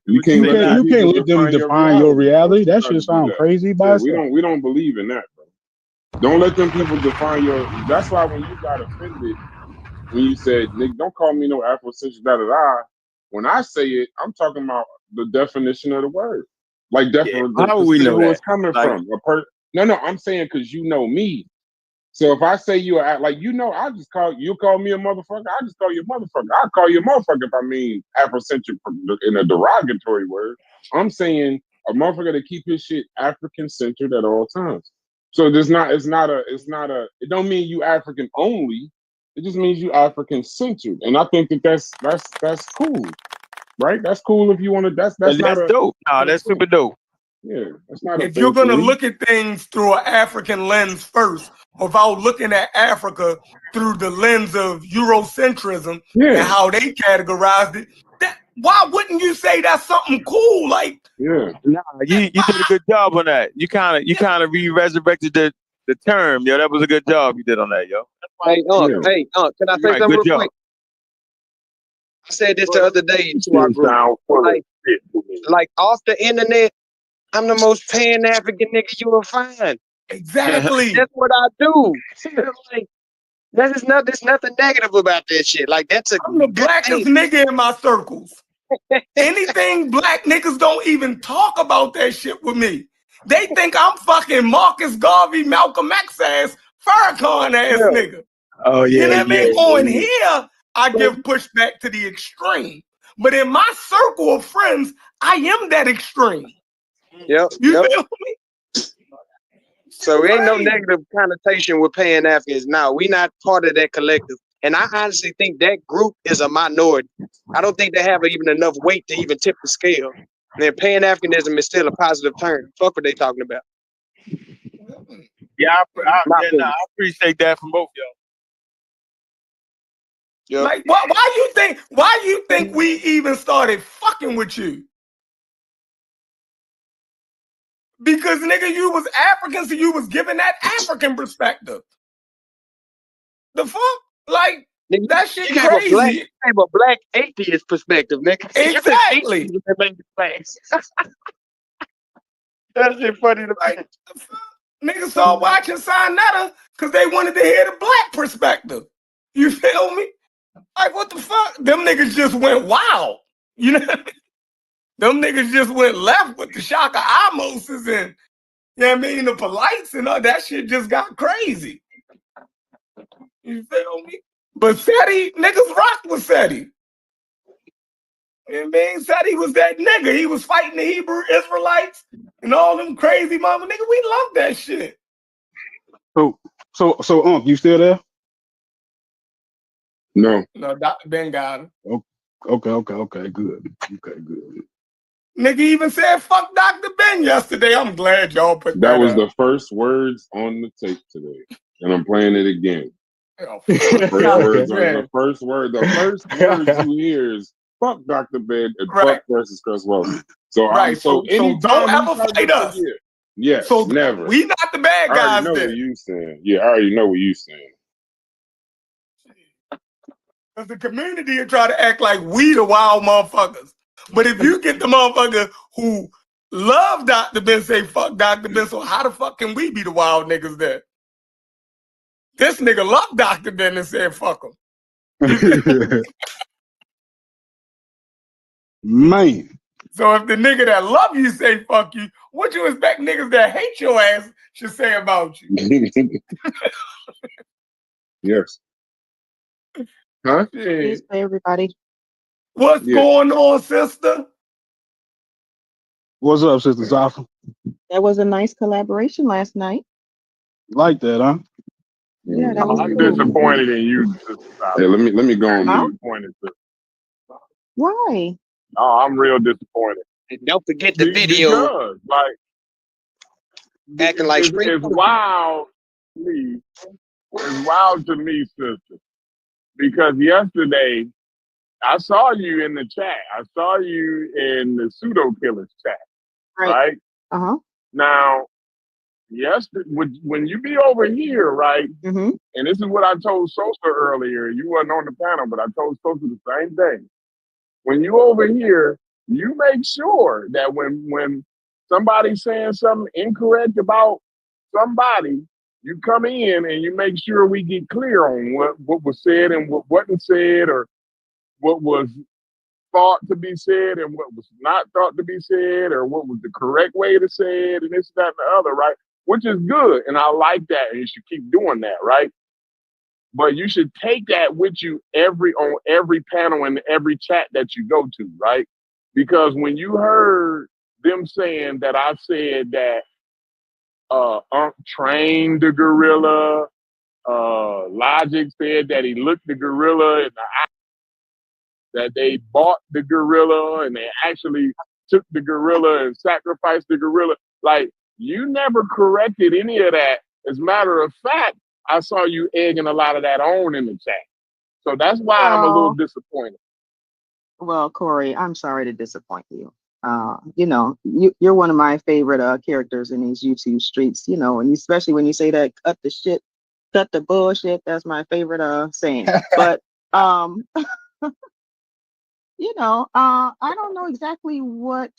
You can't let them define your reality. That shit sound crazy by itself. We don't believe in that, bro. Don't let them people define your. That's why when you got offended, when you said, "Nigga, don't call me no Afrocentric," when I say it, I'm talking about the definition of the word. Like how we know where that? it's coming from. No, I'm saying because you know me. So if I say you are like, I just call me a motherfucker. I just call you a motherfucker. I call you a motherfucker if I mean Afrocentric in a derogatory word. I'm saying a motherfucker to keep his shit African centered at all times. So it don't mean you African only. It just means you African centered, and I think that's cool, right? That's cool if you want to. That's dope. No, that's super dope. Yeah, that's not. If you're gonna look at things through an African lens first, without looking at Africa through the lens of Eurocentrism and how they categorized it, why wouldn't you say that's something cool? Like, yeah, nah, you did a good job on that. You kind of resurrected the term, yo. That was a good job you did on that, yo. Hey, can I say something real quick? I said this the other day to our group. Like off the internet, I'm the most pan-African nigga you will find. Exactly. That's what I do. Like, there's nothing negative about that shit. Like, that's a I'm the good blackest thing. nigga in my circles. Anything black niggas don't even talk about that shit with me. They think I'm fucking Marcus Garvey, Malcolm X ass, Farrakhan ass nigga. Oh yeah, You know what I mean? yeah. On here, I give pushback to the extreme. But in my circle of friends, I am that extreme. Yep. You feel me? So ain't no negative connotation with paying Africans. Now we not part of that collective. And I honestly think that group is a minority. I don't think they have even enough weight to even tip the scale. And Pan Africanism is still a positive term. Fuck what they talking about. Yeah, I appreciate that from both y'all. Yep. Like, why you think we even started fucking with you? Because nigga, you was African, so you was given that African perspective. The fuck? Like, nigga, that shit you crazy. gave a black atheist perspective, nigga. Exactly. That shit funny to like, niggas saw watching Sinetta because they wanted to hear the black perspective. You feel me? Like, what the fuck? Them niggas just went wild. You know what I mean? Them niggas just went left with the Shaka Amoses and, you know what I mean, the Polites and all that shit just got crazy. You feel me? But Seti, niggas rocked with Seti. You know what I mean? Seti was that nigga. He was fighting the Hebrew Israelites and all them crazy mama nigga. We love that shit. So, you still there? No. No, Dr. Ben got him. Okay, good. Okay, good. Nigga even said fuck Dr. Ben yesterday. I'm glad y'all put that That was up. the first words on the tape today. And I'm playing it again. Oh, The first words you hear is fuck Dr. Ben and fuck versus Chris Wilson. So I'm so don't ever fight us. Yes, so never. We not the bad guys. I already know what you saying. Yeah, I already know what you saying. Because the community will try to act like we the wild motherfuckers. But if you get the motherfucker who love Dr. Ben say fuck Dr. Ben, so how the fuck can we be the wild niggas there? This nigga loved Dr. Ben and said fuck him. Man. So if the nigga that love you say fuck you, what you expect niggas that hate your ass should say about you? Yes. Huh? Peace, everybody. What's going on, sister? What's up, Sister Zafa? That was a nice collaboration last night. Like that, huh? Yeah, that was I'm cool. disappointed in you, Sister Zafa. Hey, let me go on mute. Disappointed, sister. Why? Oh, I'm real disappointed. And don't forget the video. Because, like, acting like it's wild to me. It's wild to me, sister. Because yesterday, I saw you in the chat. I saw you in the pseudo killers chat. Right? Uh-huh. Now, yesterday, when you be over here, right? Mm-hmm. And this is what I told Sosa earlier. You wasn't on the panel, but I told Sosa the same thing. When you over here, you make sure that when somebody's saying something incorrect about somebody, you come in and you make sure we get clear on what was said and what wasn't said, or what was thought to be said and what was not thought to be said, or what was the correct way to say it, and this, that, and the other, right? Which is good, and I like that, and you should keep doing that, right? But you should take that with you on every panel and every chat that you go to, right? Because when you heard them saying that I said that trained the gorilla, Logic said that he looked the gorilla in the eye, that they bought the gorilla and they actually took the gorilla and sacrificed the gorilla. Like, you never corrected any of that. As a matter of fact, I saw you egging a lot of that on in the chat. So that's why I'm a little disappointed. Well, Corey, I'm sorry to disappoint you. You're one of my favorite characters in these YouTube streets, and especially when you say that cut the bullshit, that's my favorite saying. But I don't know exactly what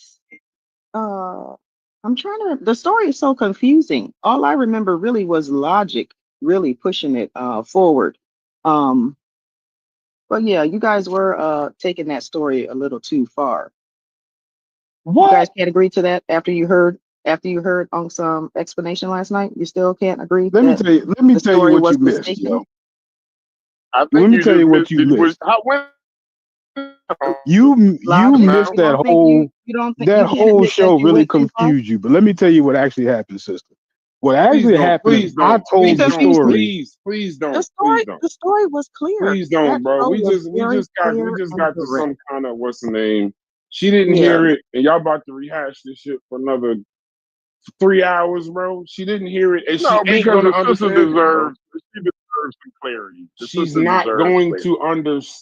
I'm trying to. The story is so confusing. All I remember really was logic, really pushing it forward. Um, but yeah, you guys were taking that story a little too far. You What? guys can't agree to that after you heard Unk's explanation last night. You still can't agree Let me that tell you. Let me the tell you story what you was missed, mistaken. yo. I Let think me you tell just you what missed you it. missed. How when You Logic. missed now? You don't think that you can't whole admit that show you really went too far? confused you. But let me tell you what actually happened, sister. What Please actually don't. happened is Please I don't. You told Please the don't. confused me. story. Please don't. Please don't. The story was clear. Please That don't, bro. show was We very just clear and got to direct. some kind of what's the name. She didn't Yeah. hear it, and y'all about to rehash this shit for another 3 hours, bro. She didn't hear it, and she No, ain't because gonna the sister understand it, bro. deserves some clarity. The She's sister not deserves going clarity. to understand.